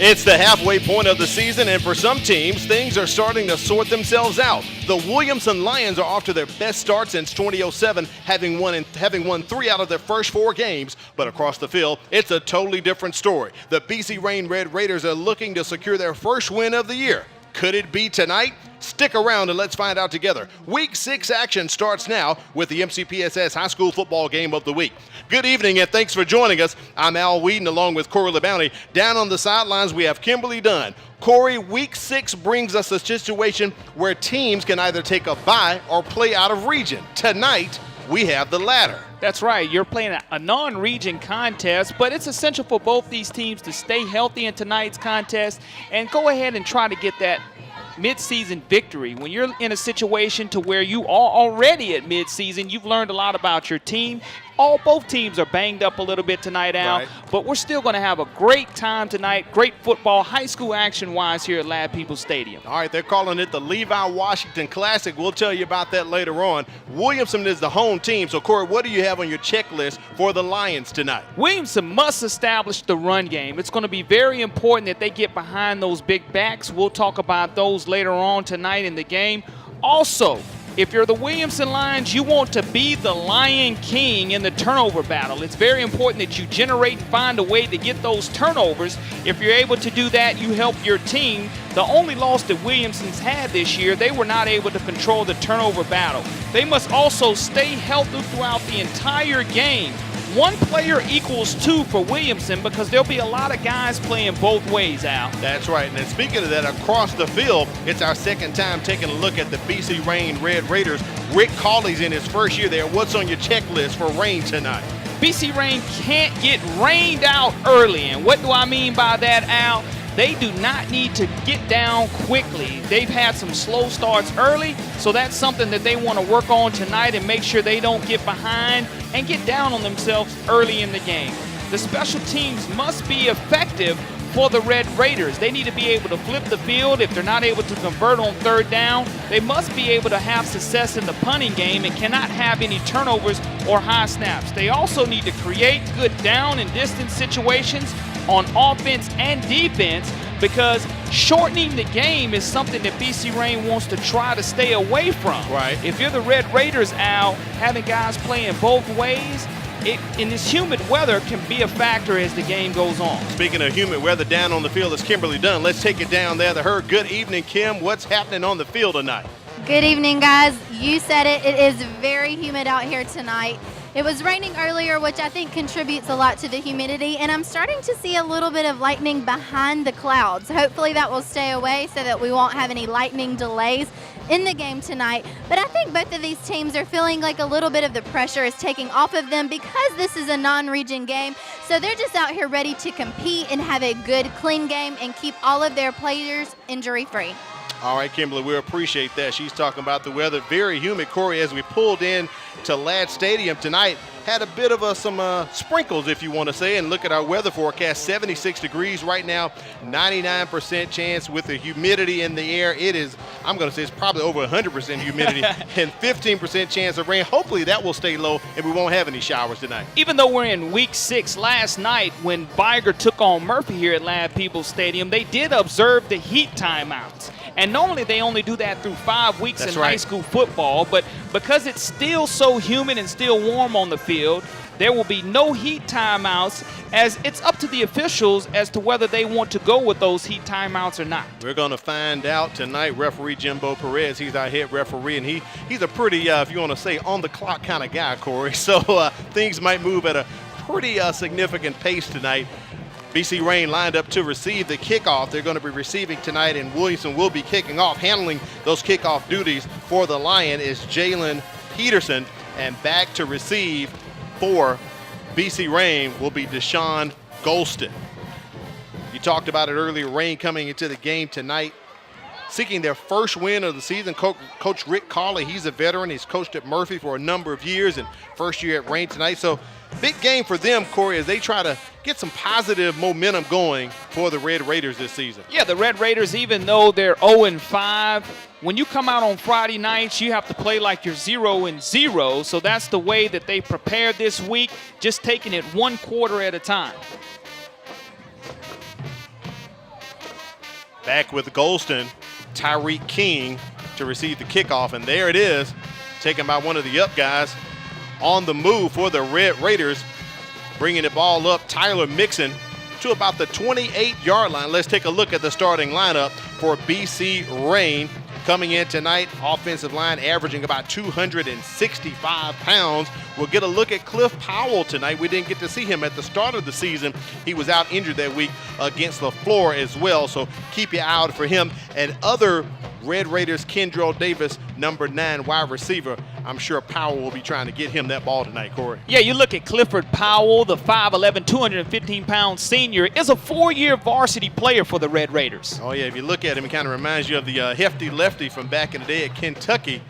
It's the halfway point of the season, and for some teams, things are starting to sort themselves out. The Williamson Lions are off to their best start since 2007, having won 3 out of their first 4 games. But across the field, it's a totally different story. The BC Rain Red Raiders are looking to secure their first win of the year. Could it be tonight? Stick around and let's find out together. Week 6 action starts now with the MCPSS High School Football Game of the Week. Good evening and thanks for joining us. I'm Al Whedon along with Corey LeBounty. Down on the sidelines we have Kimberly Dunn. Corey, Week 6 brings us a situation where teams can either take a bye or play out of region. Tonight, we have the latter. That's right. You're playing a non-region contest, but it's essential for both these teams to stay healthy in tonight's contest and go ahead and try to get that mid-season victory. When you're in a situation to where you are already at mid-season, you've learned a lot about your team. Both teams are banged up a little bit tonight, Al, right, but we're still going to have a great time tonight. Great football, high school action-wise here at Lad Peoples Stadium. All right, they're calling it the Levi Washington Classic. We'll tell you about that later on. Williamson is the home team. So, Corey, what do you have on your checklist for the Lions tonight? Williamson must establish the run game. It's going to be very important that they get behind those big backs. We'll talk about those later on tonight in the game. Also, if you're the Williamson Lions, you want to be the Lion King in the turnover battle. It's very important that you generate and find a way to get those turnovers. If you're able to do that, you help your team. The only loss that Williamson's had this year, they were not able to control the turnover battle. They must also stay healthy throughout the entire game. 1 player equals 2 for Williamson because there'll be a lot of guys playing both ways, Al. That's right. And then speaking of that, across the field, it's our second time taking a look at the BC Rain Red Raiders. Rick Cawley's in his first year there. What's on your checklist for Rain tonight? BC Rain can't get rained out early. And what do I mean by that, Al? They do not need to get down quickly. They've had some slow starts early, so that's something that they want to work on tonight and make sure they don't get behind and get down on themselves early in the game. The special teams must be effective for the Red Raiders. They need to be able to flip the field. If they're not able to convert on 3rd down, they must be able to have success in the punting game and cannot have any turnovers or high snaps. They also need to create good down and distance situations on offense and defense because shortening the game is something that BC Rain wants to try to stay away from. Right. If you're the Red Raiders, Al, having guys playing both ways, in this humid weather can be a factor as the game goes on. Speaking of humid weather, down on the field is Kimberly Dunn. Let's take it down there to her. Good evening, Kim. What's happening on the field tonight? Good evening, guys. You said it. It is very humid out here tonight. It was raining earlier, which I think contributes a lot to the humidity, and I'm starting to see a little bit of lightning behind the clouds. Hopefully that will stay away so that we won't have any lightning delays in the game tonight. But I think both of these teams are feeling like a little bit of the pressure is taking off of them because this is a non-region game. So they're just out here ready to compete and have a good, clean game and keep all of their players injury-free. All right, Kimberly, we appreciate that. She's talking about the weather. Very humid, Corey, as we pulled in to Ladd Stadium tonight. Had a bit of some sprinkles, if you want to say, and look at our weather forecast. 76 degrees right now, 99% chance with the humidity in the air. It is, I'm going to say it's probably over 100% humidity and 15% chance of rain. Hopefully that will stay low and we won't have any showers tonight. Even though we're in Week 6, last night when Viger took on Murphy here at Lad Peoples Stadium, they did observe the heat timeouts. And normally they only do that through 5 weeks That's in right. high school football, but because it's still so humid and still warm on the field, there will be no heat timeouts, as it's up to the officials as to whether they want to go with those heat timeouts or not. We're going to find out tonight. Referee Jimbo Perez, he's our head referee, and he's a pretty, if you want to say, on-the-clock kind of guy, Corey. So things might move at a pretty significant pace tonight. BC Rain lined up to receive the kickoff. They're going to be receiving tonight, and Williamson will be kicking off. Handling those kickoff duties for the Lion is Jalen Peterson, and back to receive for BC Rain will be Deshaun Golston. You talked about it earlier, Rain coming into the game tonight, seeking their first win of the season. Coach Rick Cawley, he's a veteran. He's coached at Murphy for a number of years and first year at Rain tonight. So big game for them, Corey, as they try to get some positive momentum going for the Red Raiders this season. Yeah, the Red Raiders, even though they're 0-5, when you come out on Friday nights, you have to play like you're 0-0. So that's the way that they prepared this week, just taking it 1 quarter at a time. Back with Golston, Tyreek King to receive the kickoff, and there it is, taken by one of the up guys on the move for the Red Raiders, bringing the ball up, Tyler Mixon, to about the 28-yard line. Let's take a look at the starting lineup for BC Rain. Coming in tonight, offensive line averaging about 265 pounds. We'll get a look at Cliff Powell tonight. We didn't get to see him at the start of the season. He was out injured that week against LaFleur as well, so keep your eye out for him. And other Red Raiders, Kendrell Davis, number 9 wide receiver. I'm sure Powell will be trying to get him that ball tonight, Corey. Yeah, you look at Clifford Powell, the 5'11", 215-pound senior, is a 4-year varsity player for the Red Raiders. Oh, yeah, if you look at him, he kind of reminds you of the hefty lefty from back in the day at Kentucky.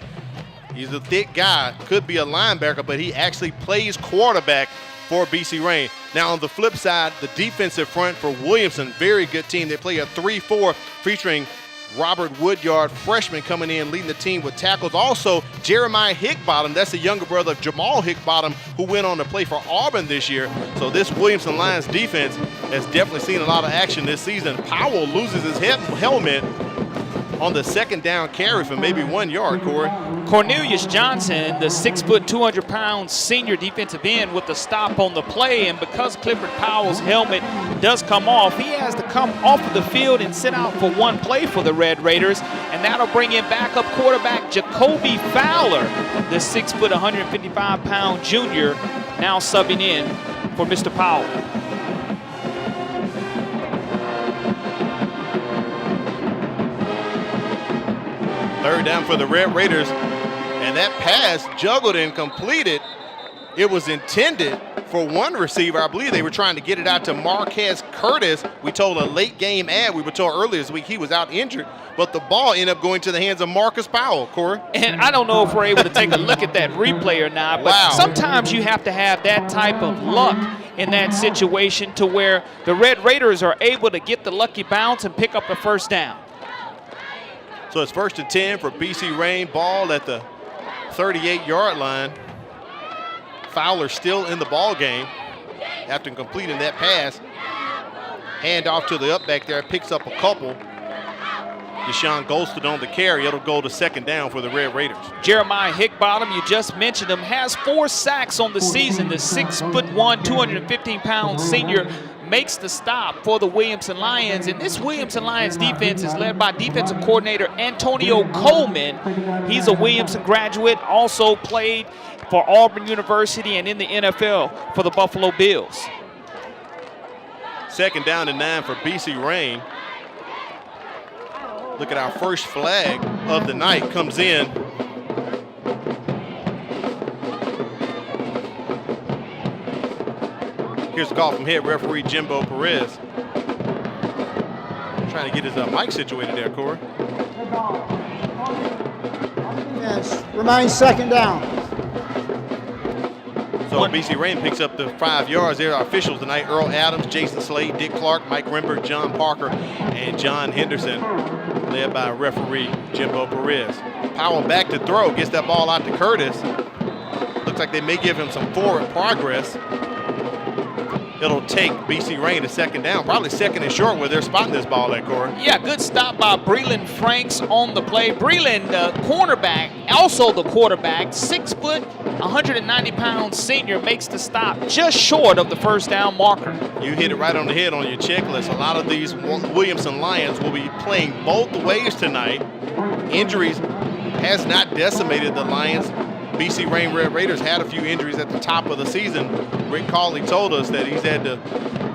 He's a thick guy, could be a linebacker, but he actually plays quarterback for BC Rain. Now, on the flip side, the defensive front for Williamson, very good team. They play a 3-4 featuring Robert Woodyard, freshman, coming in, leading the team with tackles. Also, Jeremiah Hickbottom, that's the younger brother of Jamal Hickbottom, who went on to play for Auburn this year. So this Williamson Lions defense has definitely seen a lot of action this season. Powell loses his helmet on the second down carry for maybe 1 yard, Corey. Cornelius Johnson, the 6', 200-pound senior defensive end, with the stop on the play, and because Clifford Powell's helmet does come off, he has to come off of the field and sit out for one play for the Red Raiders, and that'll bring in backup quarterback Jacoby Fowler, the 6', 155-pound junior, now subbing in for Mr. Powell. Third down for the Red Raiders, and that pass juggled and completed. It was intended for one receiver. I believe they were trying to get it out to Marquez Curtis. We told a late game ad, we were told earlier this week he was out injured, but the ball ended up going to the hands of Marcus Powell, Corey. And I don't know if we're able to take a look at that replay or not, but sometimes you have to have that type of luck in that situation to where the Red Raiders are able to get the lucky bounce and pick up a first down. So it's 1st and 10 for BC Rain. Ball at the 38-yard line. Fowler still in the ball game after completing that pass. Hand off to the up back there. Picks up a couple. Deshaun Golston on the carry. It'll go to second down for the Red Raiders. Jeremiah Hickbottom, you just mentioned him, has 4 sacks on the season. The 6'1", 215-pound senior makes the stop for the Williamson Lions, and this Williamson Lions defense is led by defensive coordinator Antonio Coleman. He's a Williamson graduate, also played for Auburn University and in the NFL for the Buffalo Bills. 2nd down and 9 for BC Rain. Look at our first flag of the night comes in. Here's a call from head referee Jimbo Perez. Trying to get his mic situated there, Corey. Yes, remains 2nd down. So BC Rain picks up the 5 yards. There are officials tonight: Earl Adams, Jason Slade, Dick Clark, Mike Remberg, John Parker, and John Henderson, led by referee Jimbo Perez. Powell back to throw, gets that ball out to Curtis. Looks like they may give him some forward progress. It'll take BC Rain to 2nd down, probably 2nd and short where they're spotting this ball at, Corey. Yeah, good stop by Breland Franks on the play. Breland, the cornerback, also the quarterback, 6', 190-pound senior, makes the stop just short of the first down marker. You hit it right on the head on your checklist. A lot of these Williamson Lions will be playing both ways tonight. Injuries has not decimated the Lions. BC Rain Red Raiders had a few injuries at the top of the season. Rick Cawley told us that he's had to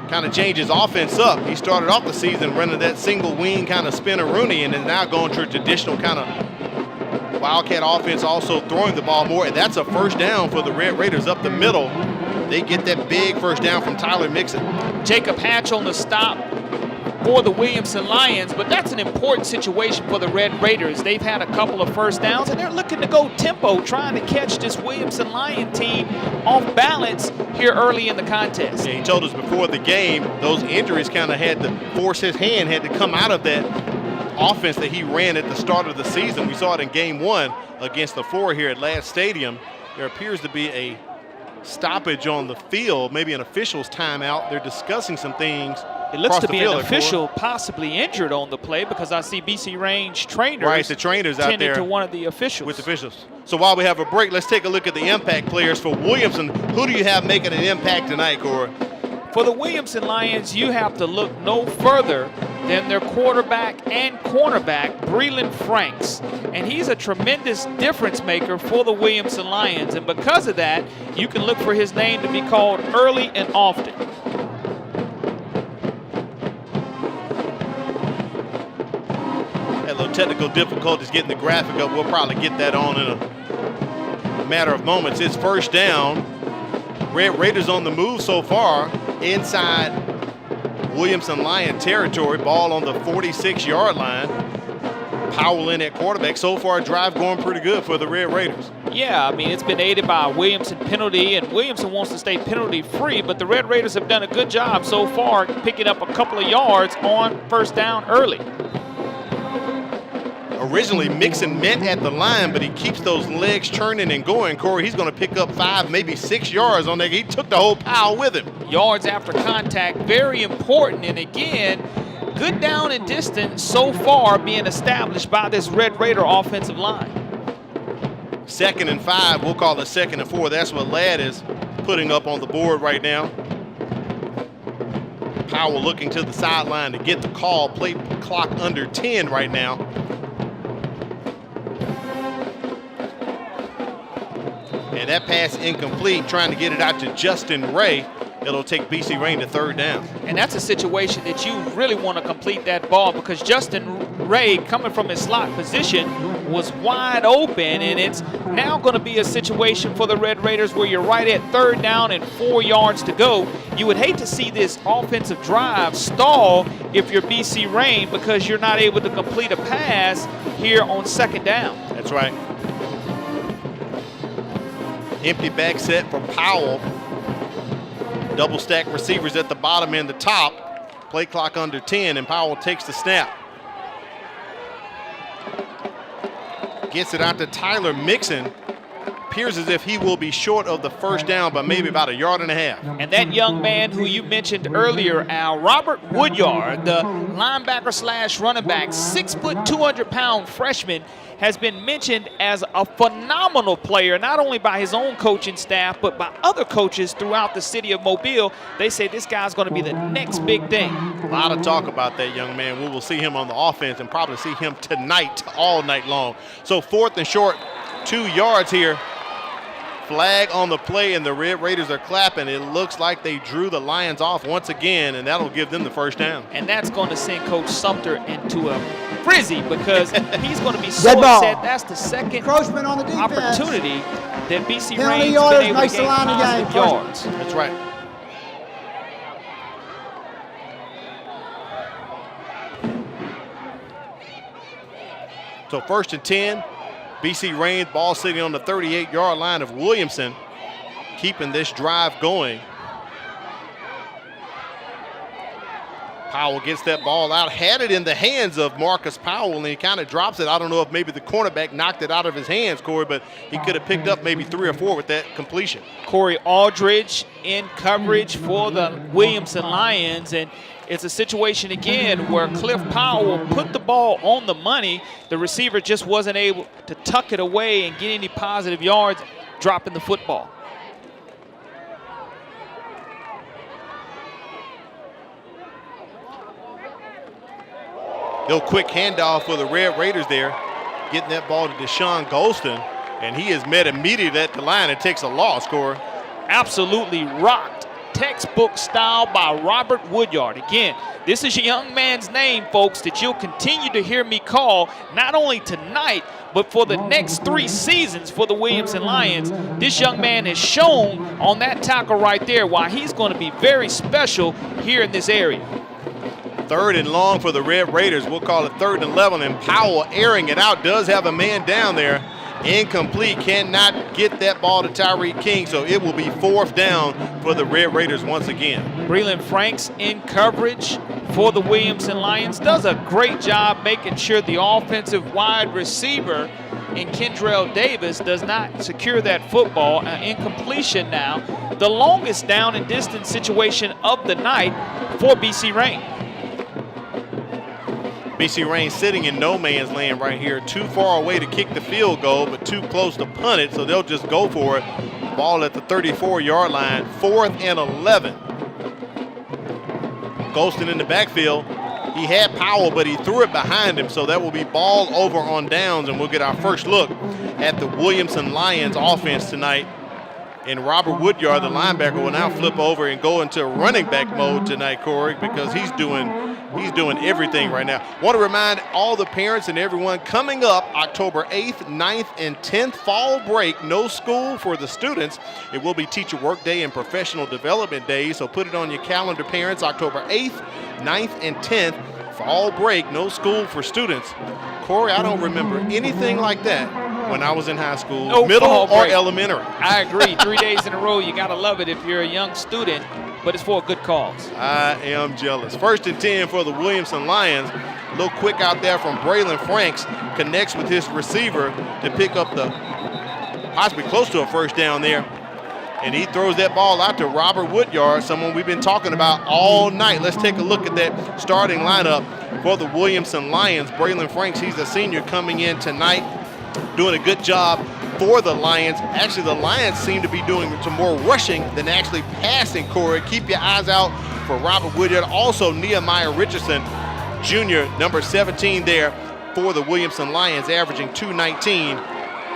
kind of change his offense up. He started off the season running that single wing kind of spin-a-rooney, and is now going to a traditional kind of Wildcat offense, also throwing the ball more, and that's a first down for the Red Raiders up the middle. They get that big first down from Tyler Mixon. Jacob Hatch on the stop for the Williamson Lions, but that's an important situation for the Red Raiders. They've had a couple of first downs, and they're looking to go tempo, trying to catch this Williamson Lion team off balance here early in the contest. Yeah, he told us before the game, those injuries kind of had to force his hand, had to come out of that offense that he ran at the start of the season. We saw it in game 1 against the LaFleur here at Ladd Stadium. There appears to be a stoppage on the field, maybe an official's timeout. They're discussing some things It looks across to the be field, an Corey. official possibly injured on the play because I see BC Range trainers. Right, the trainers out tending there to one of the officials. with officials. So while we have a break, let's take a look at the impact players for Williamson. Who do you have making an impact tonight, Corey? For the Williamson Lions, you have to look no further than their quarterback and cornerback, Breland Franks. And he's a tremendous difference maker for the Williamson Lions. And because of that, you can look for his name to be called early and often. Had a little technical difficulties getting the graphic up. We'll probably get that on in a matter of moments. It's first down. Red Raiders on the move so far inside Williamson Lion territory. Ball on the 46-yard line. Powell in at quarterback. So far, drive going pretty good for the Red Raiders. Yeah, I mean, it's been aided by a Williamson penalty, and Williamson wants to stay penalty-free, but the Red Raiders have done a good job so far picking up a couple of yards on first down early. Originally, Mixon met at the line, but he keeps those legs churning and going. Corey, he's going to pick up 5, maybe 6 yards on that. He took the whole pile with him. Yards after contact, very important. And again, good down and distance so far being established by this Red Raider offensive line. 2nd and 5, we'll call it 2nd and 4. That's what Ladd is putting up on the board right now. Powell looking to the sideline to get the call. Play clock under 10 right now. And that pass incomplete, trying to get it out to Justin Ray. It'll take BC Rain to 3rd down. And that's a situation that you really want to complete that ball because Justin Ray, coming from his slot position, was wide open. And it's now going to be a situation for the Red Raiders where you're right at 3rd down and 4 yards to go. You would hate to see this offensive drive stall if you're BC Rain because you're not able to complete a pass here on 2nd down. That's right. Empty back set for Powell. Double stack receivers at the bottom and the top. Play clock under 10, and Powell takes the snap. Gets it out to Tyler Mixon. Appears as if he will be short of the first down by maybe about 1.5 yards. And that young man who you mentioned earlier, Al, Robert Woodyard, the linebacker slash running back, 6 foot, 200-pound freshman, has been mentioned as a phenomenal player, not only by his own coaching staff, but by other coaches throughout the city of Mobile. They say this guy's going to be the next big thing. A lot of talk about that young man. We will see him on the offense and probably see him tonight, all night long. So 4th and short, 2 yards here. Flag on the play, and the Red Raiders are clapping. It looks like they drew the Lions off once again, and that'll give them the first down. And that's going to send Coach Sumter into a frizzy because he's going to be so Dead ball. upset. That's the second Encroachment on the defense. opportunity that BC Penalty Rain's yardage been able to makes the gain line again. positive yards. That's right. So 1st and 10. BC Rain, ball sitting on the 38-yard line of Williamson, keeping this drive going. Powell gets that ball out, had it in the hands of Marcus Powell, and he kind of drops it. I don't know if maybe the cornerback knocked it out of his hands, Corey, but he could have picked up maybe 3 or 4 with that completion. Corey Aldridge in coverage for the Williamson Lions, and it's a situation again where Cliff Powell put the ball on the money. The receiver just wasn't able to tuck it away and get any positive yards dropping the football. Little quick handoff for the Red Raiders there, getting that ball to Deshaun Golston, and he is met immediately at the line and takes a loss, Corey. Absolutely rocked, textbook style by Robert Woodyard. Again, this is a young man's name, folks, that you'll continue to hear me call not only tonight, but for the next 3 seasons for the Williamson Lions. This young man has shown on that tackle right there why he's going to be very special here in this area. 3rd and long for the Red Raiders. We'll call it 3rd and 11, and Powell airing it out. Does have a man down there. Incomplete. Cannot get that ball to Tyreek King, so it will be 4th down for the Red Raiders once again. Breland Franks in coverage for the Williamson Lions. Does a great job making sure the offensive wide receiver and Kendrell Davis does not secure that football. Incompletion now. The longest down and distance situation of the night for BC Rain. BC Rain sitting in no man's land right here. Too far away to kick the field goal, but too close to punt it, so they'll just go for it. Ball at the 34-yard line, 4th and 11. Golston in the backfield. He had Powell, but he threw it behind him, so that will be ball over on downs, and we'll get our first look at the Williamson Lions offense tonight. And Robert Woodyard, the linebacker, will now flip over and go into running back mode tonight, Corey, because he's doing everything right now. Want to remind all the parents and everyone, coming up October 8th, 9th, and 10th, fall break, no school for the students. It will be teacher work day and professional development day, so put it on your calendar, parents, October 8th, 9th, and 10th, fall break, no school for students. Corey, I don't remember anything like that when I was in high school, no middle or break. Elementary. I agree. 3 days in a row, you got to love it if you're a young student, but it's for a good cause. I am jealous. 1st and 10 for the Williamson Lions. A little quick out there from Braylon Franks, connects with his receiver to pick up the possibly close to a first down there. And he throws that ball out to Robert Woodyard, someone we've been talking about all night. Let's take a look at that starting lineup for the Williamson Lions. Braylon Franks, he's a senior coming in tonight, doing a good job for the Lions. Actually, the Lions seem to be doing some more rushing than actually passing, Corey. Keep your eyes out for Robert Woodyard. Also, Nehemiah Richardson, junior, number 17 there for the Williamson Lions, averaging 219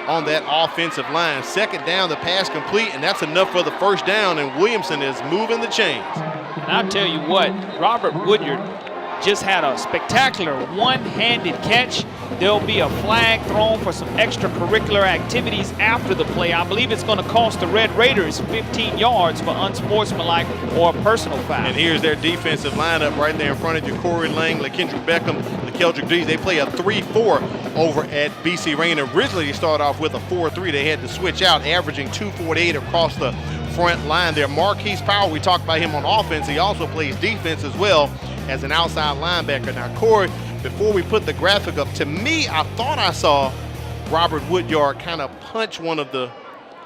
on that offensive line. 2nd down, the pass complete, and that's enough for the first down, and Williamson is moving the chains. And I'll tell you what, Robert Woodyard just had a spectacular one-handed catch. There'll be a flag thrown for some extracurricular activities after the play. I believe it's going to cost the Red Raiders 15 yards for unsportsmanlike or a personal foul. And here's their defensive lineup right there in front of you. Corey Lang, LaKendrick Beckham, LaKeldrick Dees. They play a 3-4 over at BC Rain. Originally, they started off with a 4-3. They had to switch out, averaging 248 across the front line there. Marquise Powell, we talked about him on offense. He also plays defense as well as an outside linebacker. Now, Corey, before we put the graphic up, to me, I thought I saw Robert Woodyard kind of punch one of the,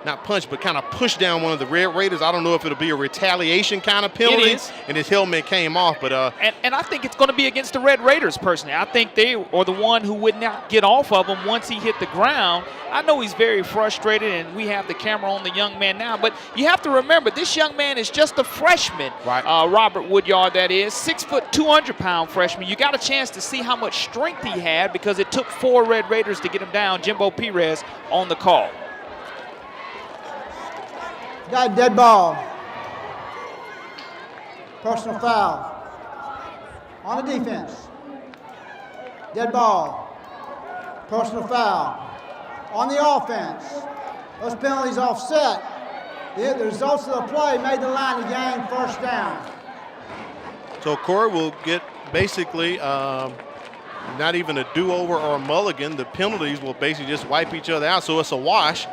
not punch, but kind of push down one of the Red Raiders. I don't know if it'll be a retaliation kind of penalty. It is. And his helmet came off, but and I think it's going to be against the Red Raiders personally. I think they are the one who would not get off of him once he hit the ground. I know he's very frustrated, and we have the camera on the young man now, but you have to remember, this young man is just a freshman. Right. Robert Woodyard, that is, 6 foot, 200-pound freshman. You got a chance to see how much strength he had because it took 4 Red Raiders to get him down. Jimbo Perez on the call. Got a dead ball. Personal foul. On the defense. Dead ball. Personal foul. On the offense. Those penalties offset. The results of the play made the line of game first down. so Corey will get basically not even a do-over or a mulligan. The penalties will basically just wipe each other out, so it's a wash.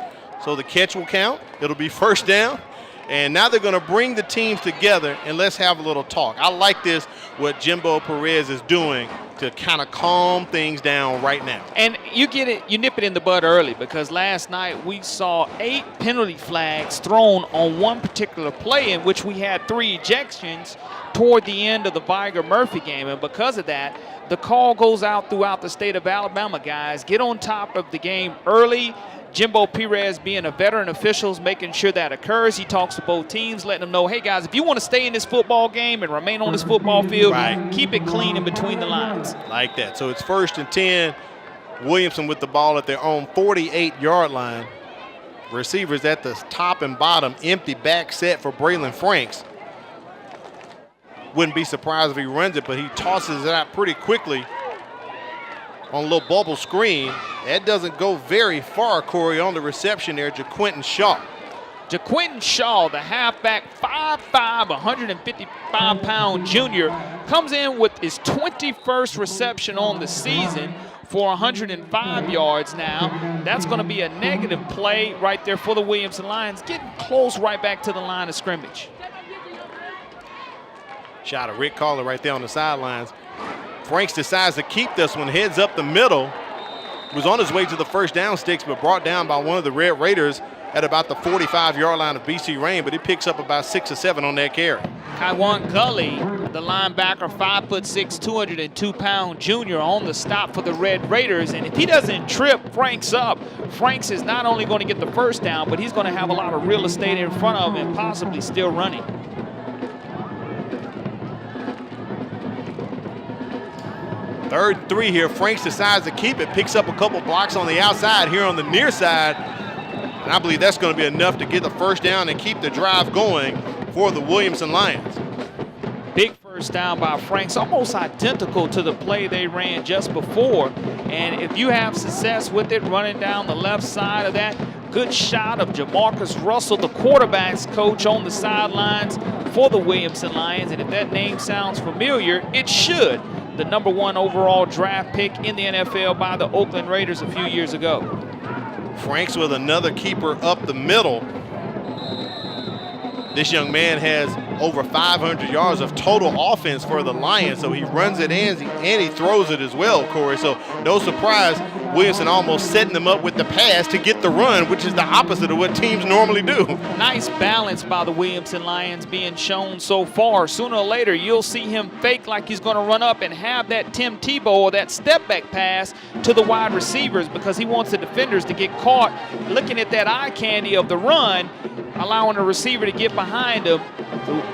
So the catch will count. It'll be first down. And now they're going to bring the teams together, and let's have a little talk. I like this, what Jimbo Perez is doing to kind of calm things down right now. And you get it, you nip it in the bud early, because last night we saw 8 penalty flags thrown on one particular play in which we had 3 ejections toward the end of the Viger-Murphy game. And because of that, the call goes out throughout the state of Alabama, guys. Get on top of the game early. Jimbo Perez, being a veteran official, making sure that occurs. He talks to both teams, letting them know, hey, guys, if you want to stay in this football game and remain on this football field, right, keep it clean in between the lines. Like that. So it's first and 10. Williamson with the ball at their own 48-yard line. Receivers at the top and bottom, empty back set for Braylon Franks. Wouldn't be surprised if he runs it, but he tosses it out pretty quickly on a little bubble screen. That doesn't go very far, Corey, on the reception there. JaQuinton Shaw. JaQuinton Shaw, the halfback, 5'5", 155-pound junior, comes in with his 21st reception on the season for 105 yards now. That's going to be a negative play right there for the Williamson Lions, getting close right back to the line of scrimmage. Shot of Rick Collar right there on the sidelines. Franks decides to keep this one, heads up the middle. was on his way to the first down sticks, but brought down by one of the Red Raiders at about the 45-yard line of BC Rain, but he picks up about 6 or 7 on that carry. Kaiwan Gully, the linebacker, 5'6", 202-pound junior on the stop for the Red Raiders. And if he doesn't trip Franks up, Franks is not only going to get the first down, but he's going to have a lot of real estate in front of him and possibly still running. Third and 3 here. Franks decides to keep it, picks up a couple blocks on the outside here on the near side. And I believe that's going to be enough to get the first down and keep the drive going for the Williamson Lions. Big first down by Franks, almost identical to the play they ran just before. And if you have success with it running down the left side of that, good shot of Jamarcus Russell, the quarterback's coach on the sidelines for the Williamson Lions. And if that name sounds familiar, it should. The #1 overall draft pick in the NFL by the Oakland Raiders a few years ago. Franks with another keeper up the middle. This young man has over 500 yards of total offense for the Lions, so he runs it and he throws it as well, Corey. So no surprise, Williamson almost setting them up with the pass to get the run, which is the opposite of what teams normally do. Nice balance by the Williamson Lions being shown so far. Sooner or later, you'll see him fake like he's going to run up and have that Tim Tebow or that step back pass to the wide receivers because he wants the defenders to get caught looking at that eye candy of the run, allowing the receiver to get behind him.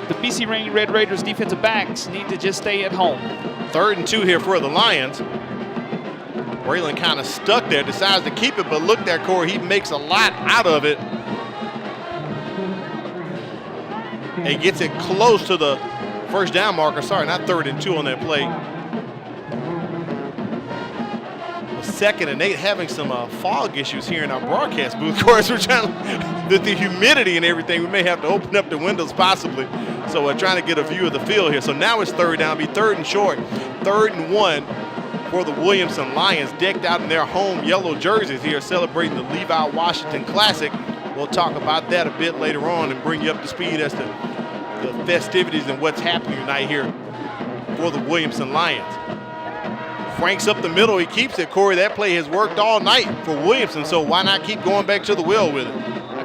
The BC Rain Red Raiders defensive backs need to just stay at home. 3rd and 2 here for the Lions. Braylon kind of stuck there, decides to keep it, but look there, Corey, he makes a lot out of it. And gets it close to the first down marker. Sorry, not 3rd and 2 on that play. 2nd and 8, having some fog issues here in our broadcast booth. Of course, we're trying the humidity and everything. We may have to open up the windows possibly. So we're trying to get a view of the field here. So now it's 3rd down, be 3rd and short, 3rd and 1 for the Williamson Lions, decked out in their home yellow jerseys here, celebrating the Levi Washington Classic. We'll talk about that a bit later on and bring you up to speed as to the festivities and what's happening tonight here for the Williamson Lions. Franks up the middle, he keeps it, Corey. That play has worked all night for Williamson, so why not keep going back to the well with it?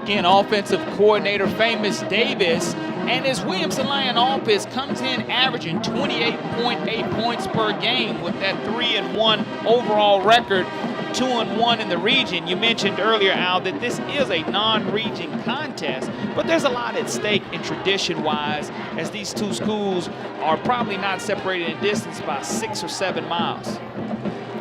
Again, offensive coordinator Famous Davis and his Williamson Lion offense comes in averaging 28.8 points per game with that 3-1 overall record, 2-1 in the region. You mentioned earlier, Al, that this is a non-region contest, but there's a lot at stake in tradition-wise, as these two schools are probably not separated in distance by 6 or 7 miles.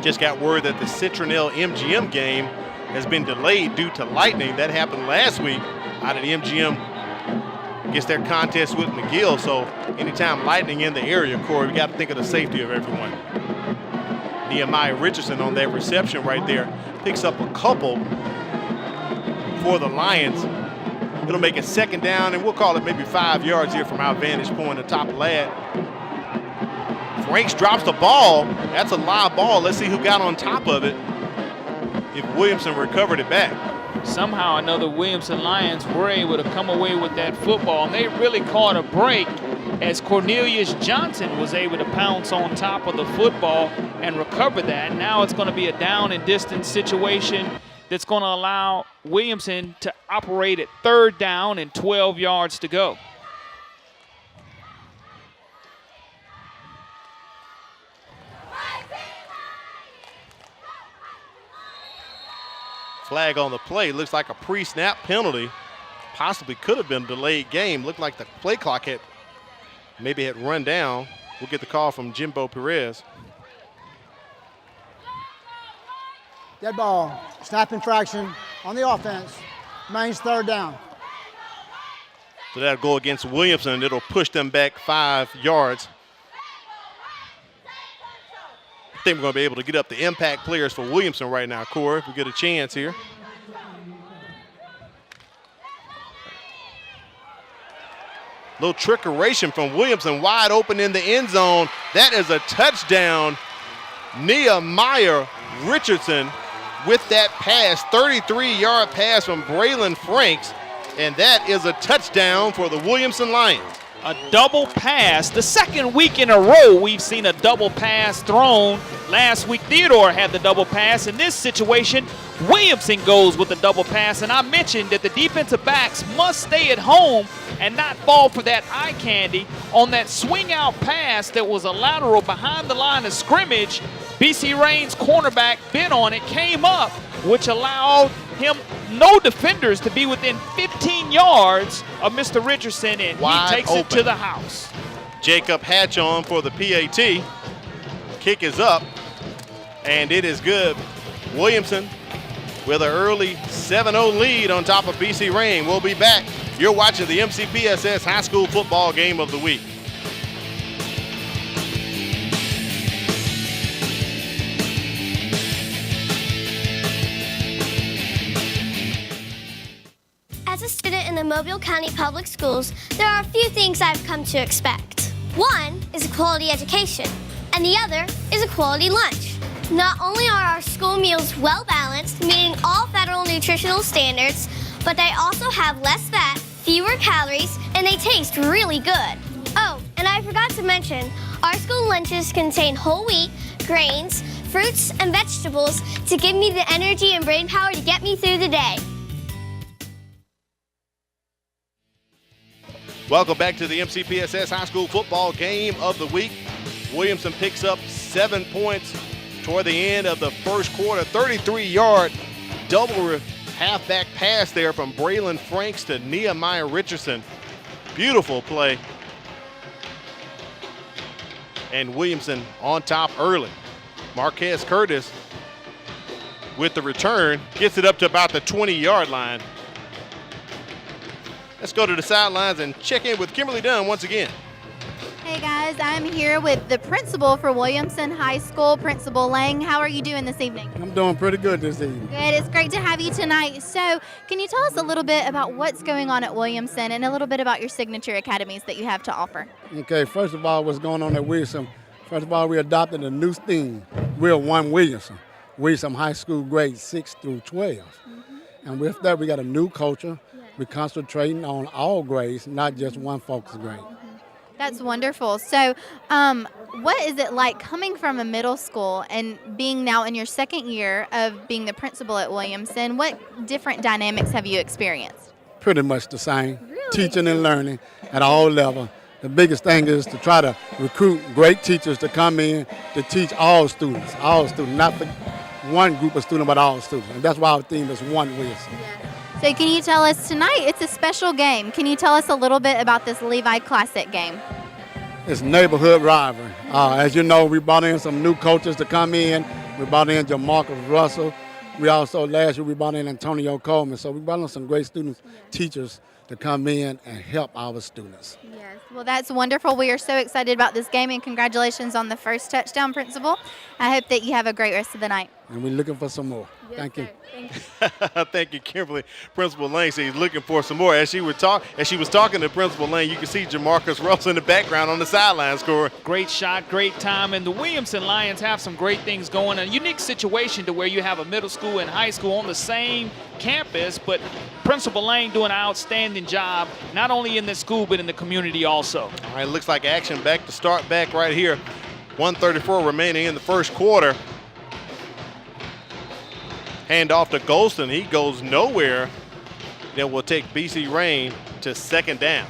Just got word that the Citronelle MGM game has been delayed due to lightning. That happened last week out of the MGM. Gets their contest with McGill, so anytime lightning in the area, Corey, we got to think of the safety of everyone. Nehemiah Richardson on that reception right there picks up a couple for the Lions. It'll make it 2nd down, and we'll call it maybe 5 yards here from our vantage point atop Ladd. Franks drops the ball. That's a live ball. Let's see who got on top of it if Williamson recovered it back. Somehow or another, Williamson Lions were able to come away with that football, and they really caught a break as Cornelius Johnson was able to pounce on top of the football and recover that. Now it's going to be a down and distance situation that's going to allow Williamson to operate at 3rd down and 12 yards to go. Flag on the play. Looks like a pre-snap penalty. Possibly could have been a delayed game. Looked like the play clock had run down. We'll get the call from Jimbo Perez. Dead ball. Snap infraction on the offense. Remains 3rd down. So that'll go against Williamson. It'll push them back 5 yards. I think we're going to be able to get up the impact players for Williamson right now, Corey, if we get a chance here. Little trickeration from Williamson, wide open in the end zone. That is a touchdown. Nehemiah Richardson with that pass, 33-yard pass from Braylon Franks, and that is a touchdown for the Williamson Lions. A double pass, the 2nd week in a row we've seen a double pass thrown. Last week, Theodore had the double pass. In this situation, Williamson goes with the double pass. And I mentioned that the defensive backs must stay at home and not fall for that eye candy on that swing out pass that was a lateral behind the line of scrimmage. BC Rain's cornerback bit on it, came up, which allowed him no defenders to be within 15 yards of Mr. Richardson, and Wide he takes open. it to the house. Jacob Hatch on for the PAT. Kick is up, and it is good. Williamson with an early 7-0 lead on top of BC Rain. We'll be back. You're watching the MCPSS High School Football Game of the Week. As a student in the Mobile County Public Schools, there are a few things I've come to expect. One is a quality education, and the other is a quality lunch. Not only are our school meals well balanced, meeting all federal nutritional standards, but they also have less fat, fewer calories, and they taste really good. Oh, and I forgot to mention, our school lunches contain whole wheat, grains, fruits, and vegetables to give me the energy and brain power to get me through the day. Welcome back to the MCPSS High School Football Game of the Week. Williamson picks up 7 points toward the end of the first quarter. 33-yard double halfback pass there from Braylon Franks to Nehemiah Richardson. Beautiful play. And Williamson on top early. Marquez Curtis with the return gets it up to about the 20-yard line. Let's go to the sidelines and check in with Kimberly Dunn once again. Hey guys, I'm here with the principal for Williamson High School, Principal Lang. How are you doing this evening? I'm doing pretty good this evening. Good, it's great to have you tonight. So, can you tell us a little bit about what's going on at Williamson and a little bit about your signature academies that you have to offer? Okay, first of all, what's going on at Williamson? First of all, we adopted a new theme. We're one Williamson. Williamson High School grades 6 through 12. And with that, we got a new culture. We're concentrating on all grades, not just one focus grade. That's wonderful. So, what is it like coming from a middle school and being now in your second year of being the principal at Williamson? What different dynamics have you experienced? Pretty much the same. Teaching and learning at all levels. The biggest thing is to try to recruit great teachers to come in to teach all students, not for one group of students, but all students. And that's why our theme is one Williamson. So can you tell us tonight, it's a special game. Can you tell us a little bit about this Levi Classic game? It's neighborhood rivalry. As you know, we brought in some new coaches to come in. We brought in Jamarcus Russell. We also, last year, we brought in Antonio Coleman. So we brought in some great students, teachers to come in and help our students. Yes, well, that's wonderful. We are so excited about this game, and congratulations on the first touchdown, Principal. I hope that you have a great rest of the night. And we're looking for some more. Thank you. Thank you. Thank you, Kimberly. Principal Lane said he's looking for some more. As she was talking to Principal Lane, you can see Jamarcus Russell in the background on the sideline scoring. Great shot, great time, and the Williamson Lions have some great things going. A unique situation to where you have a middle school and high school on the same campus, but Principal Lane doing an outstanding job, not only in the school, but in the community also. All right, looks like action back to start back right here. 1:34 remaining in the first quarter. Hand off to Golston. He goes nowhere. Then we'll take BC Rain to second down.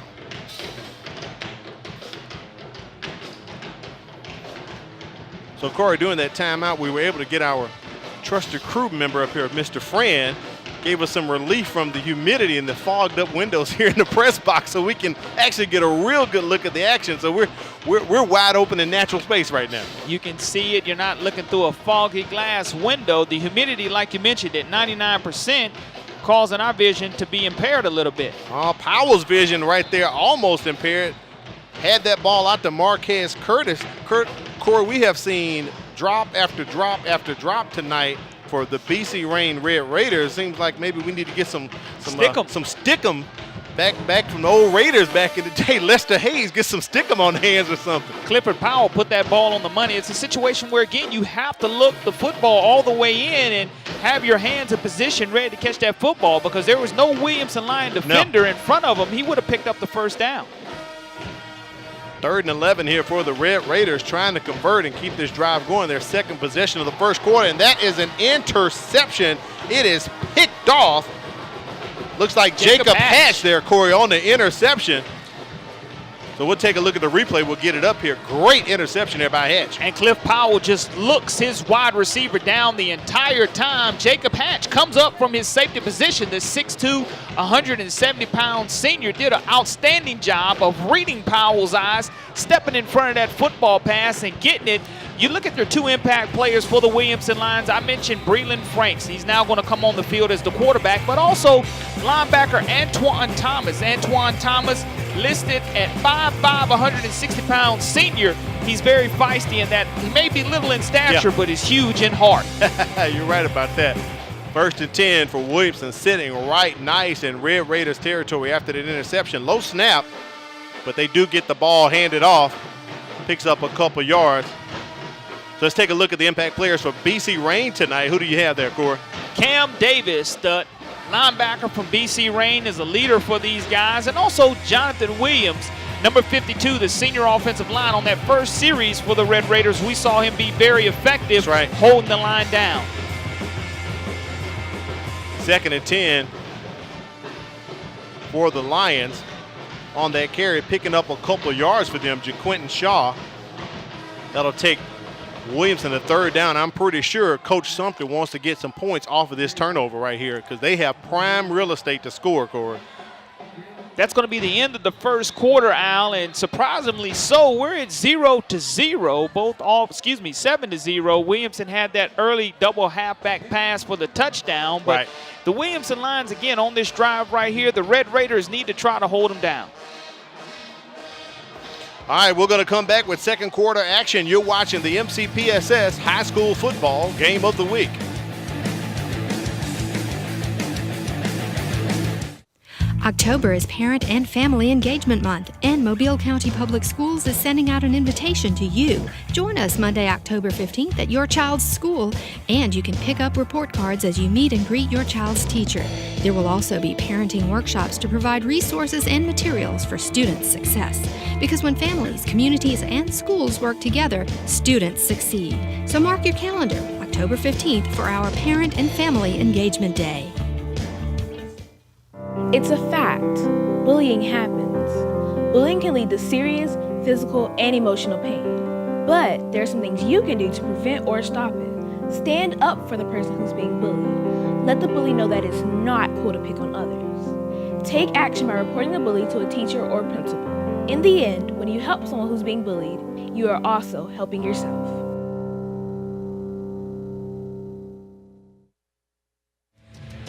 So, Corey, during that timeout, we were able to get our trusted crew member up here, Mr. Fran, gave us some relief from the humidity and the fogged up windows here in the press box, so we can actually get a real good look at the action. So we're wide open in natural space right now. You can see it. You're not looking through a foggy glass window. The humidity, like you mentioned, at 99%, causing our vision to be impaired a little bit. Powell's vision right there almost impaired. Had that ball out to Marquez Curtis. Corey, we have seen drop after drop after drop tonight for the BC Rain Red Raiders. Seems like maybe we need to get some stickum back from the old Raiders back in the day. Lester Hayes, get some stickum on hands or something. Clifford Powell put that ball on the money. It's a situation where, again, you have to look the football all the way in and have your hands in position ready to catch that football, because there was no Williamson Lion defender in front of him. He would have picked up the first down. 3rd and 11 here for the Red Raiders, trying to convert and keep this drive going. Their second possession of the first quarter, and that is an interception. It is picked off. Looks like Jacob Hatch there, Corey, on the interception. So we'll take a look at the replay. We'll get it up here. Great interception there by Hatch. And Cliff Powell just looks his wide receiver down the entire time. Jacob Hatch comes up from his safety position. The 6'2", 170-pound senior did an outstanding job of reading Powell's eyes, stepping in front of that football pass and getting it. You look at their two impact players for the Williamson Lions. I mentioned Breland Franks. He's now going to come on the field as the quarterback, but also linebacker Antoine Thomas. Antoine Thomas listed at 5'5", 160-pound senior. He's very feisty in that he may be little in stature, but is huge in heart. You're right about that. 1st and 10 for Williamson, sitting right nice in Red Raiders territory after that interception. Low snap, but they do get the ball handed off. Picks up a couple yards. So let's take a look at the impact players for BC Rain tonight. Who do you have there, Corey? Cam Davis, the linebacker from BC Rain, is a leader for these guys. And also Jonathan Williams, number 52, the senior offensive line on that first series for the Red Raiders. We saw him be very effective holding the line down. 2nd and 10 for the Lions on that carry, picking up a couple of yards for them. JaQuinton Shaw. That'll take Williamson to 3rd down. I'm pretty sure Coach Sumter wants to get some points off of this turnover right here because they have prime real estate to score, Corey. That's going to be the end of the first quarter, Al, and surprisingly so, we're at 0-0. 7-0. Williamson had that early double halfback pass for the touchdown, but the Williamson Lions, again, on this drive right here, the Red Raiders need to try to hold them down. All right, we're going to come back with second quarter action. You're watching the MCPSS High School Football Game of the Week. October is Parent and Family Engagement Month, and Mobile County Public Schools is sending out an invitation to you. Join us Monday, October 15th at your child's school, and you can pick up report cards as you meet and greet your child's teacher. There will also be parenting workshops to provide resources and materials for students' success. Because when families, communities, and schools work together, students succeed. So mark your calendar, October 15th, for our Parent and Family Engagement Day. It's a fact. Bullying happens. Bullying can lead to serious physical and emotional pain. But there are some things you can do to prevent or stop it. Stand up for the person who's being bullied. Let the bully know that it's not cool to pick on others. Take action by reporting the bully to a teacher or principal. In the end, when you help someone who's being bullied, you are also helping yourself.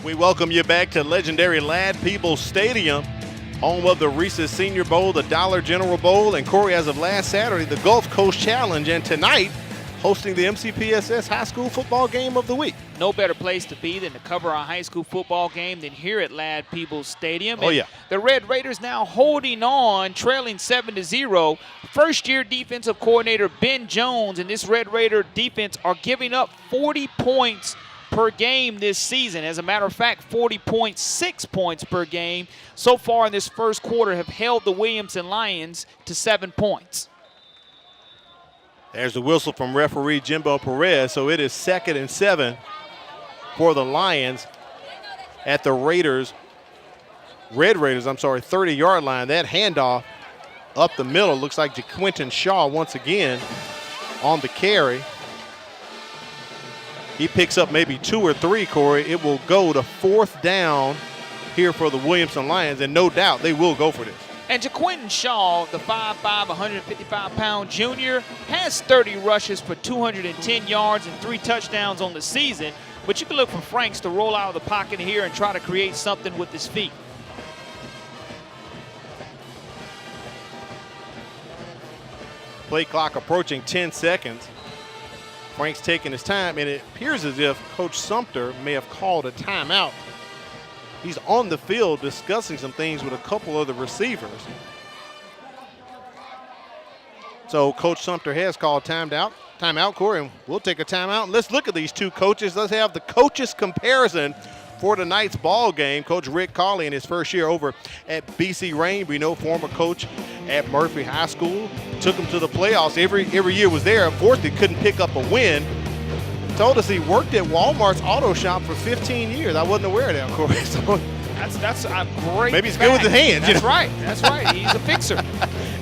We welcome you back to legendary Ladd-Peebles Stadium, home of the Reese's Senior Bowl, the Dollar General Bowl, and Corey, as of last Saturday, the Gulf Coast Challenge, and tonight, hosting the MCPSS High School Football Game of the Week. No better place to be than to cover a high school football game than here at Ladd-Peebles Stadium. Oh, yeah. The Red Raiders now holding on, trailing 7-0. First-year defensive coordinator Ben Jones and this Red Raider defense are giving up 40 points per game this season. As a matter of fact, 40.6 points per game so far in this first quarter have held the Williamson Lions to 7 points. There's the whistle from referee Jimbo Perez, so it is 2nd and 7 for the Lions at the Red Raiders, 30-yard line. That handoff up the middle looks like JaQuinton Shaw once again on the carry. He picks up maybe 2 or 3, Corey. It will go to 4th down here for the Williamson Lions, and no doubt they will go for this. And JaQuinton Shaw, the 5'5", 155-pound junior, has 30 rushes for 210 yards and 3 touchdowns on the season. But you can look for Franks to roll out of the pocket here and try to create something with his feet. Play clock approaching 10 seconds. Frank's taking his time, and it appears as if Coach Sumter may have called a timeout. He's on the field discussing some things with a couple of the receivers. So Coach Sumter has called timeout, Corey, and we'll take a timeout. Let's look at these two coaches. Let's have the coaches comparison for tonight's ball game. Coach Rick Carley in his first year over at BC Rain. We know former coach at Murphy High School. Took him to the playoffs. Every year was there. Unfortunately, couldn't pick up a win. Told us he worked at Walmart's auto shop for 15 years. I wasn't aware of that, Corey. So that's a great maybe he's fact. good with his hands. That's right. That's right. He's a fixer.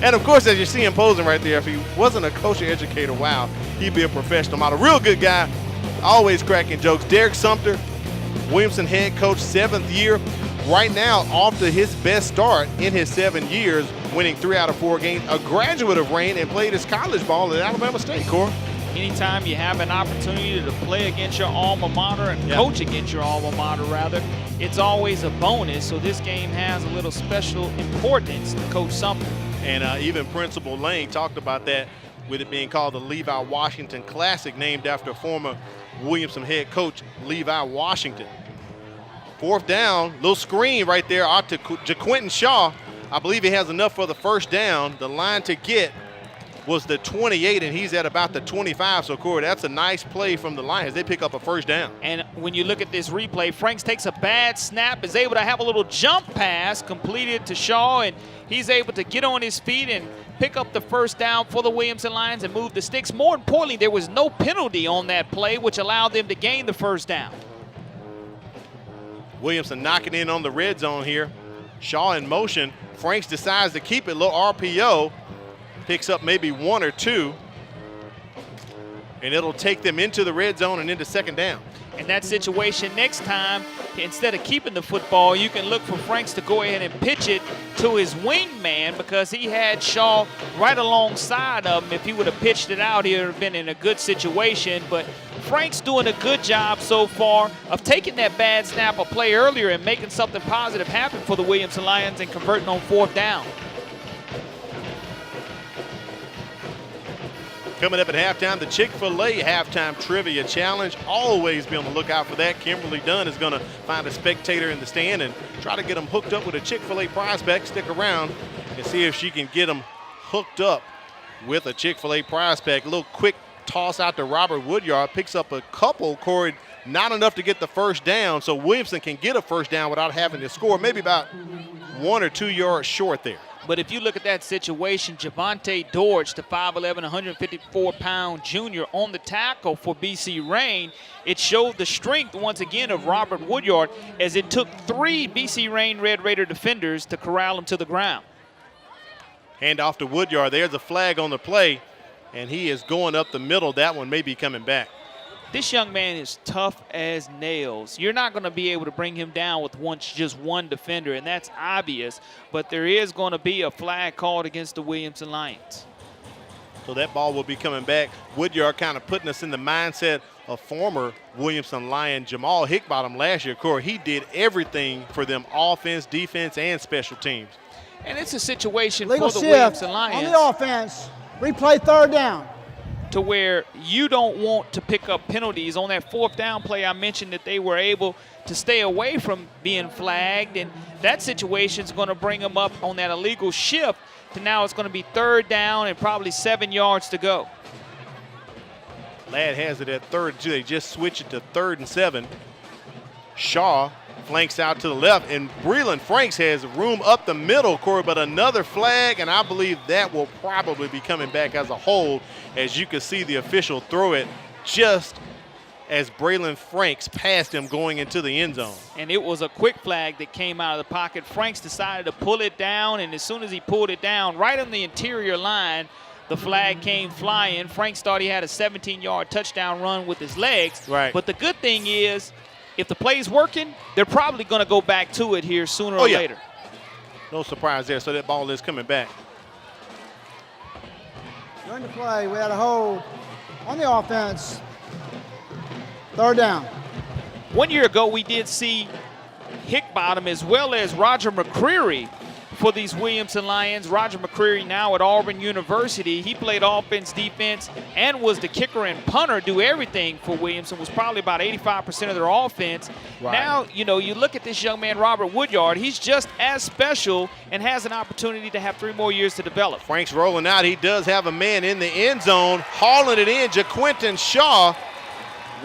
And, of course, as you see him posing right there, if he wasn't a coach or educator, wow, he'd be a professional model. Real good guy, always cracking jokes. Derek Sumter, Williamson head coach, 7th year. Right now, off to his best start in his 7 years, winning 3 out of 4 games. A graduate of Rain and played his college ball at Alabama State, Corey. Anytime you have an opportunity to play against your alma mater and coach against your alma mater, rather, it's always a bonus. So this game has a little special importance to Coach Sumter. And even Principal Lane talked about that with it being called the Levi Washington Classic, named after former Williamson head coach Levi Washington. 4th down, little screen right there out to JaQuinton Shaw. I believe he has enough for the first down. The line to get was the 28, and he's at about the 25. So, Corey, that's a nice play from the Lions. They pick up a first down. And when you look at this replay, Franks takes a bad snap, is able to have a little jump pass completed to Shaw, and he's able to get on his feet and pick up the first down for the Williamson Lions and move the sticks. More importantly, there was no penalty on that play, which allowed them to gain the first down. Williamson knocking in on the red zone here. Shaw in motion. Franks decides to keep it, little RPO. Picks up maybe 1 or 2. And it'll take them into the red zone and into second down. In that situation, next time, instead of keeping the football, you can look for Franks to go ahead and pitch it to his wingman, because he had Shaw right alongside of him. If he would have pitched it out, he would have been in a good situation. But Franks doing a good job so far of taking that bad snap a play earlier and making something positive happen for the Williamson Lions and converting on 4th down. Coming up at halftime, the Chick-fil-A Halftime Trivia Challenge. Always be on the lookout for that. Kimberly Dunn is going to find a spectator in the stand and try to get them hooked up with a Chick-fil-A prize pack. Stick around and see if she can get them hooked up with a Chick-fil-A prize pack. A little quick toss out to Robert Woodyard. Picks up a couple, Corey. Not enough to get the first down, so Williamson can get a first down without having to score. Maybe about 1 or 2 yards short there. But if you look at that situation, Javante Dorch, the 5'11", 154-pound junior on the tackle for BC Rain, it showed the strength once again of Robert Woodyard, as it took 3 BC Rain Red Raider defenders to corral him to the ground. Hand off to Woodyard. There's a flag on the play, and he is going up the middle. That one may be coming back. This young man is tough as nails. You're not going to be able to bring him down with just one defender, and that's obvious. But there is going to be a flag called against the Williamson Lions. So that ball will be coming back. Woodyard kind of putting us in the mindset of former Williamson Lion Jamal Hickbottom last year. Corey, he did everything for them, offense, defense, and special teams. And it's a situation Legal for the shift Williamson Lions on the offense. Replay 3rd down. to where you don't want to pick up penalties. On that 4th down play, I mentioned that they were able to stay away from being flagged, and that situation is going to bring them up on that illegal shift to now it's going to be 3rd down and probably 7 yards to go. Ladd has it at 3rd and 2. They just switch it to 3rd and 7. Shaw flanks out to the left, and Breland Franks has room up the middle, Corey, but another flag, and I believe that will probably be coming back as a hold, as you can see the official throw it just as Breland Franks passed him going into the end zone. And it was a quick flag that came out of the pocket. Franks decided to pull it down, and as soon as he pulled it down, right on the interior line, the flag came flying. Franks thought he had a 17-yard touchdown run with his legs. Right. But the good thing is, if the play's working, they're probably going to go back to it here sooner or later. No surprise there. So that ball is coming back. Run the play. We had a hold on the offense. 3rd down. 1 year ago, we did see Hickbottom as well as Roger McCreary for these Williamson Lions. Roger McCreary now at Auburn University. He played offense, defense, and was the kicker and punter, do everything for Williamson, was probably about 85% of their offense. Right. Now, you know, you look at this young man, Robert Woodyard, he's just as special and has an opportunity to have 3 more years to develop. Franks rolling out. He does have a man in the end zone, hauling it in, JaQuinton Shaw.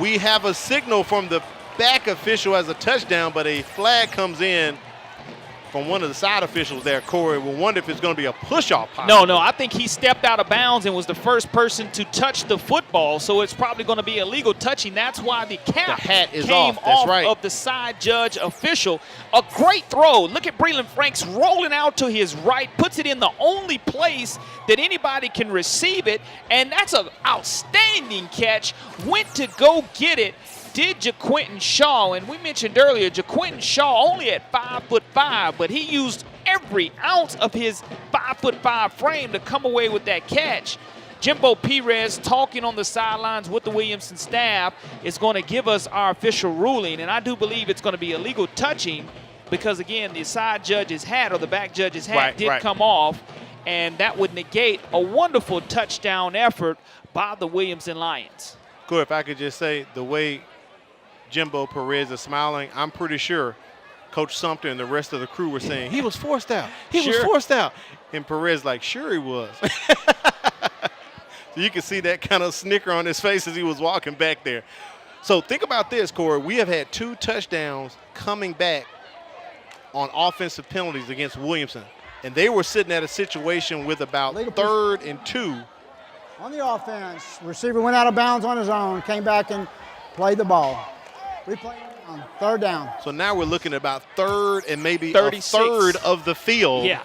We have a signal from the back official as a touchdown, but a flag comes in from one of the side officials there, Corey. We'll wonder if it's going to be a push-off. No, I think he stepped out of bounds and was the first person to touch the football, so it's probably going to be illegal touching. That's why the hat is came off. That's right. of the side judge official. A great throw. Look at Breland Franks rolling out to his right, puts it in the only place that anybody can receive it, and that's an outstanding catch. Went to go get it. Did JaQuinton Shaw, and we mentioned earlier, JaQuinton Shaw only at 5'5", but he used every ounce of his 5'5" frame to come away with that catch. Jimbo Perez talking on the sidelines with the Williamson staff is going to give us our official ruling, and I do believe it's going to be illegal touching because, again, the side judge's hat or the back judge's hat did come off, and that would negate a wonderful touchdown effort by the Williamson Lions. Corey, if I could just say the way Jimbo Perez is smiling, I'm pretty sure Coach Sumter and the rest of the crew were saying, he was forced out. He was forced out. And Perez like, sure he was. So you can see that kind of snicker on his face as he was walking back there. So think about this, Corey. We have had 2 touchdowns coming back on offensive penalties against Williamson. And they were sitting at a situation with about 3rd and 2. On the offense, receiver went out of bounds on his own, came back and played the ball. Replay on 3rd down. So now we're looking at about 3rd and maybe 36. a third of the field. Yeah.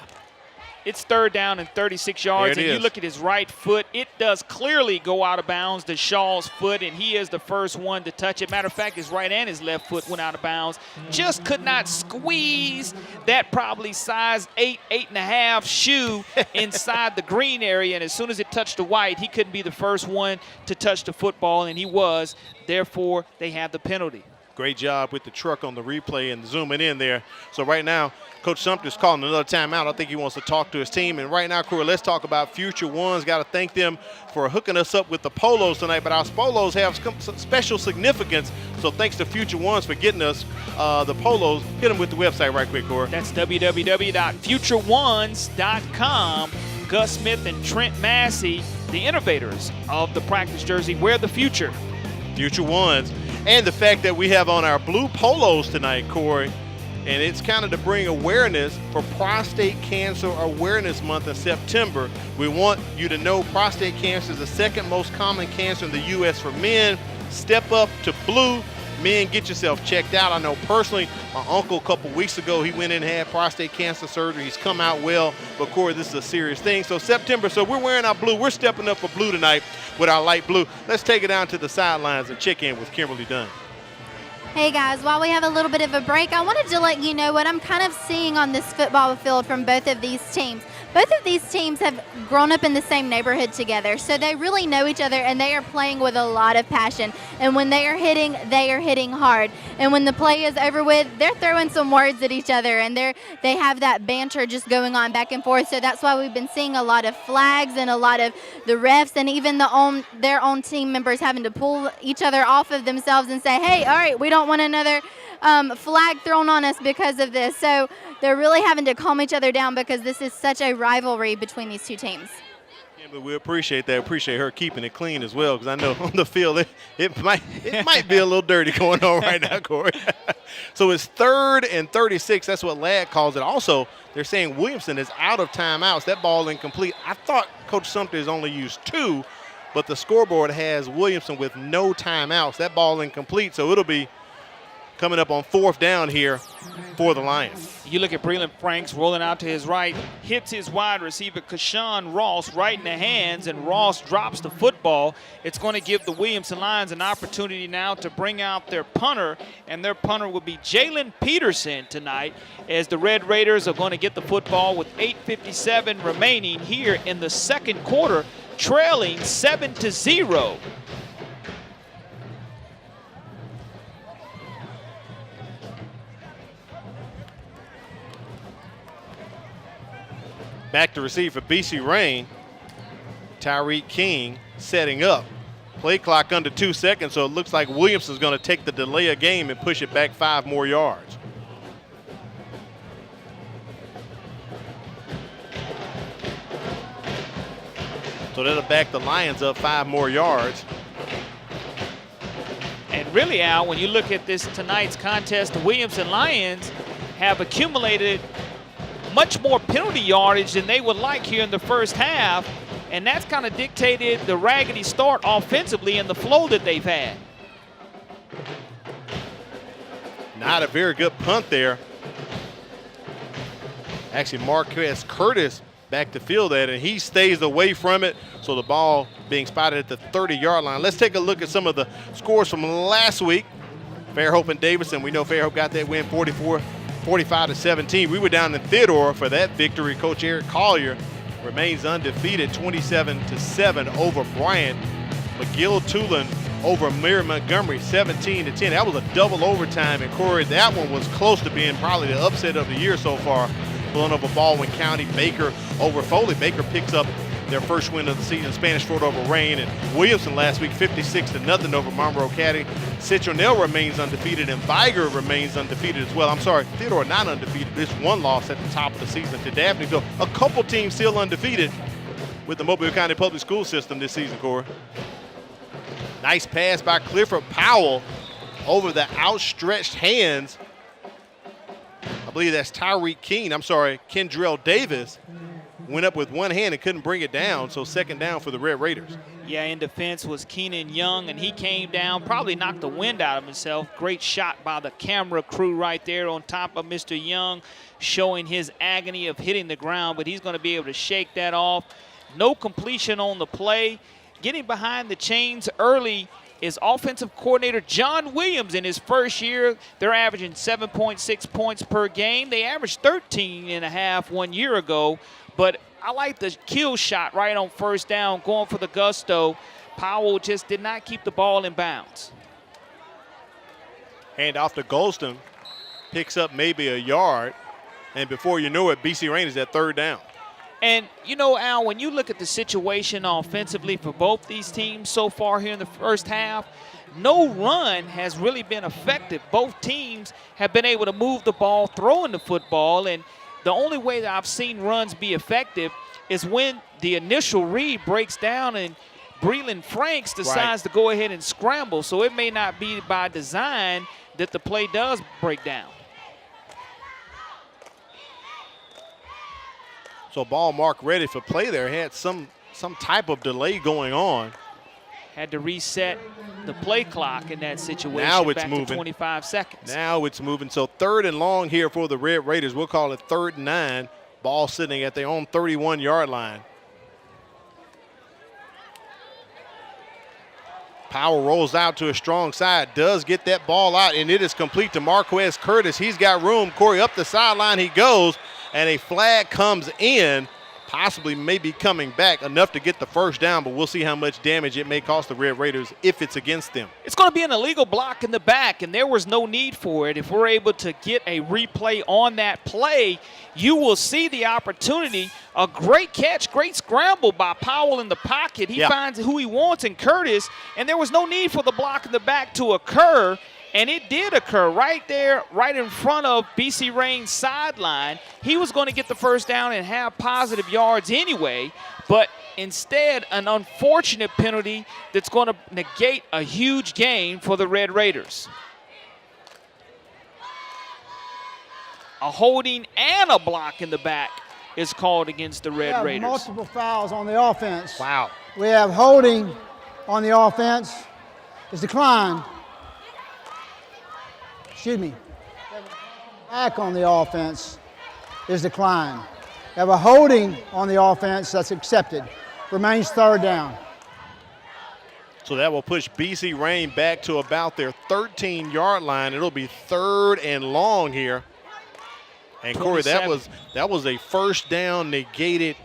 It's 3rd down and 36 yards, and you look at his right foot, it does clearly go out of bounds to Shaw's foot, and he is the first one to touch it. Matter of fact, his right and his left foot went out of bounds. Just could not squeeze that probably size 8, 8.5 shoe inside the green area, and as soon as it touched the white, he couldn't be the first one to touch the football, and he was. Therefore, they have the penalty. Great job with the truck on the replay and zooming in there. So right now, Coach Sumter's calling another timeout. I think he wants to talk to his team. And right now, Corey, let's talk about Future Ones. Got to thank them for hooking us up with the polos tonight. But our polos have some special significance. So thanks to Future Ones for getting us the polos. Hit them with the website right quick, Corey. That's www.futureones.com. Gus Smith and Trent Massey, the innovators of the practice jersey. We're the future. Future Ones. And the fact that we have on our blue polos tonight, Corey, and it's kind of to bring awareness for Prostate Cancer Awareness Month in September. We want you to know prostate cancer is the 2nd most common cancer in the U.S. for men. Step up to blue. Men, get yourself checked out. I know personally, my uncle a couple weeks ago, he went in and had prostate cancer surgery. He's come out well, but Corey, this is a serious thing. So September, so we're wearing our blue. We're stepping up for blue tonight with our light blue. Let's take it down to the sidelines and check in with Kimberly Dunn. Hey guys, while we have a little bit of a break, I wanted to let you know what I'm kind of seeing on this football field from both of these teams. Both of these teams have grown up in the same neighborhood together, so they really know each other and they are playing with a lot of passion. And when they are hitting hard. And when the play is over with, they're throwing some words at each other and they have that banter just going on back and forth. So that's why we've been seeing a lot of flags and a lot of the refs and even their own team members having to pull each other off of themselves and say, hey, all right, we don't want another flag thrown on us because of this. So they're really having to calm each other down because this is such a rivalry between these two teams. Yeah, but we appreciate that. Appreciate her keeping it clean as well, because I know on the field it might be a little dirty going on right now, Corey. So it's 3rd and 36. That's what Ladd calls it. Also, they're saying Williamson is out of timeouts. That ball incomplete. I thought Coach Sumter has only used 2, but the scoreboard has Williamson with no timeouts. That ball incomplete, so it'll be coming up on 4th down here for the Lions. You look at Breland Franks rolling out to his right, hits his wide receiver, Kashawn Ross, right in the hands, and Ross drops the football. It's going to give the Williamson Lions an opportunity now to bring out their punter, and their punter will be Jalen Peterson tonight, as the Red Raiders are going to get the football with 8:57 remaining here in the 2nd quarter, trailing 7-0. Back to receive for BC Rain. Tyreek King setting up. Play clock under 2 seconds, so it looks like Williamson's going to take the delay of game and push it back 5 more yards. So that'll back the Lions up 5 more yards. And really, Al, when you look at this tonight's contest, the Williamson Lions have accumulated much more penalty yardage than they would like here in the first half, and that's kind of dictated the raggedy start offensively and the flow that they've had. Not a very good punt there. Actually, Marquez Curtis back to field that, and he stays away from it. So the ball being spotted at the 30-yard line. Let's take a look at some of the scores from last week. Fairhope and Davidson, we know Fairhope got that win 45-17. We were down in Theodore for that victory. Coach Eric Collier remains undefeated, 27-7 over Bryant. McGill-Tulane over Mary Montgomery, 17-10. That was a double overtime, and Corey, that one was close to being probably the upset of the year so far. Villanova Baldwin County, Baker over Foley. Baker picks up their first win of the season, Spanish Fort over Rain. And Williamson last week, 56-0 over Monroe County. Citronelle remains undefeated, and Viger remains undefeated as well. I'm sorry, Theodore not undefeated. This one loss at the top of the season to Daphne. So a couple teams still undefeated with the Mobile County Public School System this season, Corey. Nice pass by Clifford Powell over the outstretched hands. I believe that's Tyreek Keene. I'm sorry, Kendrell Davis went up with one hand and couldn't bring it down, so second down for the Red Raiders. Yeah, in defense was Keenan Young, and he came down, probably knocked the wind out of himself. Great shot by the camera crew right there on top of Mr. Young, showing his agony of hitting the ground, but he's going to be able to shake that off. No completion on the play. Getting behind the chains early is offensive coordinator John Williams in his first year. They're averaging 7.6 points per game. They averaged 13.5 1 year ago, but I like the kill shot right on first down, going for the gusto. Powell just did not keep the ball in bounds. Hand off to Golston, picks up maybe a yard, and before you know it, BC Rain is at third down. And, you know, Al, when you look at the situation offensively for both these teams so far here in the first half, no run has really been effective. Both teams have been able to move the ball, throwing the football, and the only way that I've seen runs be effective is when the initial read breaks down and Breland Franks decides to go ahead and scramble. So it may not be by design that the play does break down. So ball marked ready for play there. Had some type of delay going on. Had to reset the play clock in that situation. Now it's back moving. To 25 seconds. Now it's moving. So third and long here for the Red Raiders. We'll call it 3rd and 9. Ball sitting at their own 31-yard line. Powell rolls out to a strong side, does get that ball out, and it is complete to Marquez Curtis. He's got room. Corey, up the sideline he goes, and a flag comes in, possibly maybe coming back enough to get the first down, but we'll see how much damage it may cost the Red Raiders if it's against them. It's going to be an illegal block in the back, and there was no need for it. If we're able to get a replay on that play, you will see the opportunity. A great catch, great scramble by Powell in the pocket. He finds who he wants in Curtis, and there was no need for the block in the back to occur. And it did occur right there, right in front of BC Rain's sideline. He was going to get the first down and have positive yards anyway, but instead an unfortunate penalty that's going to negate a huge gain for the Red Raiders. A holding and a block in the back is called against the Red Raiders. Multiple fouls on the offense. Wow. We have holding on the offense. It's declined. Excuse me. Back on the offense is declined. We have a holding on the offense that's accepted. Remains 3rd down. So that will push BC Rain back to about their 13-yard line. It'll be 3rd and long here. And Corey, that was a first down negated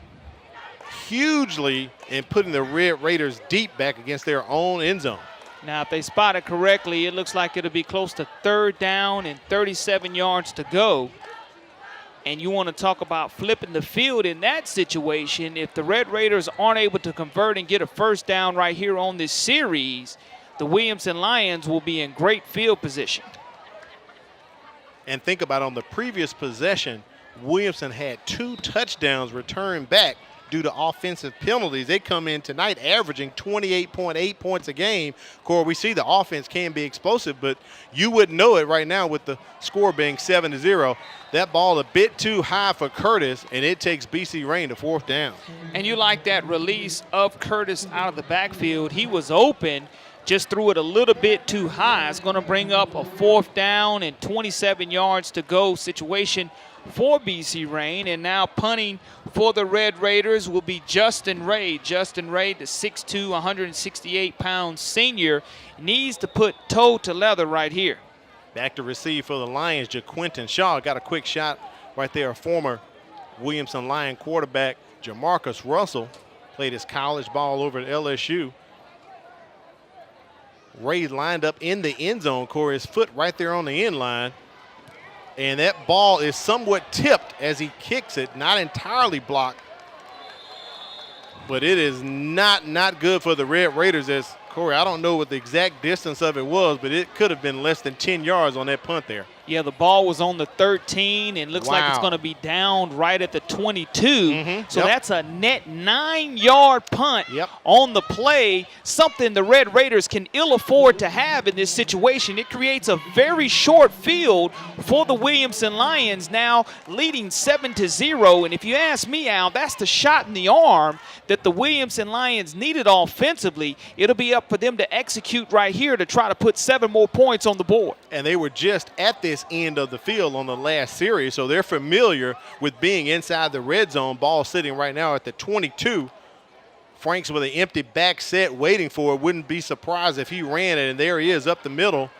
hugely in putting the Red Raiders deep back against their own end zone. Now, if they spot it correctly, it looks like it'll be close to 3rd down and 37 yards to go. And you want to talk about flipping the field in that situation. If the Red Raiders aren't able to convert and get a first down right here on this series, the Williamson Lions will be in great field position. And think about on the previous possession, Williamson had 2 touchdowns returned back due to offensive penalties. They come in tonight averaging 28.8 points a game. Corey, we see the offense can be explosive, but you wouldn't know it right now with the score being 7-0. That ball a bit too high for Curtis, and it takes BC Rain to 4th down. And you like that release of Curtis out of the backfield. He was open, just threw it a little bit too high. It's going to bring up a 4th down and 27 yards to go situation for BC Rain. And now punting for the Red Raiders will be Justin Ray. Justin Ray, the 6'2", 168-pound senior, needs to put toe to leather right here. Back to receive for the Lions, JaQuinton Shaw got a quick shot right there. Former Williamson Lion quarterback Jamarcus Russell played his college ball over at LSU. Ray lined up in the end zone, Corey, his foot right there on the end line. And that ball is somewhat tipped as he kicks it, not entirely blocked. But it is not good for the Red Raiders. As Corey, I don't know what the exact distance of it was, but it could have been less than 10 yards on that punt there. Yeah, the ball was on the 13 and looks like it's going to be down right at the 22. So that's a net 9-yard punt on the play, something the Red Raiders can ill afford to have in this situation. It creates a very short field for the Williamson Lions, now leading 7-0. And if you ask me, Al, that's the shot in the arm that the Williamson Lions needed offensively. It'll be up for them to execute right here to try to put 7 more points on the board. And they were just at this end of the field on the last series, so they're familiar with being inside the red zone. Ball sitting right now at the 22. Franks with an empty back set waiting for it. Wouldn't be surprised if he ran it, and there he is up the middle,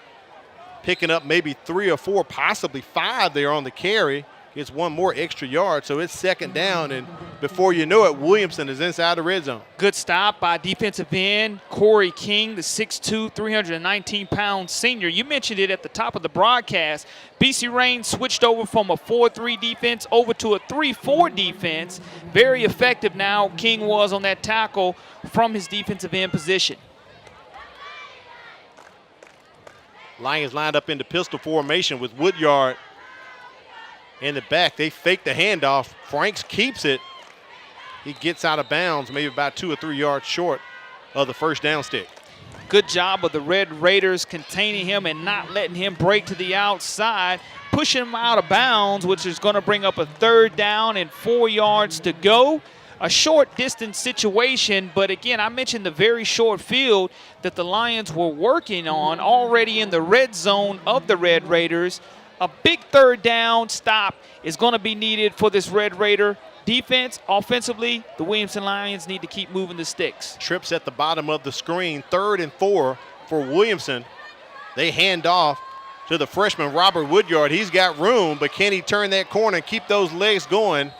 picking up maybe 3 or 4, possibly 5 there on the carry. Gets 1 more extra yard, so it's 2nd down, and before you know it, Williamson is inside the red zone. Good stop by defensive end Corey King, the 6'2", 319-pound senior. You mentioned it at the top of the broadcast. BC Rain switched over from a 4-3 defense over to a 3-4 defense. Very effective now, King was on that tackle from his defensive end position. Lions lined up into pistol formation with Woodyard in the back. They fake the handoff. Franks keeps it. He gets out of bounds, maybe about 2 or 3 yards short of the 1st down stick. Good job of the Red Raiders containing him and not letting him break to the outside, pushing him out of bounds, which is going to bring up a 3rd down and 4 yards to go. A short distance situation, but again, I mentioned the very short field that the Lions were working on already in the red zone of the Red Raiders. A big 3rd down stop is going to be needed for this Red Raider defense. Offensively, the Williamson Lions need to keep moving the sticks. Trips at the bottom of the screen, 3rd and 4 for Williamson. They hand off to the freshman Robert Woodyard. He's got room, but can he turn that corner and keep those legs going?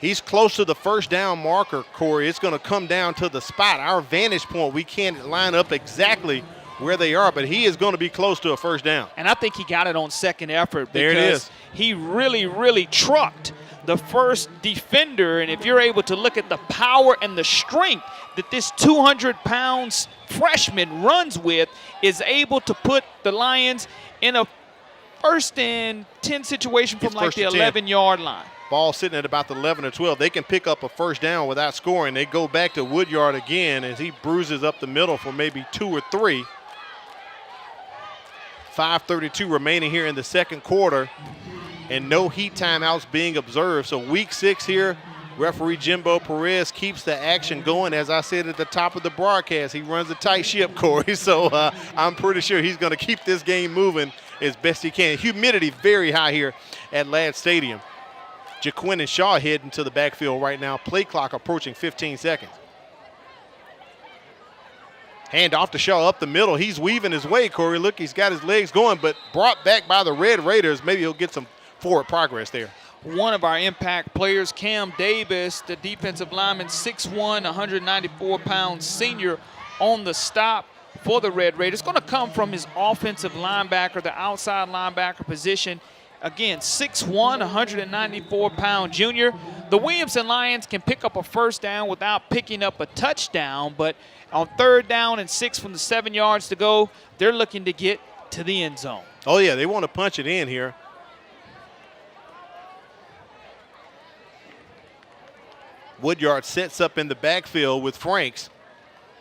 He's close to the 1st down marker, Corey. It's going to come down to the spot. Our vantage point, we can't line up exactly where they are, but he is going to be close to a 1st down. And I think he got it on second effort there it is. He really trucked the first defender. And if you're able to look at the power and the strength that this 200-pound freshman runs with, is able to put the Lions in a 1st and 10 situation from like the 11-yard line. Ball sitting at about the 11 or 12. They can pick up a 1st down without scoring. They go back to Woodyard again as he bruises up the middle for maybe 2 or 3. 5:32 remaining here in the 2nd quarter, and no heat timeouts being observed. So week 6 here, referee Jimbo Perez keeps the action going. As I said at the top of the broadcast, he runs a tight ship, Corey. So I'm pretty sure he's going to keep this game moving as best he can. Humidity very high here at Ladd Stadium. JaQuinton Shaw heading to the backfield right now. Play clock approaching 15 seconds. Hand off to Shaw up the middle. He's weaving his way, Corey. Look, he's got his legs going, but brought back by the Red Raiders. Maybe he'll get some forward progress there. One of our impact players, Cam Davis, the defensive lineman, 6'1", 194-pound senior on the stop for the Red Raiders. Going to come from his offensive linebacker, the outside linebacker position. Again, 6'1", 194-pound junior. The Williamson Lions can pick up a 1st down without picking up a touchdown, but on 3rd down and 6 from the 7 yards to go, they're looking to get to the end zone. Oh, yeah, they want to punch it in here. Woodyard sets up in the backfield with Franks.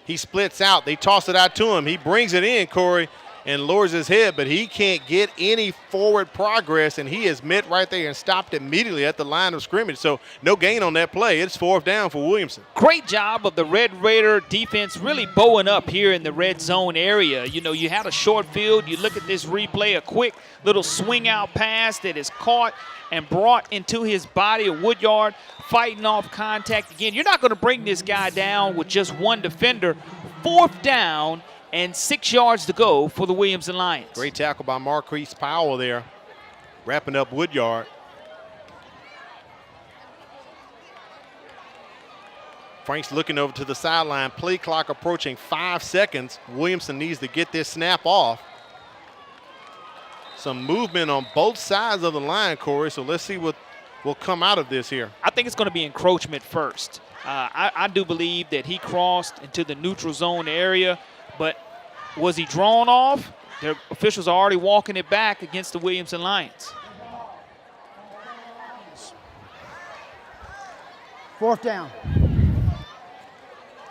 He splits out. They toss it out to him. He brings it in, Corey, and lowers his head, but he can't get any forward progress, and he is met right there and stopped immediately at the line of scrimmage. So no gain on that play. It's 4th down for Williamson. Great job of the Red Raider defense really bowing up here in the red zone area. You know, you had a short field. You look at this replay, a quick little swing out pass that is caught and brought into his body. Woodyard fighting off contact. Again, you're not going to bring this guy down with just one defender. 4th down and 6 yards to go for the Williamson Lions. Great tackle by Marquise Powell there, wrapping up Woodyard. Frank's looking over to the sideline. Play clock approaching 5 seconds. Williamson needs to get this snap off. Some movement on both sides of the line, Corey, so let's see what will come out of this here. I think it's going to be encroachment first. I do believe that he crossed into the neutral zone area, but was he drawn off? The officials are already walking it back against the Williamson Lions. 4th down.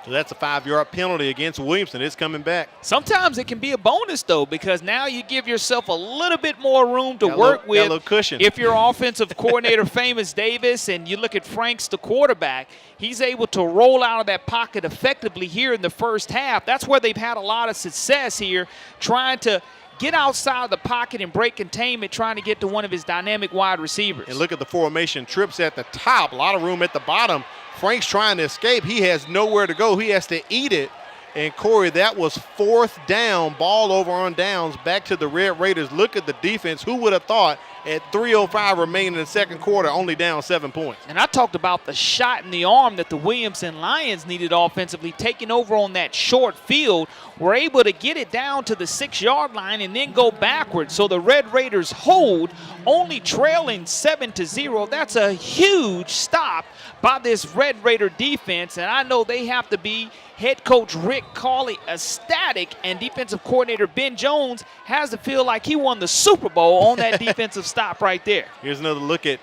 So that's a 5-yard penalty against Williamson. It's coming back. Sometimes it can be a bonus, though, because now you give yourself a little bit more room to work with. Got a little cushion. If you're offensive coordinator Famous Davis and you look at Franks, the quarterback, he's able to roll out of that pocket effectively here in the first half. That's where they've had a lot of success here, trying to get outside the pocket and break containment, trying to get to one of his dynamic wide receivers. And look at the formation. Trips at the top, a lot of room at the bottom. Frank's trying to escape. He has nowhere to go. He has to eat it. And, Corey, that was 4th down, ball over on downs, back to the Red Raiders. Look at the defense. Who would have thought at 3:05 remaining in the second quarter, only down 7 points? And I talked about the shot in the arm that the Williamson Lions needed offensively, taking over on that short field. Were able to get it down to the 6-yard line and then go backwards. So the Red Raiders hold, only trailing 7-0. That's a huge stop by this Red Raider defense, and I know they have to be head coach Rick Cawley ecstatic, and defensive coordinator Ben Jones has to feel like he won the Super Bowl on that defensive stop right there. Here's another look at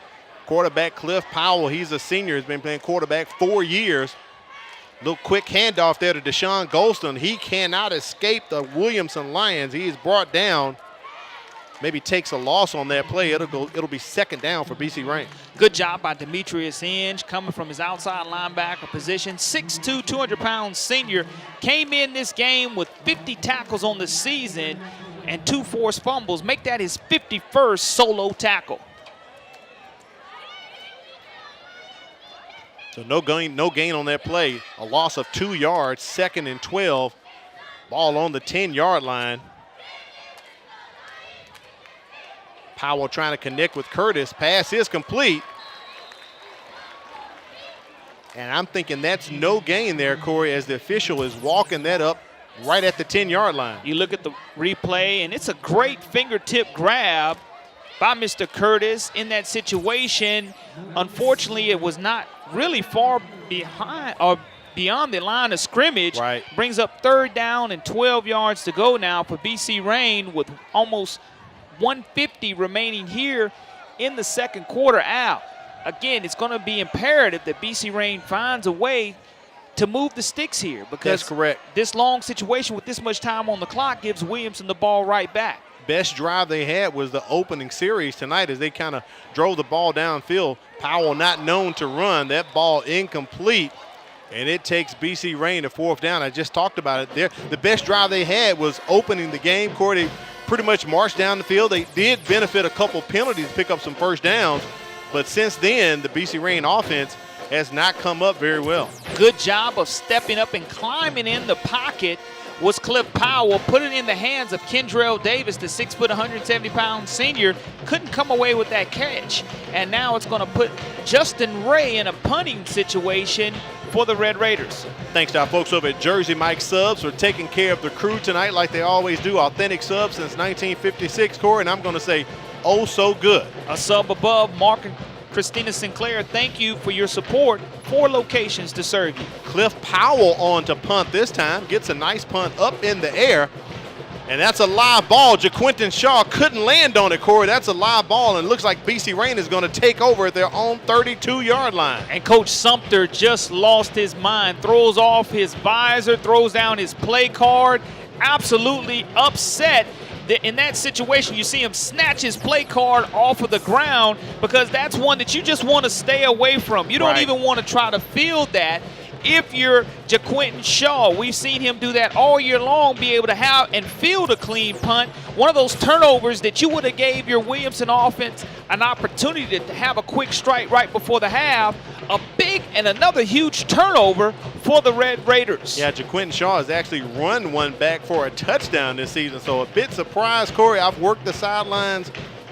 quarterback Cliff Powell. He's a senior. He's been playing quarterback 4 years. Little quick handoff there to Deshaun Golston. He cannot escape the Williamson Lions. He is brought down. Maybe takes a loss on that play. It'll be 2nd down for BC Rain. Good job by Demetrius Inge coming from his outside linebacker position. 6'2", 200-pound senior. Came in this game with 50 tackles on the season and 2 forced fumbles. Make that his 51st solo tackle. So no gain on that play. A loss of 2 yards, 2nd and 12. Ball on the 10-yard line. Powell trying to connect with Curtis. Pass is complete. And I'm thinking that's no gain there, Corey, as the official is walking that up right at the 10-yard line. You look at the replay, and it's a great fingertip grab by Mr. Curtis in that situation. Unfortunately, it was not really far behind or beyond the line of scrimmage. Right. Brings up 3rd down and 12 yards to go now for BC Rain with almost 150 remaining here in the second quarter out. Again, it's going to be imperative that BC Rain finds a way to move the sticks here, because that's correct. This long situation with this much time on the clock gives Williamson the ball right back. Best drive they had was the opening series tonight as they kind of drove the ball downfield. Powell not known to run. That ball incomplete, and it takes BC Rain to 4th down. I just talked about it there. The best drive they had was opening the game. Corey, pretty much marched down the field. They did benefit a couple penalties to pick up some first downs, but since then, the BC Rain offense has not come up very well. Good job of stepping up and climbing in the pocket was Cliff Powell. Put it in the hands of Kendrell Davis, the 6', 170-pound senior. Couldn't come away with that catch, and now it's going to put Justin Ray in a punting situation for the Red Raiders. Thanks to our folks over at Jersey Mike Subs for taking care of the crew tonight like they always do. Authentic subs since 1956, Corey, and I'm going to say, oh so good. A sub above, Mark and Christina Sinclair, thank you for your support. 4 locations to serve you. Cliff Powell on to punt this time. Gets a nice punt up in the air. And that's a live ball. JaQuinton Shaw couldn't land on it, Corey. That's a live ball, and it looks like BC Rain is going to take over at their own 32-yard line. And Coach Sumter just lost his mind. Throws off his visor, throws down his play card. Absolutely upset. In that situation, you see him snatch his play card off of the ground because that's one that you just want to stay away from. You don't even want to try to field that. If you're JaQuinton Shaw, we've seen him do that all year long, be able to have and field a clean punt. One of those turnovers that you would have gave your Williamson offense an opportunity to have a quick strike right before the half. A big and another huge turnover for the Red Raiders. Yeah, JaQuinton Shaw has actually run one back for a touchdown this season, so a bit surprised, Corey. I've worked the sidelines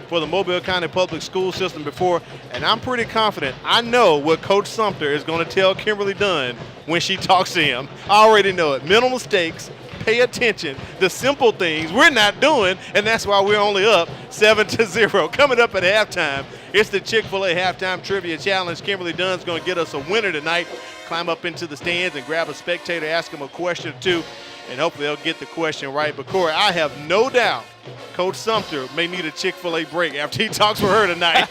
for the Mobile County Public School System before, and I'm pretty confident I know what Coach Sumter is going to tell Kimberly Dunn when she talks to him. I already know it. Minimal mistakes, pay attention, the simple things we're not doing, and that's why we're only up 7-0. Coming up at halftime, it's the Chick-fil-A Halftime Trivia Challenge. Kimberly Dunn's going to get us a winner tonight. Climb up into the stands and grab a spectator, ask him a question or two, and hopefully they'll get the question right. But, Corey, I have no doubt Coach Sumter may need a Chick-fil-A break after he talks with her tonight.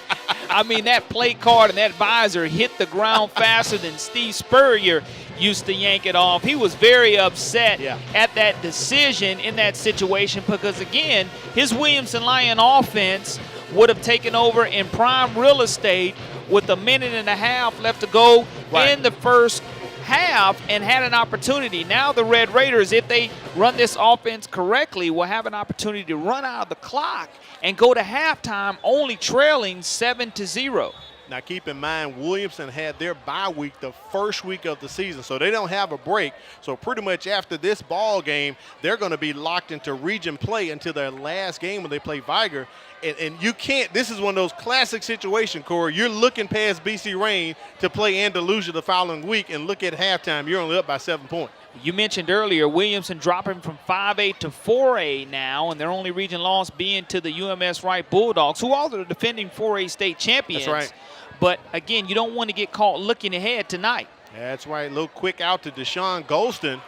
I mean, that play card and that visor hit the ground faster than Steve Spurrier used to yank it off. He was very upset at that decision in that situation because, again, his Williamson Lion offense would have taken over in prime real estate with a minute and a half left to go in the first half and had an opportunity. Now the Red Raiders, if they run this offense correctly, will have an opportunity to run out of the clock and go to halftime only trailing 7-0. Now keep in mind, Williamson had their bye week the first week of the season, so they don't have a break. So pretty much after this ball game, they're going to be locked into region play until their last game when they play Viger. And you can't, this is one of those classic situations, Corey. You're looking past BC Rain to play Andalusia the following week, and look at halftime, you're only up by 7 points. You mentioned earlier Williamson dropping from 5A to 4A now, and their only region loss being to the UMS Wright Bulldogs, who are the defending 4A state champions. That's right. But, again, you don't want to get caught looking ahead tonight. That's right. A little quick out to Deshaun Golston.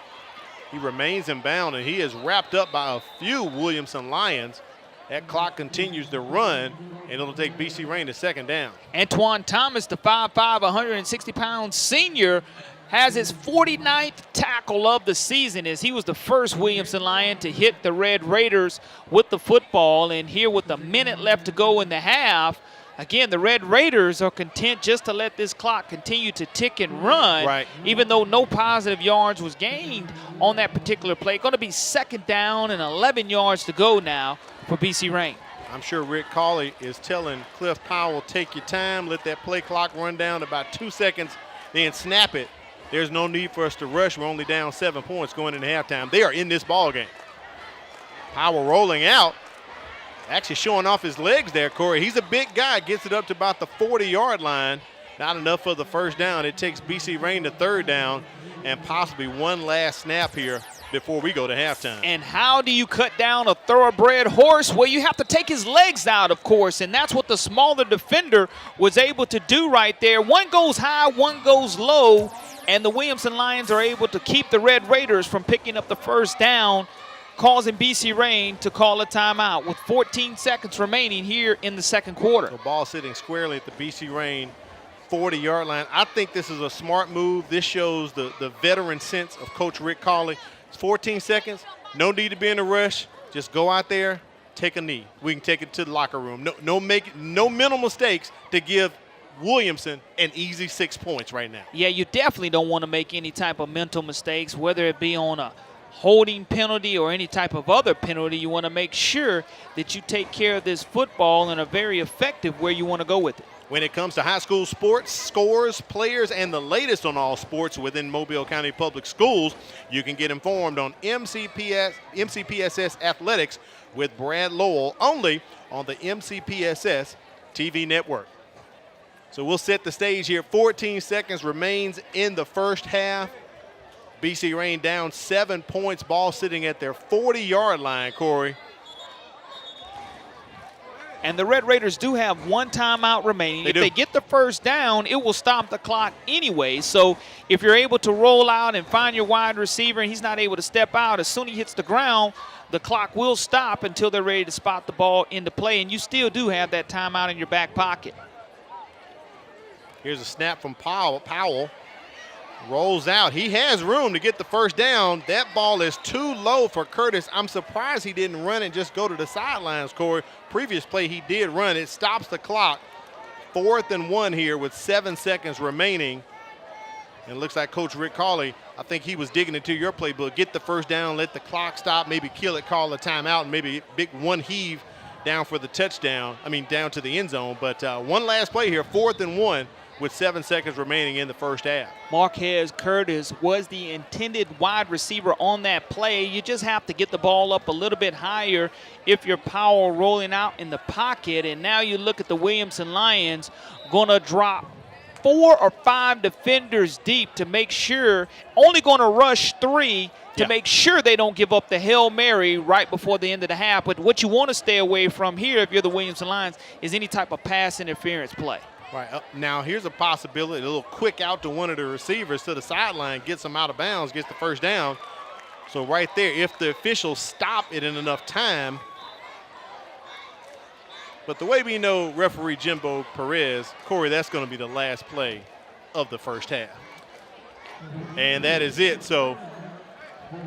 He remains in bound, and he is wrapped up by a few Williamson Lions. That clock continues to run, and it'll take BC Rain to second down. Antoine Thomas, the 5'5", 160-pound senior, has his 49th tackle of the season as he was the first Williamson Lion to hit the Red Raiders with the football. And here with a minute left to go in the half, again, the Red Raiders are content just to let this clock continue to tick and run, even though no positive yards was gained on that particular play. Going to be second down and 11 yards to go now for BC Rain. I'm sure Rick Cawley is telling Cliff Powell, take your time, let that play clock run down to about 2 seconds, then snap it. There's no need for us to rush. We're only down 7 points going into halftime. They are in this ball game. Powell rolling out. Actually showing off his legs there, Corey. He's a big guy. Gets it up to about the 40-yard line. Not enough for the first down. It takes BC Rain to third down and possibly one last snap here before we go to halftime. And how do you cut down a thoroughbred horse? Well, you have to take his legs out, of course, and that's what the smaller defender was able to do right there. One goes high, one goes low, and the Williamson Lions are able to keep the Red Raiders from picking up the first down, causing BC Rain to call a timeout with 14 seconds remaining here in the second quarter. The ball sitting squarely at the BC Rain 40-yard line. I think this is a smart move. This shows the veteran sense of Coach Rick Cawley. It's 14 seconds. No need to be in a rush. Just go out there, take a knee. We can take it to the locker room. No mental mistakes to give Williamson an easy 6 points right now. Yeah, you definitely don't want to make any type of mental mistakes, whether it be on a holding penalty or any type of other penalty. You want to make sure that you take care of this football and are very effective where you want to go with it. When it comes to high school sports, scores, players, and the latest on all sports within Mobile County Public Schools, you can get informed on MCPSS Athletics with Brad Lowell only on the MCPSS TV network. So we'll set the stage here. 14 seconds remains in the first half. BC Rain down 7 points, ball sitting at their 40-yard line, Corey. And the Red Raiders do have one timeout remaining. If they get the first down, it will stop the clock anyway. So if you're able to roll out and find your wide receiver and he's not able to step out, as soon as he hits the ground, the clock will stop until they're ready to spot the ball into play. And you still do have that timeout in your back pocket. Here's a snap from Powell. Rolls out. He has room to get the first down. That ball is too low for Curtis. I'm surprised he didn't run and just go to the sidelines, Corey. Previous play he did run. It stops the clock. 4th and 1 here with 7 seconds remaining. And it looks like Coach Rick Cawley, I think he was digging into your playbook. Get the first down, let the clock stop, maybe kill it, call a timeout, and maybe big one heave down for the touchdown. Down to the end zone. But one last play here, 4th and 1. With 7 seconds remaining in the first half. Marquez Curtis was the intended wide receiver on that play. You just have to get the ball up a little bit higher if you're Powell rolling out in the pocket. And now you look at the Williamson Lions going to drop 4 or 5 defenders deep to make sure, only going to rush 3 to make sure they don't give up the Hail Mary right before the end of the half. But what you want to stay away from here if you're the Williamson Lions is any type of pass interference play. Right, now here's a possibility, a little quick out to one of the receivers to the sideline, gets him out of bounds, gets the first down. So right there, if the officials stop it in enough time. But the way we know referee Jimbo Perez, Corey, that's going to be the last play of the first half. And that is it. So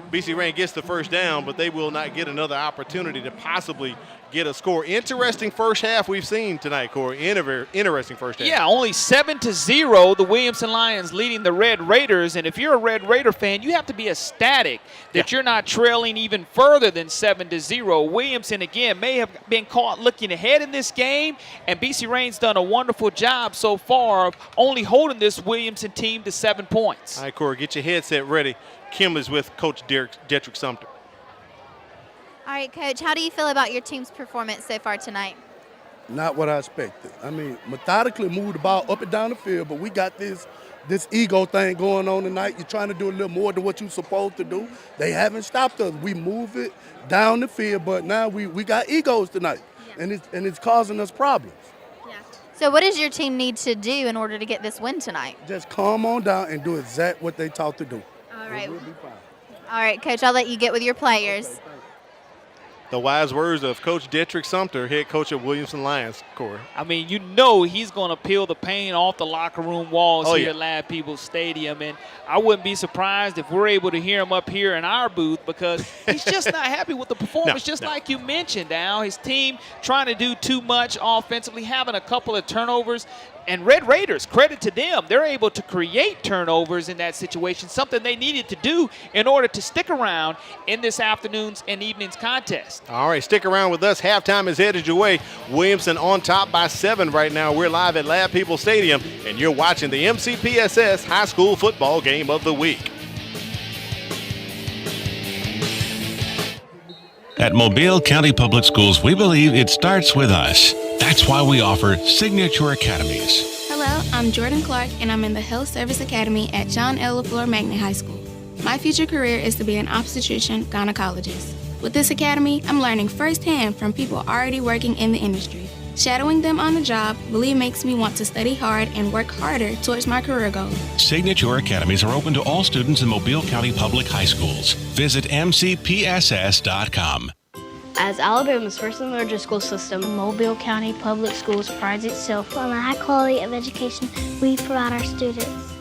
BC Rain gets the first down, but they will not get another opportunity to possibly get a score. Interesting first half we've seen tonight, Corey. Interesting first half. Yeah, only 7-0, the Williamson Lions leading the Red Raiders. And if you're a Red Raider fan, you have to be ecstatic that you're not trailing even further than 7-0. Williamson, again, may have been caught looking ahead in this game, and BC Rain's done a wonderful job so far of only holding this Williamson team to 7 points. All right, Corey, get your headset ready. Kim is with Coach Detrick Sumter. All right, Coach, how do you feel about your team's performance so far tonight? Not what I expected. Methodically moved the ball up and down the field, but we got this ego thing going on tonight. You're trying to do a little more than what you're supposed to do. They haven't stopped us. We move it down the field, but now we got egos tonight, and it's causing us problems. Yeah. So what does your team need to do in order to get this win tonight? Just calm on down and do exactly what they taught to do. All right. We'll be fine. All right, Coach, I'll let you get with your players. The wise words of Coach Detrick Sumter, head coach of Williamson Lions, Corey. You know he's going to peel the paint off the locker room walls here at Ladd Peoples Stadium. And I wouldn't be surprised if we're able to hear him up here in our booth because he's just not happy with the performance, like you mentioned, Al. His team trying to do too much offensively, having a couple of turnovers. And Red Raiders, credit to them, they're able to create turnovers in that situation, something they needed to do in order to stick around in this afternoon's and evening's contest. All right, stick around with us. Halftime is headed your way. Williamson on top by 7 right now. We're live at Ladd Peoples Stadium, and you're watching the MCPSS High School Football Game of the Week. At Mobile County Public Schools, we believe it starts with us. That's why we offer Signature Academies. Hello, I'm Jordan Clark, and I'm in the Health Service Academy at John L. LaFleur Magnet High School. My future career is to be an obstetrician gynecologist. With this academy, I'm learning firsthand from people already working in the industry. Shadowing them on the job really makes me want to study hard and work harder towards my career goals. Signature Academies are open to all students in Mobile County Public High Schools. Visit mcpss.com. As Alabama's first and largest school system, Mobile County Public Schools prides itself on the high quality of education we provide our students.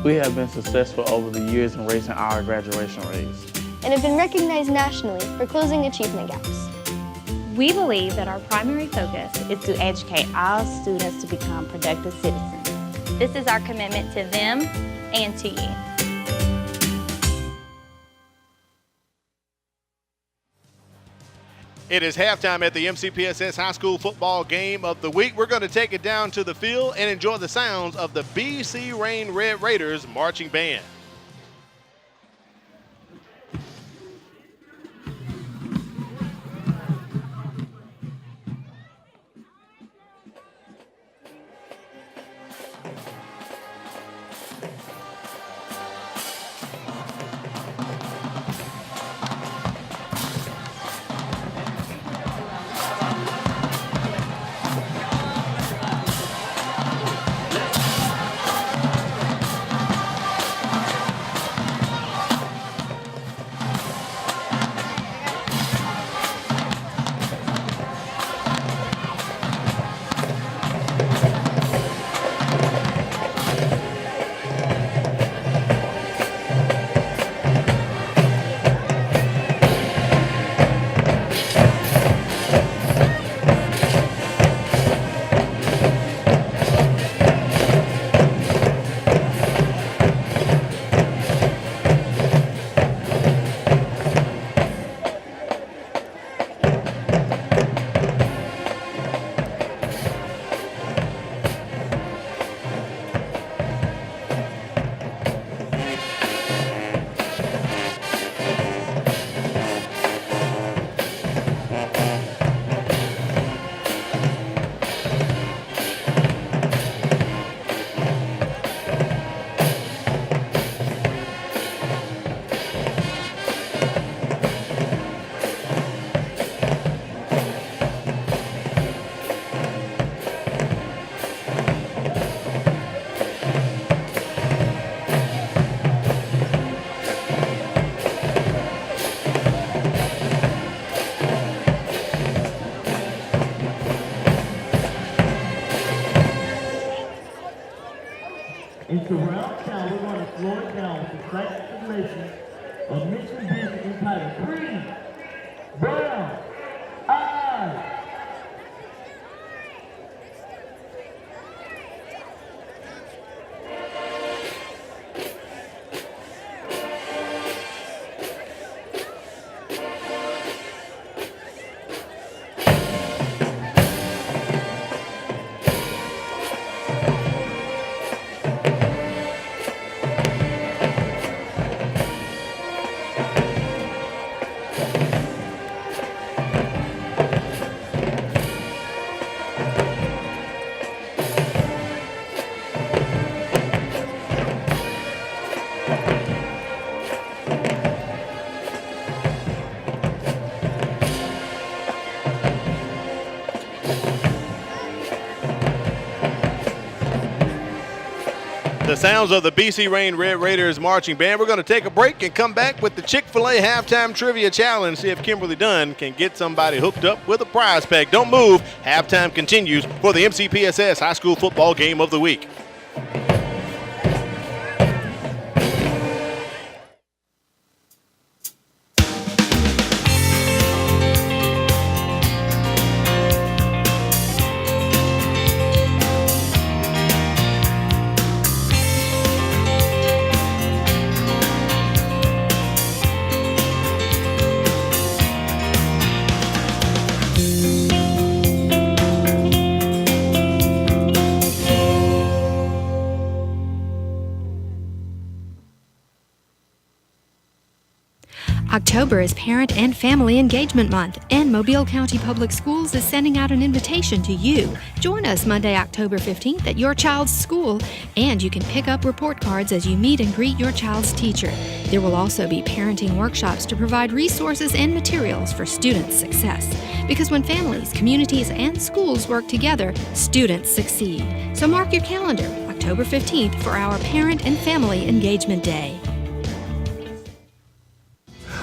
We have been successful over the years in raising our graduation rates and have been recognized nationally for closing achievement gaps. We believe that our primary focus is to educate all students to become productive citizens. This is our commitment to them and to you. It is halftime at the MCPSS High School Football Game of the Week. We're going to take it down to the field and enjoy the sounds of the BC Rain Red Raiders marching band. Brown County, we're going to slow it down with the second nation of Mission Vision entitled Green, Brown, Eyes. The sounds of the BC Rain Red Raiders marching band. We're going to take a break and come back with the Chick-fil-A Halftime Trivia Challenge. See if Kimberly Dunn can get somebody hooked up with a prize pack. Don't move. Halftime continues for the MCPSS High School Football Game of the Week. October is Parent and Family Engagement Month, and Mobile County Public Schools is sending out an invitation to you. Join us Monday, October 15th at your child's school, and you can pick up report cards as you meet and greet your child's teacher. There will also be parenting workshops to provide resources and materials for students' success. Because when families, communities, and schools work together, students succeed. So mark your calendar, October 15th, for our Parent and Family Engagement Day.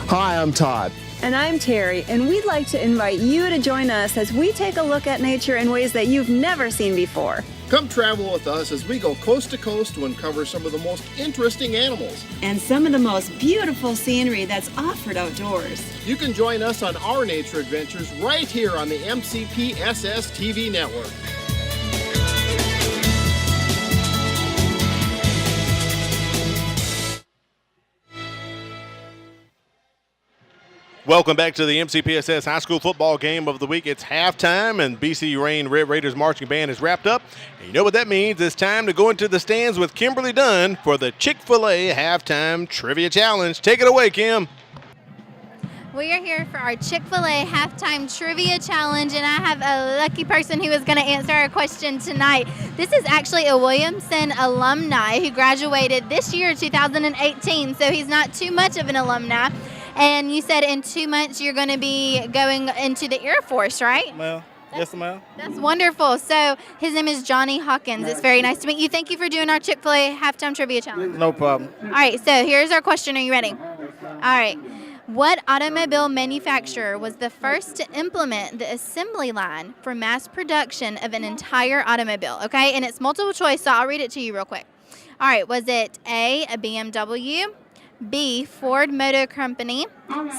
Hi, I'm Todd. And I'm Terry, and we'd like to invite you to join us as we take a look at nature in ways that you've never seen before. Come travel with us as we go coast to coast to uncover some of the most interesting animals and some of the most beautiful scenery that's offered outdoors. You can join us on our nature adventures right here on the MCPSS TV network. Welcome back to the MCPSS High School Football Game of the Week. It's halftime, and BC Rain Red Raiders marching band is wrapped up. And you know what that means? It's time to go into the stands with Kimberly Dunn for the Chick-fil-A Halftime Trivia Challenge. Take it away, Kim. We are here for our Chick-fil-A Halftime Trivia Challenge, and I have a lucky person who is going to answer our question tonight. This is actually a Williamson alumni who graduated this year, 2018, so he's not too much of an alumni. And you said in 2 months you're going to be going into the Air Force, right? Ma'am. Yes, ma'am. That's wonderful. So his name is Johnny Hawkins. It's very nice to meet you. Thank you for doing our Chick-fil-A Halftime Trivia Challenge. No problem. All right, so here's our question. Are you ready? All right. What automobile manufacturer was the first to implement the assembly line for mass production of an entire automobile? Okay, and it's multiple choice, so I'll read it to you real quick. All right, was it A, a BMW, B, Ford Motor Company,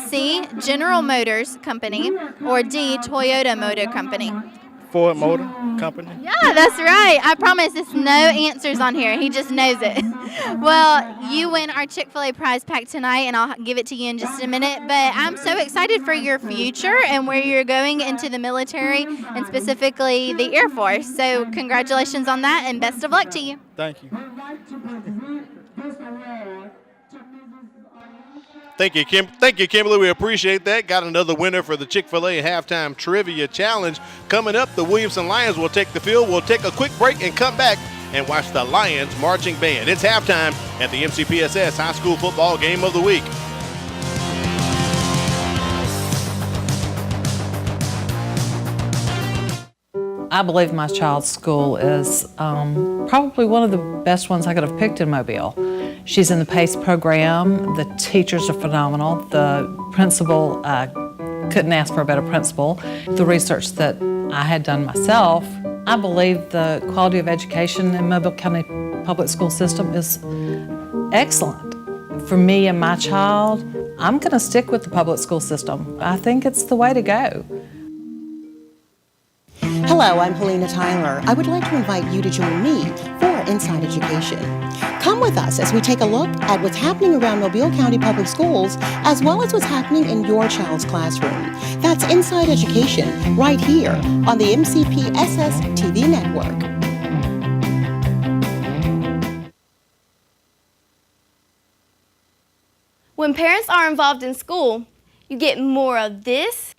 C, General Motors Company, or D, Toyota Motor Company? Ford Motor Company. Yeah, that's right. I promise it's no answers on here. He just knows it. Well, you win our Chick-fil-A prize pack tonight, and I'll give it to you in just a minute. But I'm so excited for your future and where you're going into the military and specifically the Air Force. So congratulations on that, and best of luck to you. Thank you. Thank you, Kim. Thank you, Kimberly. We appreciate that. Got another winner for the Chick-fil-A Halftime Trivia Challenge. Coming up, the Williamson Lions will take the field. We'll take a quick break and come back and watch the Lions marching band. It's halftime at the MCPSS High School Football Game of the Week. I believe my child's school is probably one of the best ones I could have picked in Mobile. She's in the PACE program. The teachers are phenomenal. The principal, couldn't ask for a better principal. The research that I had done myself, I believe the quality of education in Mobile County public school system is excellent. For me and my child, I'm going to stick with the public school system. I think it's the way to go. Hello, I'm Helena Tyler. I would like to invite you to join me for Inside Education. Come with us as we take a look at what's happening around Mobile County Public Schools, as well as what's happening in your child's classroom. That's Inside Education, right here on the MCPSS TV network. When parents are involved in school, you get more of this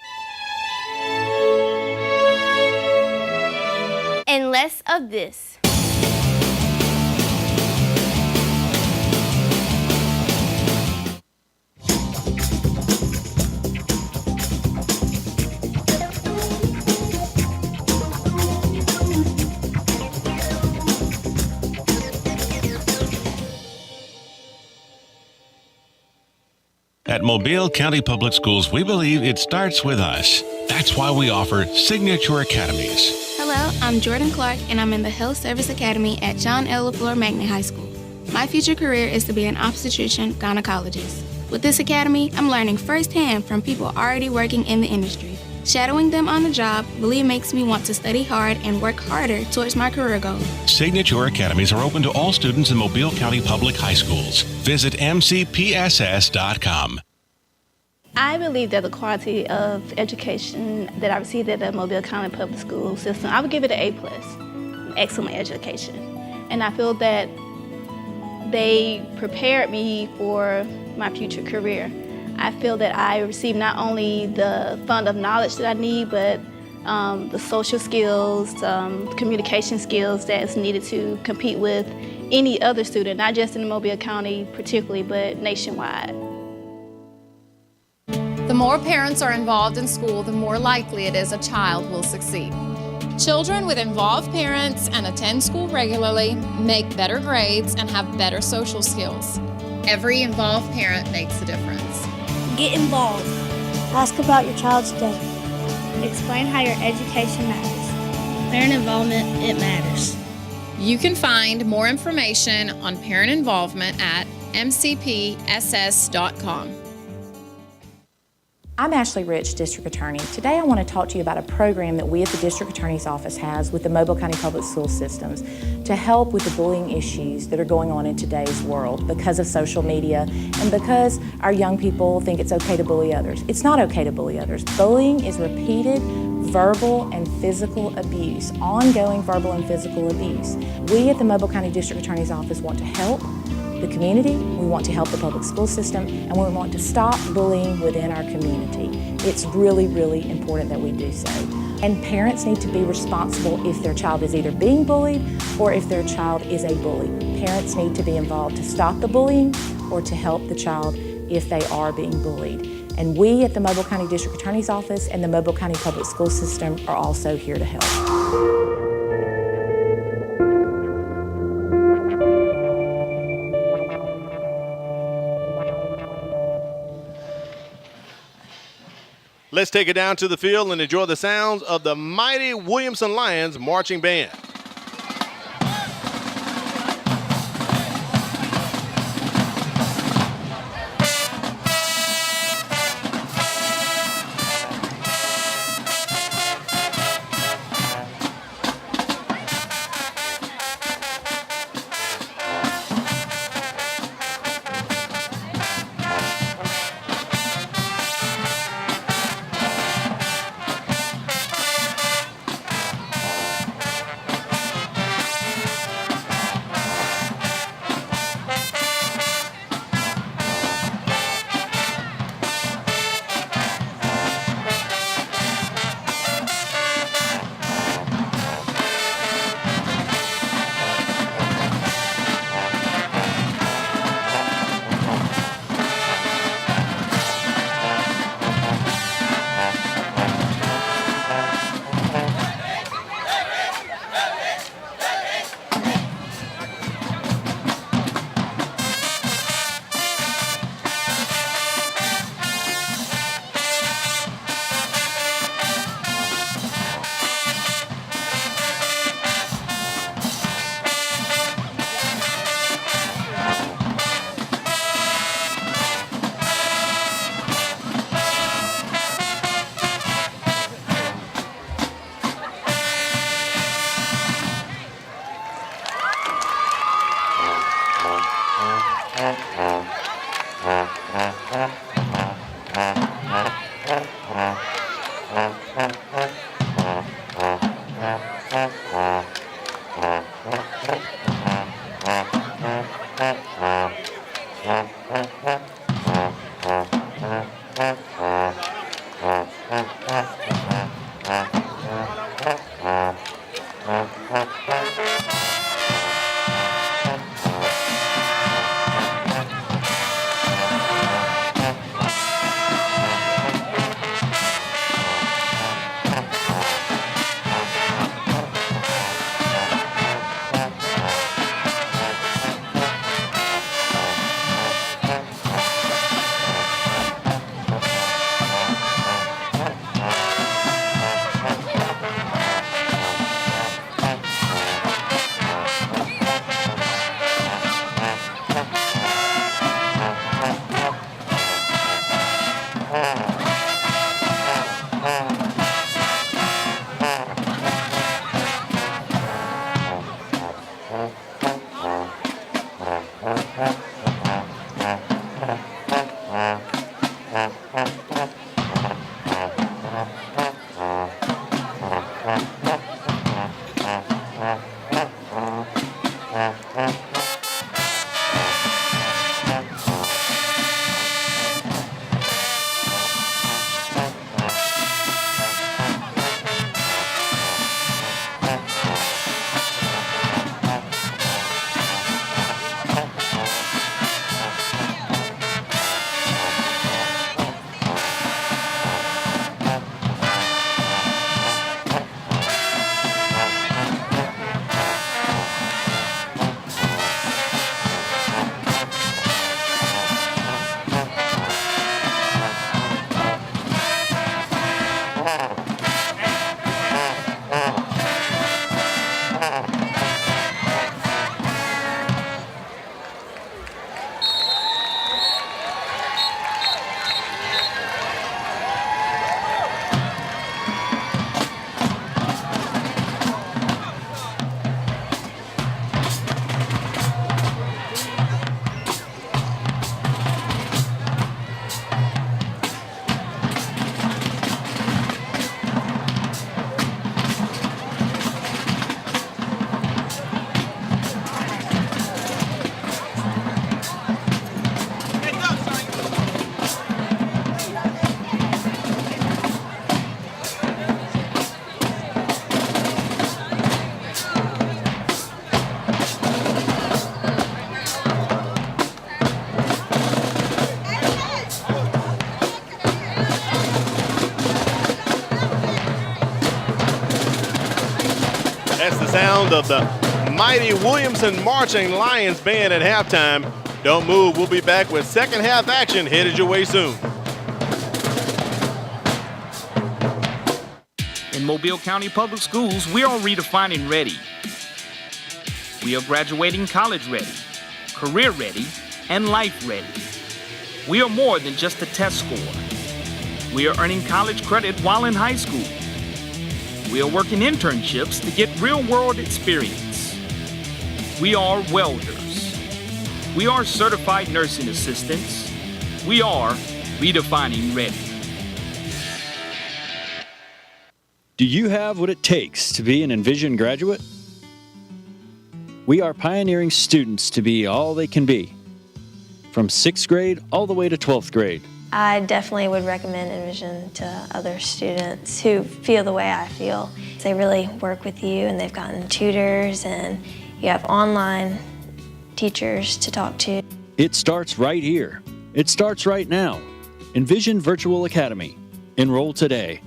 and less of this. At Mobile County Public Schools, we believe it starts with us. That's why we offer Signature Academies. Hello, I'm Jordan Clark, and I'm in the Health Service Academy at John L. LaFleur Magnet High School. My future career is to be an obstetrician gynecologist. With this academy, I'm learning firsthand from people already working in the industry. Shadowing them on the job really makes me want to study hard and work harder towards my career goal. Signature Academies are open to all students in Mobile County Public High Schools. Visit mcpss.com. I believe that the quality of education that I received at the Mobile County Public School system, I would give it an A+, excellent education. And I feel that they prepared me for my future career. I feel that I received not only the fund of knowledge that I need, but the social skills, communication skills that is needed to compete with any other student, not just in Mobile County particularly, but nationwide. The more parents are involved in school, the more likely it is a child will succeed. Children with involved parents and attend school regularly make better grades and have better social skills. Every involved parent makes a difference. Get involved. Ask about your child's day. Explain how your education matters. Parent involvement, it matters. You can find more information on parent involvement at mcpss.com. I'm Ashley Rich, District Attorney. Today I want to talk to you about a program that we at the District Attorney's Office has with the Mobile County Public School Systems to help with the bullying issues that are going on in today's world because of social media and because our young people think it's okay to bully others. It's not okay to bully others. Bullying is repeated verbal and physical abuse, ongoing verbal and physical abuse. We at the Mobile County District Attorney's Office want to help the community, we want to help the public school system, and we want to stop bullying within our community. It's really, really important that we do so. And parents need to be responsible if their child is either being bullied or if their child is a bully. Parents need to be involved to stop the bullying or to help the child if they are being bullied. And we at the Mobile County District Attorney's Office and the Mobile County Public School System are also here to help. Let's take it down to the field and enjoy the sounds of the mighty Williamson Lions marching band. That's the sound of the mighty Williamson Marching Lions band at halftime. Don't move. We'll be back with second half action headed your way soon. In Mobile County Public Schools, we are redefining ready. We are graduating college ready, career ready, and life ready. We are more than just a test score. We are earning college credit while in high school. We are working internships to get real-world experience. We are welders. We are certified nursing assistants. We are redefining ready. Do you have what it takes to be an Envision graduate? We are pioneering students to be all they can be, from 6th grade all the way to 12th grade. I definitely would recommend Envision to other students who feel the way I feel. They really work with you, and they've gotten tutors, and you have online teachers to talk to. It starts right here. It starts right now. Envision Virtual Academy. Enroll today.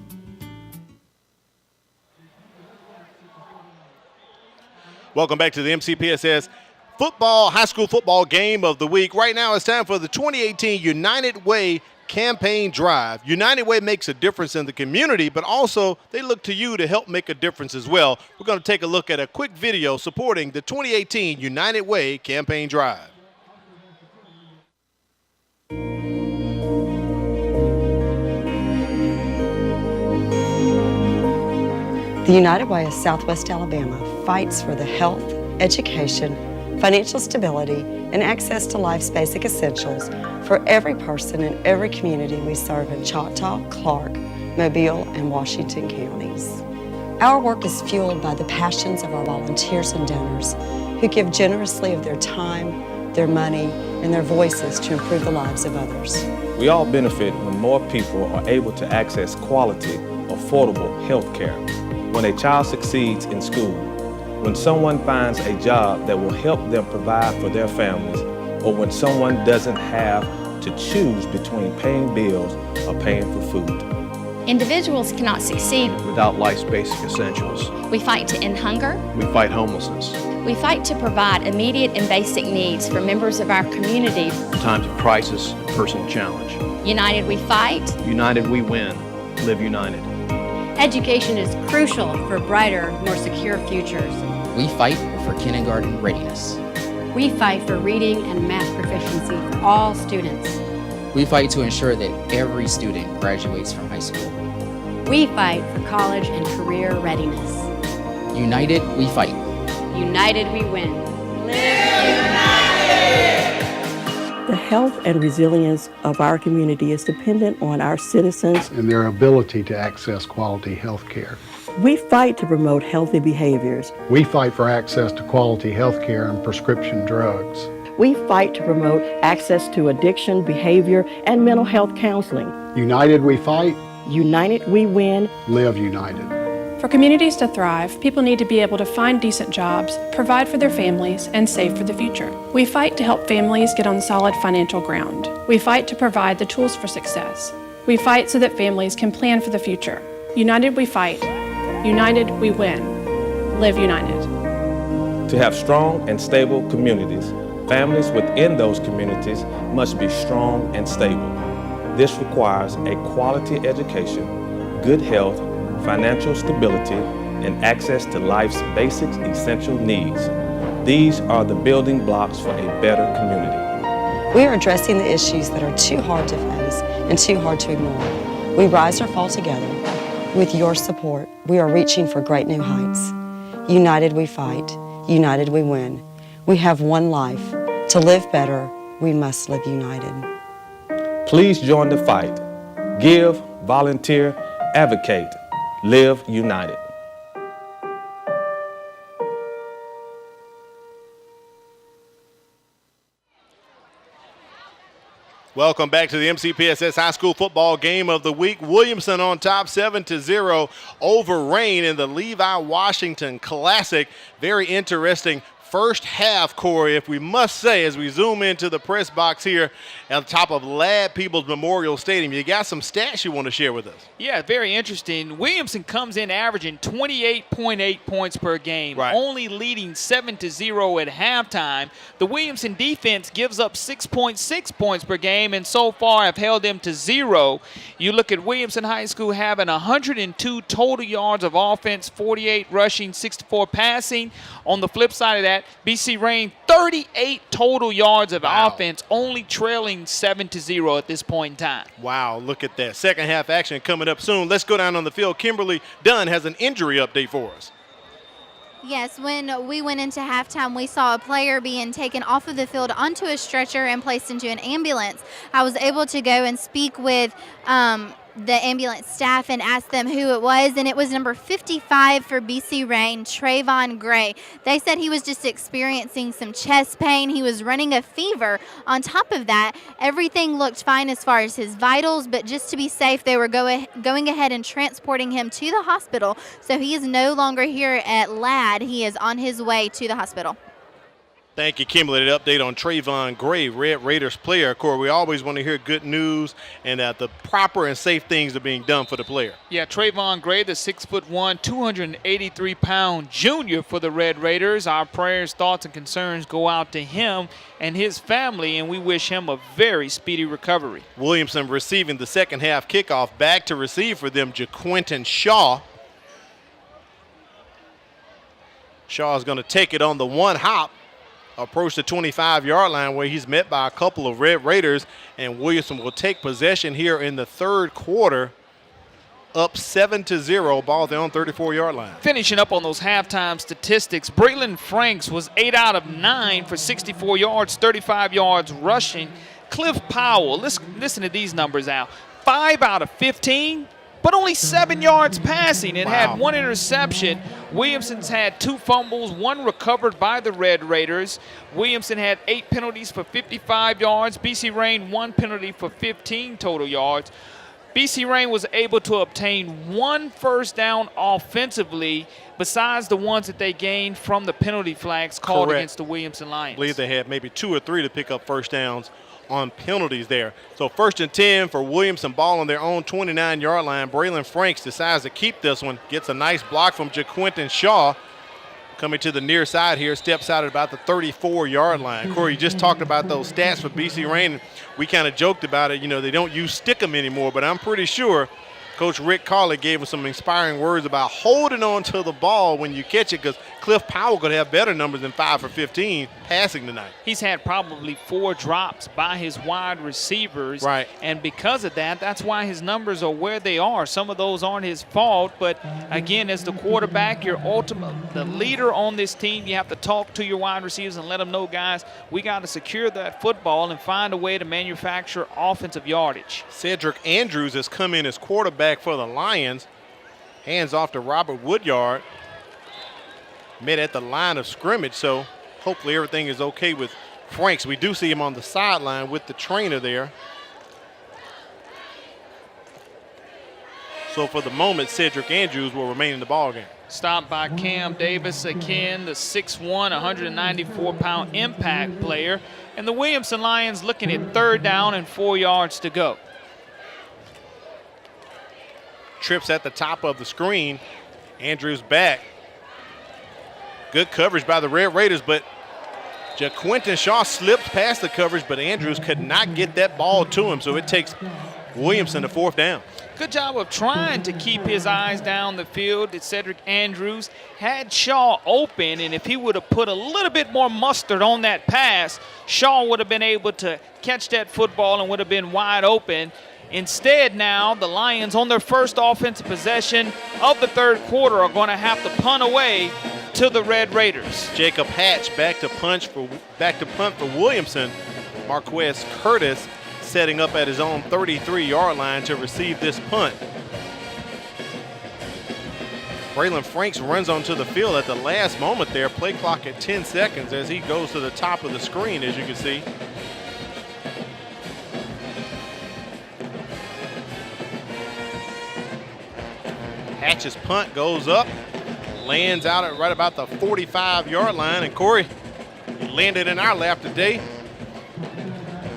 Welcome back to the MCPSS football, high school football game of the week. Right now it's time for the 2018 United Way campaign drive. United Way makes a difference in the community, but also they look to you to help make a difference as well. We're going to take a look at a quick video supporting the 2018 United Way campaign drive. The United Way of Southwest Alabama fights for the health, education, financial stability, and access to life's basic essentials for every person in every community we serve in Choctaw, Clark, Mobile, and Washington counties. Our work is fueled by the passions of our volunteers and donors who give generously of their time, their money, and their voices to improve the lives of others. We all benefit when more people are able to access quality, affordable health care. When a child succeeds in school, when someone finds a job that will help them provide for their families, or when someone doesn't have to choose between paying bills or paying for food. Individuals cannot succeed without life's basic essentials. We fight to end hunger. We fight homelessness. We fight to provide immediate and basic needs for members of our community. In times of crisis and personal challenge. United we fight. United we win. Live united. Education is crucial for brighter, more secure futures. We fight for kindergarten readiness. We fight for reading and math proficiency for all students. We fight to ensure that every student graduates from high school. We fight for college and career readiness. United, we fight. United, we win. Live united! The health and resilience of our community is dependent on our citizens and their ability to access quality health care. We fight to promote healthy behaviors. We fight for access to quality health care and prescription drugs. We fight to promote access to addiction, behavior, and mental health counseling. United we fight. United we win. Live united. For communities to thrive, people need to be able to find decent jobs, provide for their families, and save for the future. We fight to help families get on solid financial ground. We fight to provide the tools for success. We fight so that families can plan for the future. United we fight. United we win. Live united. To have strong and stable communities, families within those communities must be strong and stable. This requires a quality education, good health, financial stability, and access to life's basic essential needs. These are the building blocks for a better community. We are addressing the issues that are too hard to face and too hard to ignore. We rise or fall together. With your support, we are reaching for great new heights. United we fight. United we win. We have one life. To live better, we must live united. Please join the fight. Give, volunteer, advocate. Live united. Welcome back to the MCPSS High School Football Game of the Week. Williamson on top 7-0 over Rain in the Levi Washington Classic. Very interesting first half, Corey, if we must say, as we zoom into the press box here at the top of Ladd Peoples Memorial Stadium. You got some stats you want to share with us? Yeah, very interesting. Williamson comes in averaging 28.8 points per game, only leading 7-0 at halftime. The Williamson defense gives up 6.6 points per game, and so far have held them to 0. You look at Williamson High School having 102 total yards of offense, 48 rushing, 64 passing. On the flip side of that, BC Rain 38 total yards of offense, only trailing 7-0 at this point in time. Wow, look at that. Second half action coming up soon. Let's go down on the field. Kimberly Dunn has an injury update for us. Yes, when we went into halftime, we saw a player being taken off of the field onto a stretcher and placed into an ambulance. I was able to go and speak with the ambulance staff and ask them who it was, and it was number 55 for BC Rain, Trayvon Gray. They said he was just experiencing some chest pain. He was running a fever. On top of that, everything looked fine as far as his vitals, but just to be safe, they were going ahead and transporting him to the hospital. So he is no longer here at Ladd. He is on his way to the hospital. Thank you, Kimberly. The update on Trayvon Gray, Red Raiders player. Corey, we always want to hear good news and that the proper and safe things are being done for the player. Yeah, Trayvon Gray, the 6'1", 283-pound junior for the Red Raiders. Our prayers, thoughts, and concerns go out to him and his family, and we wish him a very speedy recovery. Williamson receiving the second half kickoff. Back to receive for them, JaQuinton Shaw. Shaw is going to take it on the one hop. Approach the 25-yard line where he's met by a couple of Red Raiders, and Williamson will take possession here in the third quarter up 7-0. Ball at their own 34-yard line. Finishing up on those halftime statistics, Braylon Franks was 8 out of 9 for 64 yards, 35 yards rushing. Cliff Powell, listen to these numbers out. 5 out of 15, but only 7 yards passing and had 1 interception. Williamson's had 2 fumbles, 1 recovered by the Red Raiders. Williamson had 8 penalties for 55 yards. BC Rain 1 penalty for 15 total yards. BC Rain was able to obtain 1 first down offensively besides the ones that they gained from the penalty flags called against the Williamson Lions. I believe they had maybe 2 or 3 to pick up first downs on penalties there. So 1st and 10 for Williamson, ball on their own 29-yard line. Braylon Franks decides to keep this one, gets a nice block from JaQuinton Shaw. Coming to the near side here, steps out at about the 34-yard line. Corey, you just talked about those stats for BC Rain. We kind of joked about it. You know, they don't use Stickum anymore, but I'm pretty sure Coach Rick Carley gave him some inspiring words about holding on to the ball when you catch it, because Cliff Powell could have better numbers than 5 for 15 passing tonight. He's had probably 4 drops by his wide receivers. Right. And because of that, that's why his numbers are where they are. Some of those aren't his fault, but again, as the quarterback, you're the leader on this team. You have to talk to your wide receivers and let them know, guys, we got to secure that football and find a way to manufacture offensive yardage. Cedric Andrews has come in as quarterback for the Lions. Hands off to Robert Woodyard. Met at the line of scrimmage, so hopefully everything is okay with Franks. We do see him on the sideline with the trainer there. So for the moment, Cedric Andrews will remain in the ballgame. Stopped by Cam Davis again, the 6'1", 194-pound impact player. And the Williamson Lions looking at 3rd down and 4 yards to go. Trips at the top of the screen. Andrews back. Good coverage by the Red Raiders, but JaQuinton Shaw slips past the coverage, but Andrews could not get that ball to him, so it takes Williamson to 4th down. Good job of trying to keep his eyes down the field. Cedric Andrews had Shaw open, and if he would have put a little bit more mustard on that pass, Shaw would have been able to catch that football and would have been wide open. Instead, now the Lions, on their first offensive possession of the 3rd quarter, are going to have to punt away to the Red Raiders. Jacob Hatch back to punt for Williamson. Marquez Curtis setting up at his own 33-yard line to receive this punt. Braylon Franks runs onto the field at the last moment there. Play clock at 10 seconds as he goes to the top of the screen, as you can see. Hatch's punt goes up, lands out at right about the 45-yard line. And Corey, he landed in our lap today.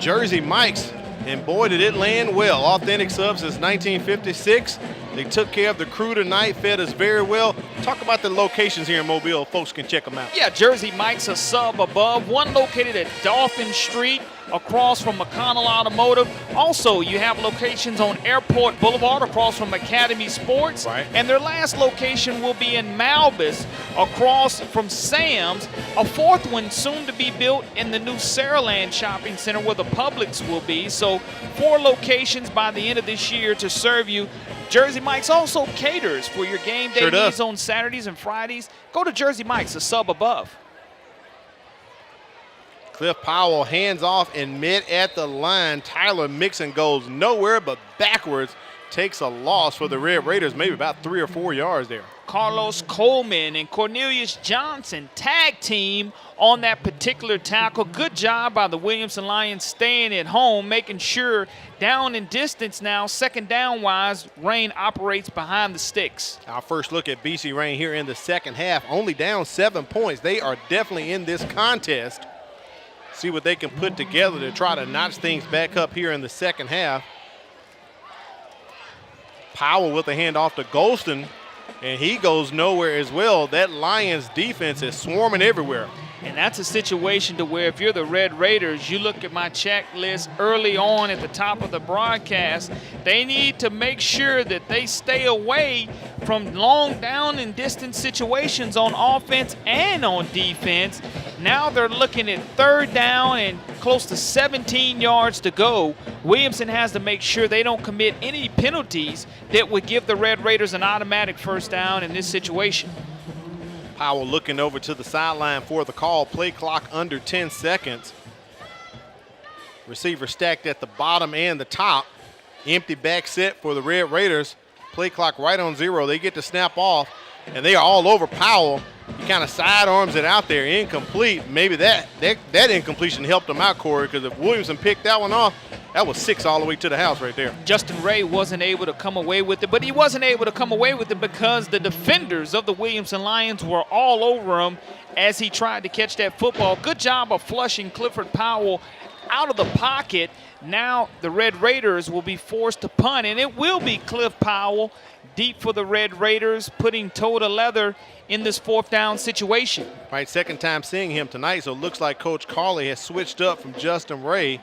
Jersey Mike's, and boy, did it land well. Authentic sub since 1956. They took care of the crew tonight, fed us very well. Talk about the locations here in Mobile. Folks can check them out. Yeah, Jersey Mike's a sub above. One located at Dolphin Street across from McConnell Automotive. Also, you have locations on Airport Boulevard across from Academy Sports. Right. And their last location will be in Malbus across from Sam's. A 4th one soon to be built in the new Saraland Shopping Center where the Publix will be. So 4 locations by the end of this year to serve you. Jersey Mike's also caters for your game day needs on Saturdays and Fridays. Go to Jersey Mike's, a sub above. Cliff Powell hands off and mid at the line. Tyler Mixon goes nowhere but backwards. Takes a loss for the Red Raiders, maybe about 3 or 4 yards there. Carlos Coleman and Cornelius Johnson tag team on that particular tackle. Good job by the Williamson Lions staying at home, making sure down in distance now, 2nd down wise, Rain operates behind the sticks. Our first look at BC Rain here in the 2nd half, only down 7 points. They are definitely in this contest. See what they can put together to try to notch things back up here in the 2nd half. Powell with a handoff to Golston, and he goes nowhere as well. That Lions defense is swarming everywhere. And that's a situation to where if you're the Red Raiders, you look at my checklist early on at the top of the broadcast, they need to make sure that they stay away from long down and distance situations on offense and on defense. Now they're looking at 3rd down and close to 17 yards to go. Williamson has to make sure they don't commit any penalties that would give the Red Raiders an automatic 1st down in this situation. Powell looking over to the sideline for the call. Play clock under 10 seconds. Receiver stacked at the bottom and the top. Empty back set for the Red Raiders. Play clock right on 0. They get to snap off, and they are all over Powell. He kind of sidearms it out there, incomplete. Maybe that incompletion helped him out, Corey, because if Williamson picked that one off, that was 6 all the way to the house right there. Justin Ray wasn't able to come away with it, but he wasn't able to come away with it because the defenders of the Williamson Lions were all over him as he tried to catch that football. Good job of flushing Clifford Powell out of the pocket. Now the Red Raiders will be forced to punt, and it will be Cliff Powell deep for the Red Raiders, putting toe to leather in this 4th down situation. Right, 2nd time seeing him tonight, so it looks like Coach Carley has switched up from Justin Ray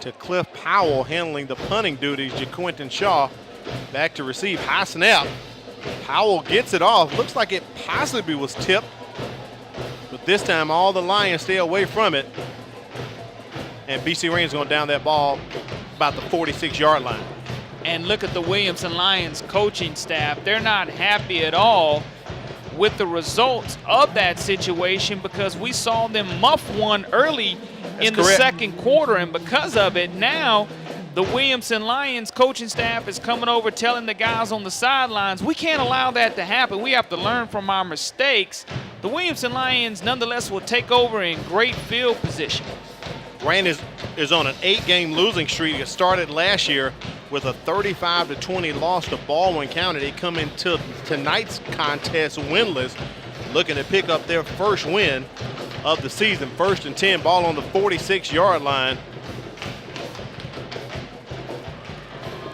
to Cliff Powell handling the punting duties. JaQuinton Shaw back to receive. High snap. Powell gets it off. Looks like it possibly was tipped, but this time all the Lions stay away from it. And BC Rain's going down that ball about the 46-yard line. And look at the Williamson Lions coaching staff. They're not happy at all with the results of that situation because we saw them muff one early in the 2nd quarter. And because of it, now the Williamson Lions coaching staff is coming over telling the guys on the sidelines, we can't allow that to happen. We have to learn from our mistakes. The Williamson Lions nonetheless will take over in great field position. Rain is on an 8-game losing streak. It started last year with a 35-20 loss to Baldwin County. They come into tonight's contest winless, looking to pick up their first win of the season. 1st and 10, ball on the 46-yard line.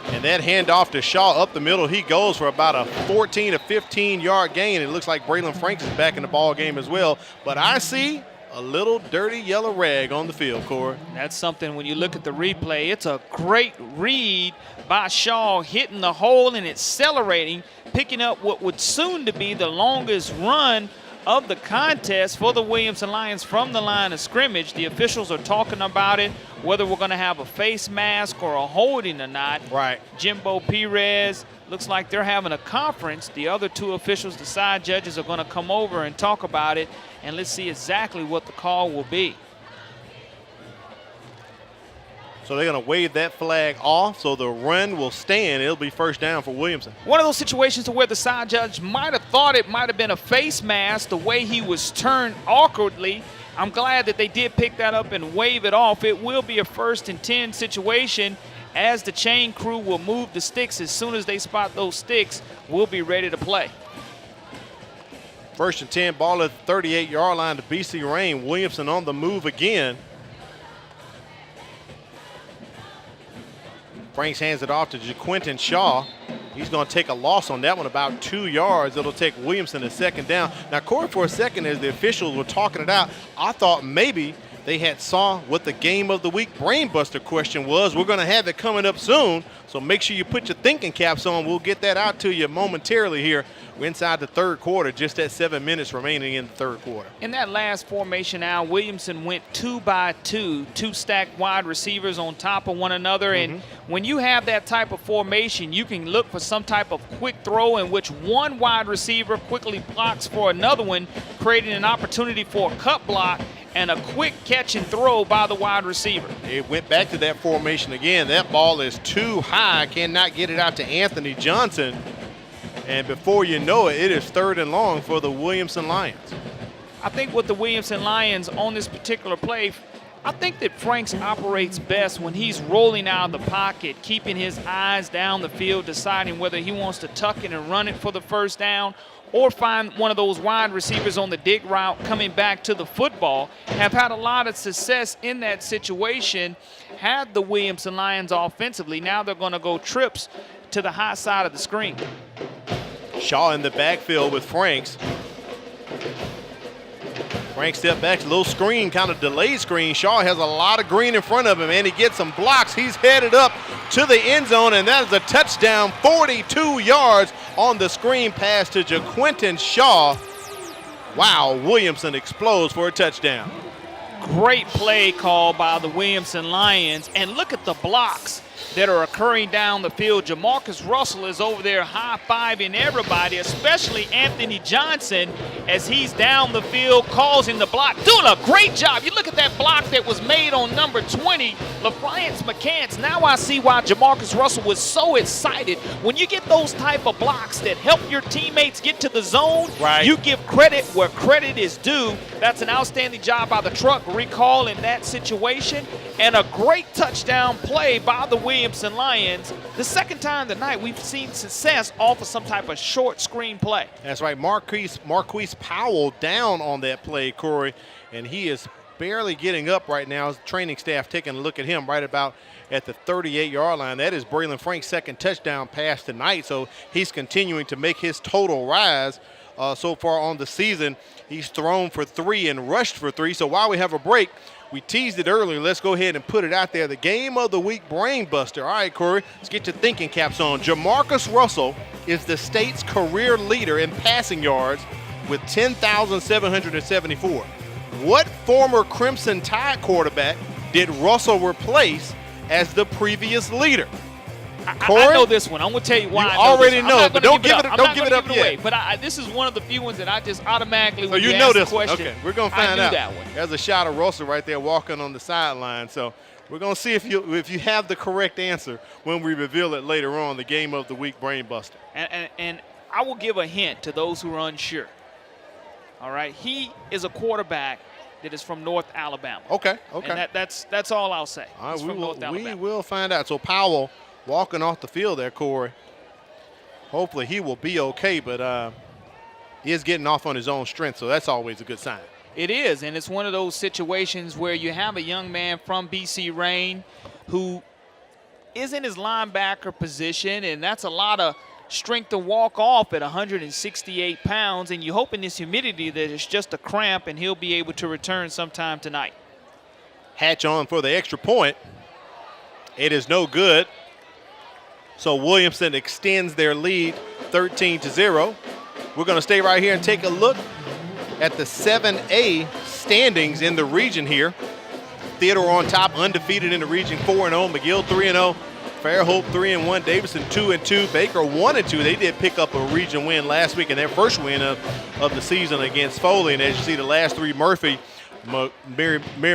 And that handoff to Shaw up the middle. He goes for about a 14 to 15-yard gain. It looks like Braylon Franks is back in the ball game as well. But I see a little dirty yellow rag on the field, Corey. That's something when you look at the replay. It's a great read by Shaw, hitting the hole and accelerating, picking up what would soon to be the longest run of the contest for the Williamson Lions from the line of scrimmage. The officials are talking about it, whether we're going to have a face mask or a holding or not. Right. Jimbo Perez, looks like they're having a conference. The other 2 officials, the side judges, are going to come over and talk about it, and let's see exactly what the call will be. So they're going to wave that flag off, so the run will stand. It'll be 1st down for Williamson. One of those situations to where the side judge might have thought it might have been a face mask, the way he was turned awkwardly. I'm glad that they did pick that up and wave it off. It will be a 1st and 10 situation as the chain crew will move the sticks. As soon as they spot those sticks, we'll be ready to play. 1st and 10, ball at the 38-yard line to BC Rain. Williamson on the move again. Franks hands it off to JaQuinton Shaw. He's going to take a loss on that one, about 2 yards. It'll take Williamson a 2nd down. Now, Corey, for a second, as the officials were talking it out, I thought maybe they had saw what the game of the week brainbuster question was. We're going to have it coming up soon, so make sure you put your thinking caps on. We'll get that out to you momentarily here. We're inside the 3rd quarter, just at 7 minutes remaining in the 3rd quarter. In that last formation, Al, Williamson went 2 by 2, 2 stacked wide receivers on top of one another. And when you have that type of formation, you can look for some type of quick throw in which one wide receiver quickly blocks for another one, creating an opportunity for a cut block and a quick catch and throw by the wide receiver. It went back to that formation again. That ball is too high, cannot get it out to Anthony Johnson. And before you know it, it is 3rd and long for the Williamson Lions. I think with the Williamson Lions on this particular play, I think that Franks operates best when he's rolling out of the pocket, keeping his eyes down the field, deciding whether he wants to tuck it and run it for the 1st down or find one of those wide receivers on the dig route coming back to the football. Have had a lot of success in that situation, had the Williamson Lions offensively. Now they're going to go trips to the high side of the screen. Shaw in the backfield with Franks. Franks step back, a little screen, kind of delayed screen. Shaw has a lot of green in front of him, and he gets some blocks. He's headed up to the end zone, and that is a touchdown, 42 yards on the screen pass to JaQuinton Shaw. Wow, Williamson explodes for a touchdown. Great play call by the Williamson Lions. And look at the blocks that are occurring down the field. Jamarcus Russell is over there high-fiving everybody, especially Anthony Johnson, as he's down the field causing the block. Doing a great job. You look at that block that was made on number 20, LaFrance McCants. Now I see why Jamarcus Russell was so excited. When you get those type of blocks that help your teammates get to the zone, right, you give credit where credit is due. That's an outstanding job by the truck recall in that situation, and a great touchdown play by the Williamson Lions. The second time tonight we've seen success off of some type of short screen play. That's right. Marquise Powell down on that play, Corey, and he is barely getting up right now. Training staff taking a look at him right about at the 38-yard line. That is Braylon Frank's second touchdown pass tonight, so he's continuing to make his total rise so far on the season. He's thrown for 3 and rushed for 3. So while we have a break, we teased it earlier. Let's go ahead and put it out there. The game of the week brain buster. All right, Corey, let's get your thinking caps on. Jamarcus Russell is the state's career leader in passing yards with 10,774. What former Crimson Tide quarterback did Russell replace as the previous leader? Corey, I know this one. I'm going to tell you why. You I know already this. know it, but don't give it up yet. But this is one of the few ones that I just automatically, so when you you know ask this the question, one. Okay, we're going to find out. that one. There's a shot of Russell right there walking on the sideline. So we're going to see if you have the correct answer when we reveal it later on, the game of the week brain buster. And I will give a hint to those who are unsure. All right, he is a quarterback that is from North Alabama. Okay. And that's all I'll say. All right, from North Alabama. we will find out. So Powell walking off the field there, Corey. Hopefully he will be okay, but he is getting off on his own strength, so that's always a good sign. It is, and it's one of those situations where you have a young man from BC Rain who is in his linebacker position, and that's a lot of strength to walk off at 168 pounds, and you hope in this humidity that it's just a cramp and he'll be able to return sometime tonight. Hatch on for the extra point. It is no good. So Williamson extends their lead 13-0. We're going to stay right here and take a look at the 7A standings in the region here. Theodore on top, undefeated in the region, 4-0. McGill 3-0. Fairhope 3-1. Davidson 2-2. Baker 1-2. They did pick up a region win last week in their first win of the season against Foley. And as you see, the last three, Mary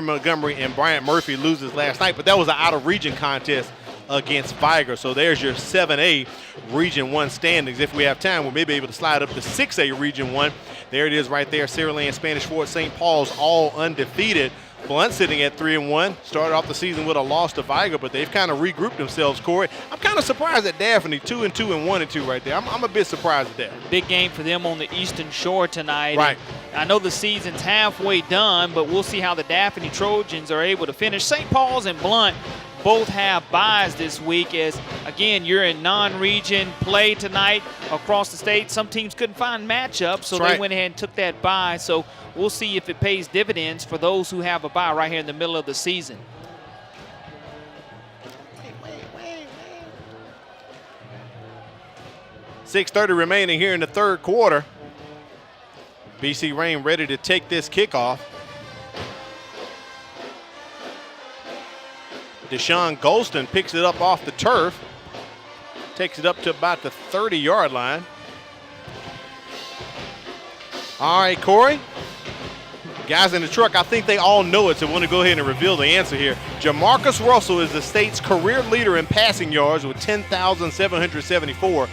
Montgomery and Bryant Murphy loses last night. But that was an out-of-region contest against Viger. So there's your 7A Region 1 standings. If we have time, we may be able to slide up to 6A Region 1. There it is right there. Saraland, Spanish Fort, St. Paul's all undefeated. Blunt sitting at 3-1. Started off the season with a loss to Viger, but they've kind of regrouped themselves, Corey. I'm kind of surprised at Daphne, 2-2 and 1-2 right there. I'm a bit surprised at that. Big game for them on the Eastern Shore tonight. Right. And I know the season's halfway done, but we'll see how the Daphne Trojans are able to finish. St. Paul's and Blunt both have buys this week as, again, you're in non-region play tonight across the state. Some teams couldn't find matchups, so they went ahead and took that bye. So we'll see if it pays dividends for those who have a bye right here in the middle of the season. Wait. 6:30 remaining here in the third quarter. BC Rain ready to take this kickoff. Deshaun Golston picks it up off the turf. Takes it up to about the 30-yard line. All right, Corey. Guys in the truck, I think they all know it, so I want to go ahead and reveal the answer here. Jamarcus Russell is the state's career leader in passing yards with 10,774.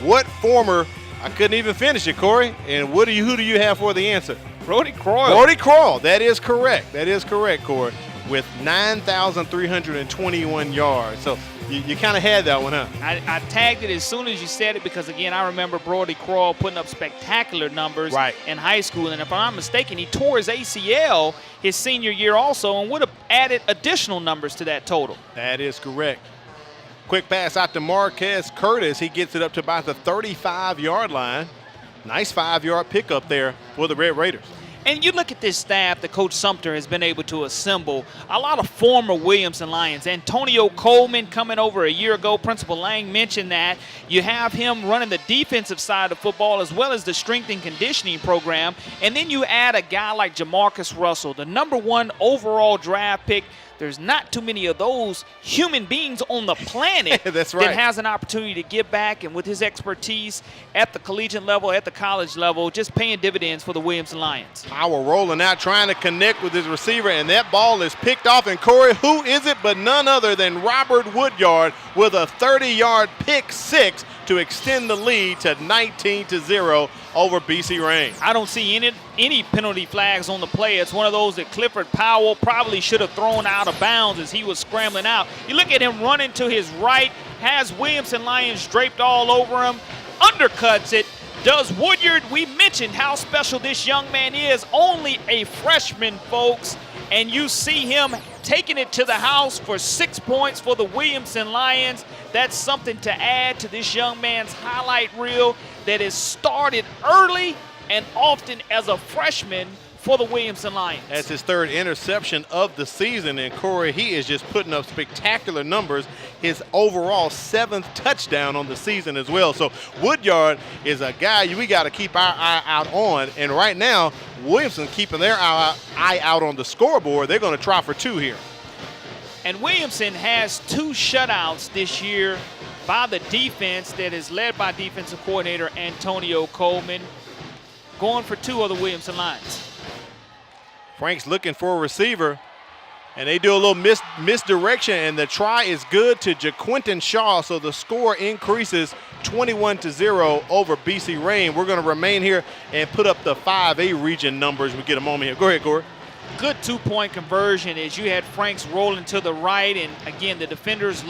What former, I couldn't even finish it, Corey, and who do you have for the answer? Brody Croyle. Brody Croyle, that is correct. That is correct, Corey, with 9,321 yards. So you kind of had that one, huh? I tagged it as soon as you said it because, again, I remember Brody Croyle putting up spectacular numbers in high school. And if I'm not mistaken, he tore his ACL his senior year also and would have added additional numbers to that total. That is correct. Quick pass out to Marquez Curtis. He gets it up to about the 35-yard line. Nice 5-yard pickup there for the Red Raiders. And you look at this staff that Coach Sumter has been able to assemble. A lot of former Williamson Lions. Antonio Coleman coming over a year ago. Principal Lang mentioned that. You have him running the defensive side of football as well as the strength and conditioning program. And then you add a guy like Jamarcus Russell, the #1 overall draft pick. There's not too many of those human beings on the planet That's right. that has an opportunity to give back, and with his expertise at the collegiate level, at the college level, just paying dividends for the Williamson Lions. Power rolling out, trying to connect with his receiver, and that ball is picked off. And Corey, who is it but none other than Robert Woodyard with a 30-yard pick six to extend the lead to 19-0 over BC Rain. I don't see any penalty flags on the play. It's one of those that Clifford Powell probably should have thrown out of bounds as he was scrambling out. You look at him running to his right, has Williamson Lions draped all over him, undercuts it, does Woodyard. We mentioned how special this young man is, only a freshman, folks, and you see him taking it to the house for 6 points for the Williamson Lions. That's something to add to this young man's highlight reel that is started early and often as a freshman for the Williamson Lions. That's his third interception of the season, and Corey, he is just putting up spectacular numbers. His overall 7th touchdown on the season as well. So Woodyard is a guy we got to keep our eye out on, and right now Williamson keeping their eye out on the scoreboard. They're going to try for 2 here. And Williamson has 2 shutouts this year by the defense that is led by defensive coordinator Antonio Coleman. Going for 2 of the Williamson Lions. Frank's looking for a receiver, and they do a little misdirection, and the try is good to JaQuinton Shaw, so the score increases 21-0 over BC Rain. We're going to remain here and put up the 5A region numbers. We get a moment here. Go ahead, Corey. Good 2-point conversion as you had Franks rolling to the right, and again the defenders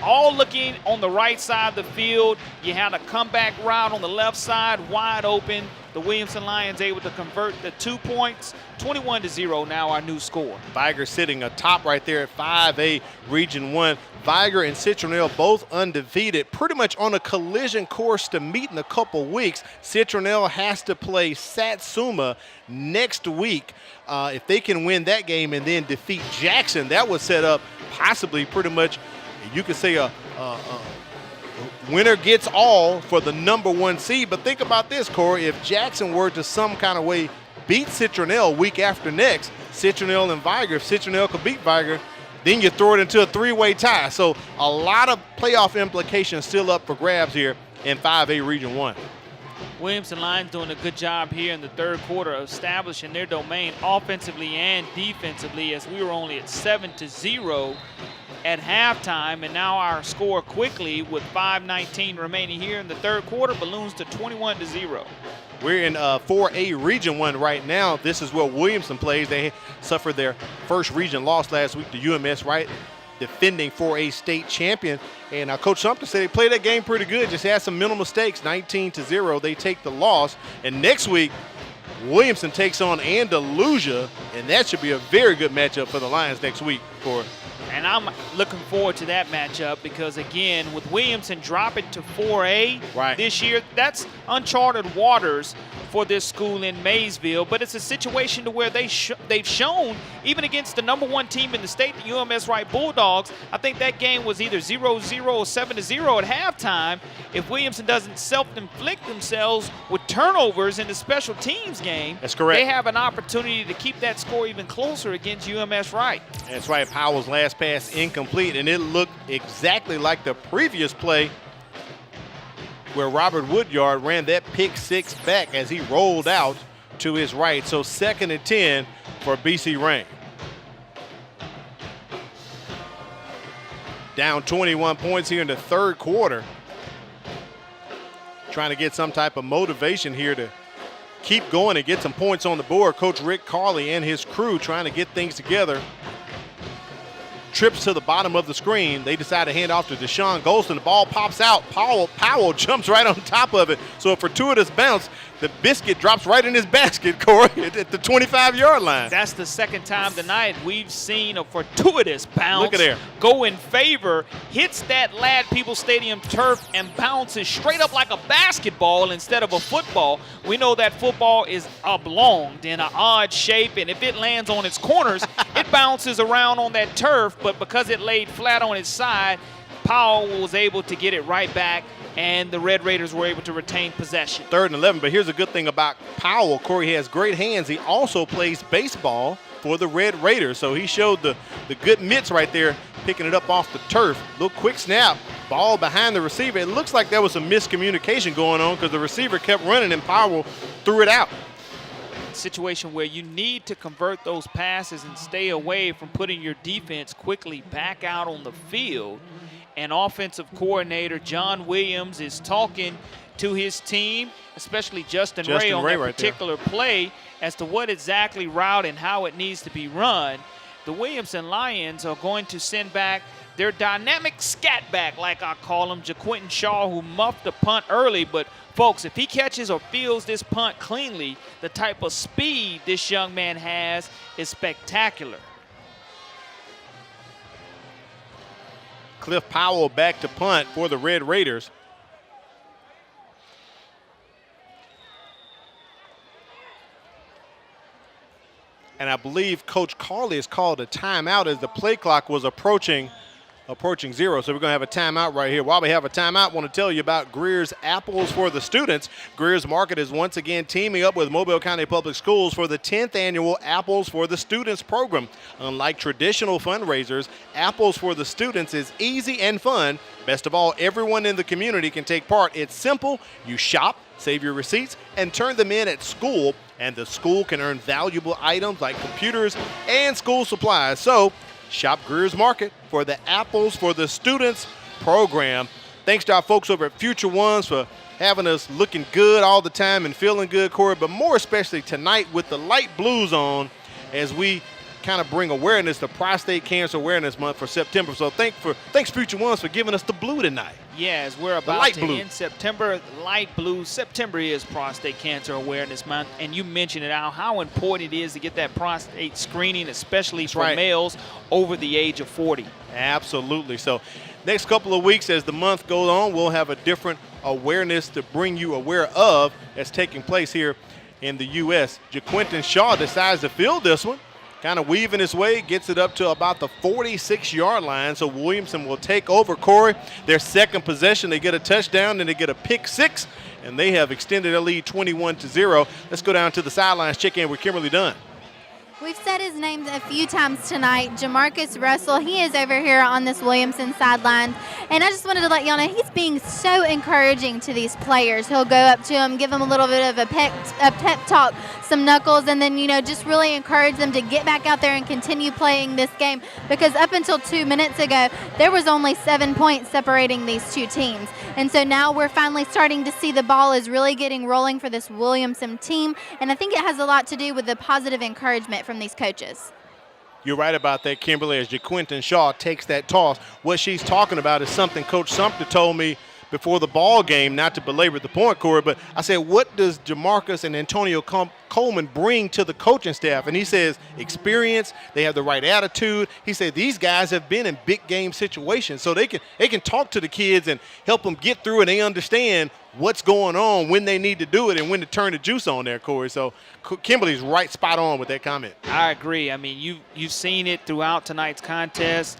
all looking on the right side of the field. You had a comeback route on the left side, wide open. The Williamson Lions able to convert the 2 points, 21-0 now our new score. Viger sitting atop right there at 5A Region 1. Viger and Citronelle both undefeated, pretty much on a collision course to meet in a couple weeks. Citronelle has to play Satsuma next week. If they can win that game and then defeat Jackson, that would set up possibly pretty much, you could say a winner gets all for the #1 seed. But think about this, Corey. If Jackson were to some kind of way beat Citronelle week after next, Citronelle and Viger, if Citronelle could beat Viger, then you throw it into a 3-way tie. So a lot of playoff implications still up for grabs here in 5A Region 1. Williamson Lions doing a good job here in the third quarter of establishing their domain offensively and defensively, as we were only at 7-0 at halftime, and now our score quickly with 5:19 remaining here in the third quarter balloons to 21-0. We're in 4A Region 1 right now. This is where Williamson plays. They suffered their first region loss last week to UMS, right? Defending 4A state champion. And Coach Sumter said they played that game pretty good, just had some mental mistakes. 19-0, they take the loss. And next week, Williamson takes on Andalusia, and that should be a very good matchup for the Lions next week. And I'm looking forward to that matchup because, again, with Williamson dropping to 4A this year, that's uncharted waters for this school in Maysville. But it's a situation to where they've shown, even against the #1 team in the state, the UMS Wright Bulldogs, I think that game was either 0-0 or 7-0 at halftime. If Williamson doesn't self-inflict themselves with turnovers in the special teams game, that's correct, they have an opportunity to keep that score even closer against UMS Wright. That's right. Powell's last pass incomplete, and it looked exactly like the previous play where Robert Woodyard ran that pick six back as he rolled out to his right. So 2nd and 10 for BC Rain. Down 21 points here in the third quarter. Trying to get some type of motivation here to keep going and get some points on the board. Coach Rick Carley and his crew trying to get things together. trips to the bottom of the screen. They decide to hand off to Deshaun Golston. The ball pops out. Powell jumps right on top of it. So a fortuitous bounce. The biscuit drops right in his basket, Corey, at the 25-yard line. That's the second time tonight we've seen a fortuitous bounce. Look at there. Go in favor, hits that Ladd Peoples Stadium turf and bounces straight up like a basketball instead of a football. We know that football is oblonged in an odd shape, and if it lands on its corners, it bounces around on that turf, but because it laid flat on its side, Powell was able to get it right back, and the Red Raiders were able to retain possession. 3rd and 11, but here's a good thing about Powell. Corey has great hands. He also plays baseball for the Red Raiders, so he showed the good mitts right there, picking it up off the turf. Little quick snap, ball behind the receiver. It looks like there was some miscommunication going on because the receiver kept running and Powell threw it out. Situation where you need to convert those passes and stay away from putting your defense quickly back out on the field. And offensive coordinator John Williams is talking to his team, especially Justin Ray on that particular play, as to what exactly route and how it needs to be run. The Williamson Lions are going to send back their dynamic scat back, like I call him, JaQuinton Shaw, who muffed the punt early. But, folks, if he catches or fields this punt cleanly, the type of speed this young man has is spectacular. Cliff Powell back to punt for the Red Raiders. And I believe Coach Carley has called a timeout as the play clock was approaching 0. So we're going to have a timeout right here. While we have a timeout, I want to tell you about Greer's Apples for the Students. Greer's Market is once again teaming up with Mobile County Public Schools for the 10th annual Apples for the Students program. Unlike traditional fundraisers, Apples for the Students is easy and fun. Best of all, everyone in the community can take part. It's simple. You shop, save your receipts, and turn them in at school, and the school can earn valuable items like computers and school supplies. So shop Greer's Market for the Apples for the Students program. Thanks to our folks over at Future Ones for having us looking good all the time and feeling good, Corey, but more especially tonight with the light blues on as we kind of bring awareness to Prostate Cancer Awareness Month for September. So thanks Future Ones for giving us the blue tonight. Yes, we're about to end September. Light blue. September is Prostate Cancer Awareness Month, and you mentioned it, Al, how important it is to get that prostate screening, especially for males over the age of 40. Absolutely. So next couple of weeks as the month goes on, we'll have a different awareness to bring you aware of that's taking place here in the U.S. JaQuinton Shaw decides to field this one. Kind of weaving his way, gets it up to about the 46-yard line. So Williamson will take over, Corey. Their second possession, they get a touchdown, and they get a pick six, and they have extended their lead 21-0. Let's go down to the sidelines, check in with Kimberly Dunn. We've said his name a few times tonight, Jamarcus Russell. He is over here on this Williamson sideline. And I just wanted to let y'all know he's being so encouraging to these players. He'll go up to them, give them a little bit of a pep talk, some knuckles, and then, just really encourage them to get back out there and continue playing this game. Because up until 2 minutes ago, there was only 7 points separating these two teams. And so now we're finally starting to see the ball is really getting rolling for this Williamson team. And I think it has a lot to do with the positive encouragement from these coaches. You're right about that, Kimberly, as JaQuinton Shaw takes that toss. What she's talking about is something Coach Sumter told me before the ball game, not to belabor the point, Corey, but I said, what does Jamarcus and Antonio Coleman bring to the coaching staff? And he says experience, they have the right attitude. He said these guys have been in big game situations, so they can talk to the kids and help them get through, and they understand what's going on, when they need to do it, and when to turn the juice on there, Corey. So Kimberly's right spot on with that comment. I agree. I mean, you've seen it throughout tonight's contest.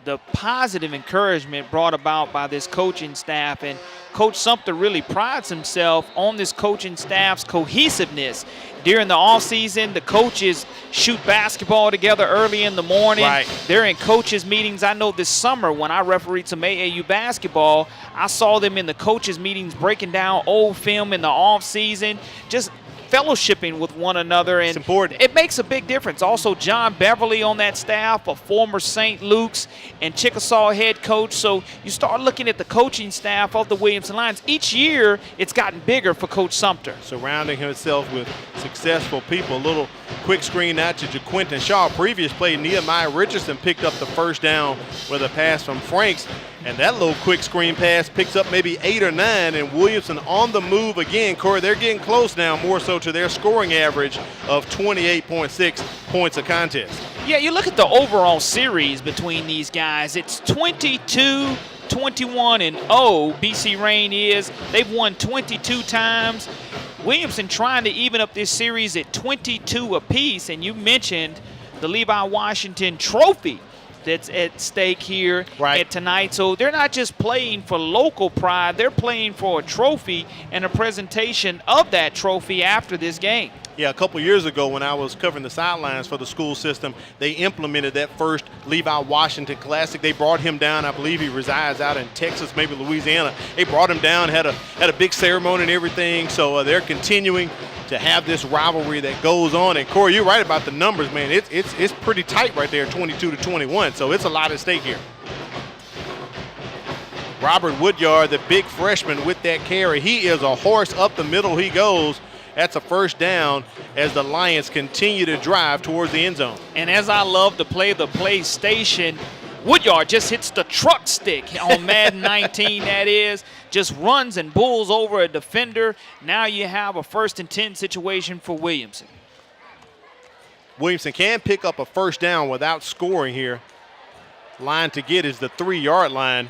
The positive encouragement brought about by this coaching staff, and Coach Sumter really prides himself on this coaching staff's cohesiveness. During the offseason, the coaches shoot basketball together early in the morning. Right. They're in coaches' meetings. I know this summer when I refereed some AAU basketball, I saw them in the coaches' meetings breaking down old film in the offseason, just fellowshipping with one another. And it's important. It makes a big difference. Also, John Beverly on that staff, a former St. Luke's and Chickasaw head coach. So you start looking at the coaching staff of the Williamson Lions. Each year, it's gotten bigger for Coach Sumter. Surrounding himself with successful people. A little quick screen out to JaQuinton Shaw. Previous play, Nehemiah Richardson picked up the first down with a pass from Franks. And that little quick screen pass picks up maybe 8 or 9, and Williamson on the move again. Corey, they're getting close now, more so to their scoring average of 28.6 points a contest. Yeah, you look at the overall series between these guys. It's 22-21-0. BC Rain is. They've won 22 times. Williamson trying to even up this series at 22 apiece, and you mentioned the Levi Washington Trophy that's at stake here at tonight. So they're not just playing for local pride, they're playing for a trophy and a presentation of that trophy after this game. Yeah, a couple years ago when I was covering the sidelines for the school system, they implemented that first Levi Washington Classic. They brought him down. I believe he resides out in Texas, maybe Louisiana. They brought him down, had a big ceremony and everything. So they're continuing to have this rivalry that goes on. And Corey, you're right about the numbers, man. It's pretty tight right there, 22-21. So it's a lot at stake here. Robert Woodyard, the big freshman with that carry. He is a horse up the middle he goes. That's a first down as the Lions continue to drive towards the end zone. And as I love to play the PlayStation, Woodyard just hits the truck stick on Madden 19, that is. Just runs and bulls over a defender. Now you have a 1st and 10 situation for Williamson. Williamson can pick up a first down without scoring here. Line to get is the 3-yard line.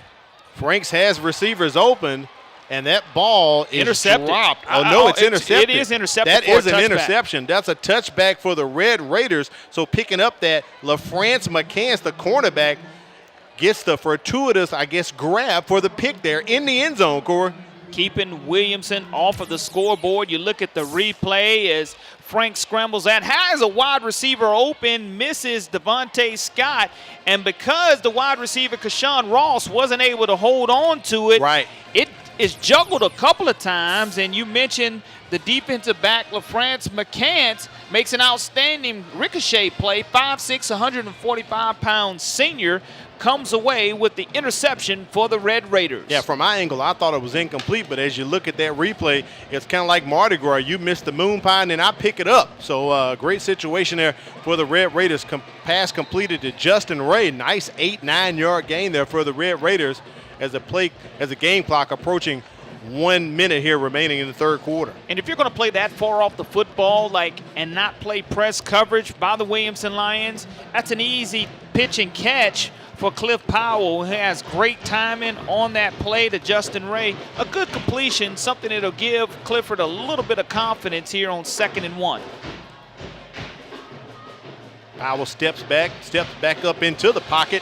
Franks has receivers open, and that ball is intercepted. Dropped. Oh, no, it's intercepted. It is intercepted. That is an touchback. interception. That's a touchback for the Red Raiders. So picking up that, LaFrance McCants, the cornerback, gets the fortuitous, I guess, grab for the pick there in the end zone, Corey. Keeping Williamson off of the scoreboard. You look at the replay as Frank scrambles that, has a wide receiver open, misses Devontae Scott, and because the wide receiver, Kashawn Ross, wasn't able to hold on to it, it is juggled a couple of times, and you mentioned the defensive back, LaFrance McCants, makes an outstanding ricochet play. 5'6", 145-pound senior comes away with the interception for the Red Raiders. Yeah, from my angle, I thought it was incomplete, but as you look at that replay, it's kind of like Mardi Gras. You missed the moon pie, and then I pick it up. So great situation there for the Red Raiders. Pass completed to Justin Ray. Nice 8-9-yard gain there for the Red Raiders as the game clock approaching 1 minute here remaining in the third quarter. And if you're going to play that far off the football and not play press coverage by the Williamson Lions, that's an easy pitch and catch for Cliff Powell, who has great timing on that play to Justin Ray. A good completion, something that'll give Clifford a little bit of confidence here on 2nd and 1. Powell steps back up into the pocket.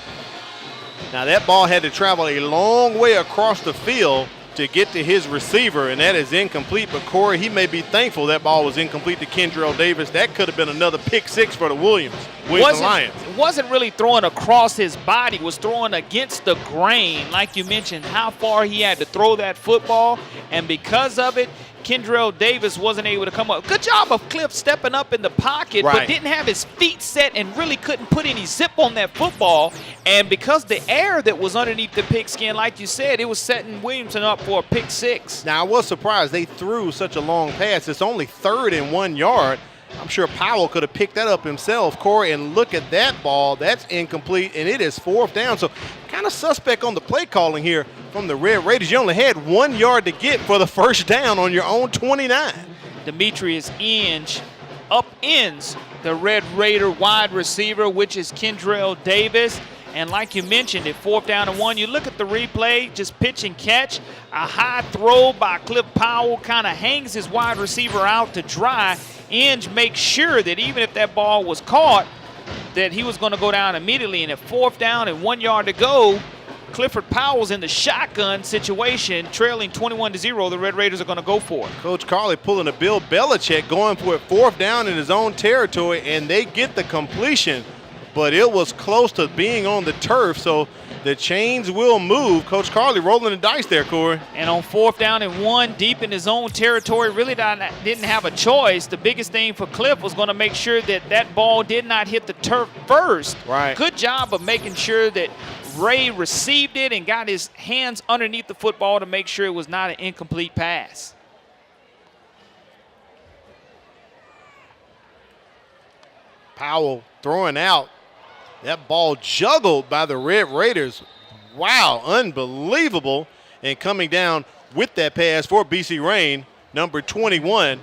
Now that ball had to travel a long way across the field to get to his receiver, and that is incomplete. But Corey, he may be thankful that ball was incomplete to Kendrell Davis. That could have been another pick 6 for the Williamson Lions. Wasn't really throwing across his body, was throwing against the grain. Like you mentioned, how far he had to throw that football, and because of it, Kendrell Davis wasn't able to come up. Good job of Cliff stepping up in the pocket, but didn't have his feet set and really couldn't put any zip on that football. And because the air that was underneath the pigskin, like you said, it was setting Williamson up for a pick 6. Now, I was surprised they threw such a long pass. It's only 3rd and 1 yard. I'm sure Powell could have picked that up himself, Corey, and look at that ball. That's incomplete, and it is 4th down. So kind of suspect on the play calling here from the Red Raiders. You only had 1 yard to get for the first down on your own 29. Demetrius Inge upends the Red Raider wide receiver, which is Kendrell Davis. And like you mentioned, at 4th down and 1, you look at the replay, just pitch and catch. A high throw by Cliff Powell kind of hangs his wide receiver out to dry. Inge makes sure that even if that ball was caught, that he was going to go down immediately. And at 4th down and 1 yard to go, Clifford Powell's in the shotgun situation, trailing 21-0. The Red Raiders are going to go for it. Coach Carley pulling a Bill Belichick, going for it 4th down in his own territory, and they get the completion. But it was close to being on the turf, so the chains will move. Coach Carley rolling the dice there, Corey. And on 4th down and 1, deep in his own territory, really didn't have a choice. The biggest thing for Cliff was going to make sure that that ball did not hit the turf first. Right. Good job of making sure that Ray received it and got his hands underneath the football to make sure it was not an incomplete pass. Powell throwing out. That ball juggled by the Red Raiders. Wow, unbelievable. And coming down with that pass for BC Rain, number 21,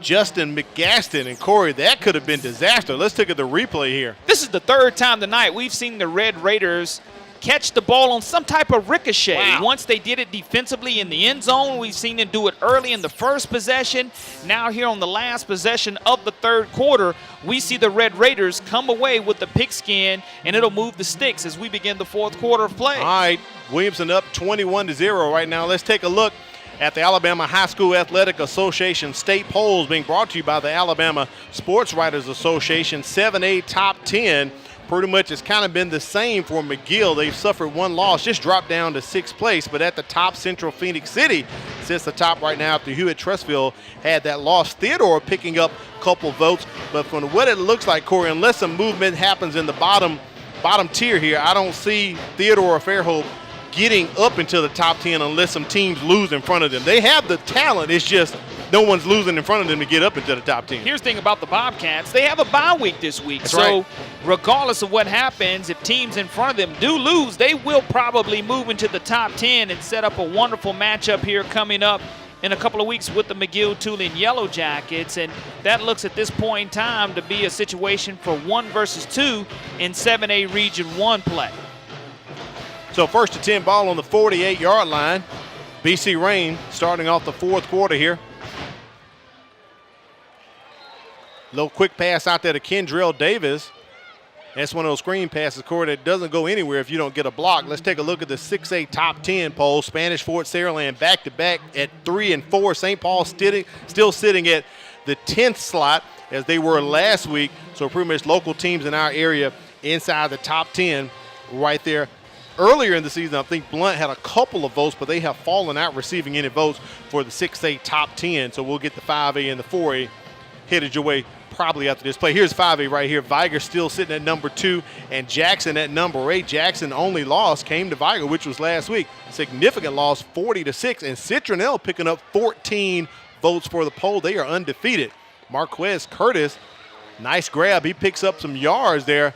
Justin McGaston. And Corey, that could have been disaster. Let's take a the replay here. This is the 3rd time tonight we've seen the Red Raiders catch the ball on some type of ricochet. Wow. Once they did it defensively in the end zone, we've seen them do it early in the first possession. Now here on the last possession of the 3rd quarter, we see the Red Raiders come away with the pigskin, and it'll move the sticks as we begin the 4th quarter of play. All right, Williamson up 21-0 right now. Let's take a look at the Alabama High School Athletic Association state polls being brought to you by the Alabama Sports Writers Association. 7A top 10. Pretty much it's kind of been the same for McGill. They've suffered one loss, just dropped down to 6th place. But at the top, Central Phoenix City sits the top right now after Hewitt-Trussville had that loss. Theodore picking up a couple votes. But from what it looks like, Corey, unless some movement happens in the bottom tier here, I don't see Theodore or Fairhope getting up into the top 10 unless some teams lose in front of them. They have the talent. It's just no one's losing in front of them to get up into the top 10. Here's the thing about the Bobcats. They have a bye week this week. That's so right. Regardless of what happens, if teams in front of them do lose, they will probably move into the top 10 and set up a wonderful matchup here coming up in a couple of weeks with the McGill-Tulane Yellow Jackets. And that looks at this point in time to be a situation for 1 versus 2 in 7A Region 1 play. So 1st and 10 ball on the 48-yard line. BC Rain starting off the 4th quarter here. Little quick pass out there to Kendrell Davis. That's one of those screen passes, Corey, that doesn't go anywhere if you don't get a block. Let's take a look at the 6A top 10 poll. Spanish Fort Saraland back-to-back at 3 and 4. St. Paul still sitting at the 10th slot as they were last week. So pretty much local teams in our area inside the top 10 right there. Earlier in the season, I think Blount had a couple of votes, but they have fallen out receiving any votes for the 6A top 10. So we'll get the 5A and the 4A headed your way probably after this play. Here's 5A right here. Viger still sitting at number 2 and Jackson at number 8. Jackson only loss came to Viger, which was last week. Significant loss, 40-6. And Citronelle picking up 14 votes for the poll. They are undefeated. Marquez Curtis, nice grab. He picks up some yards there.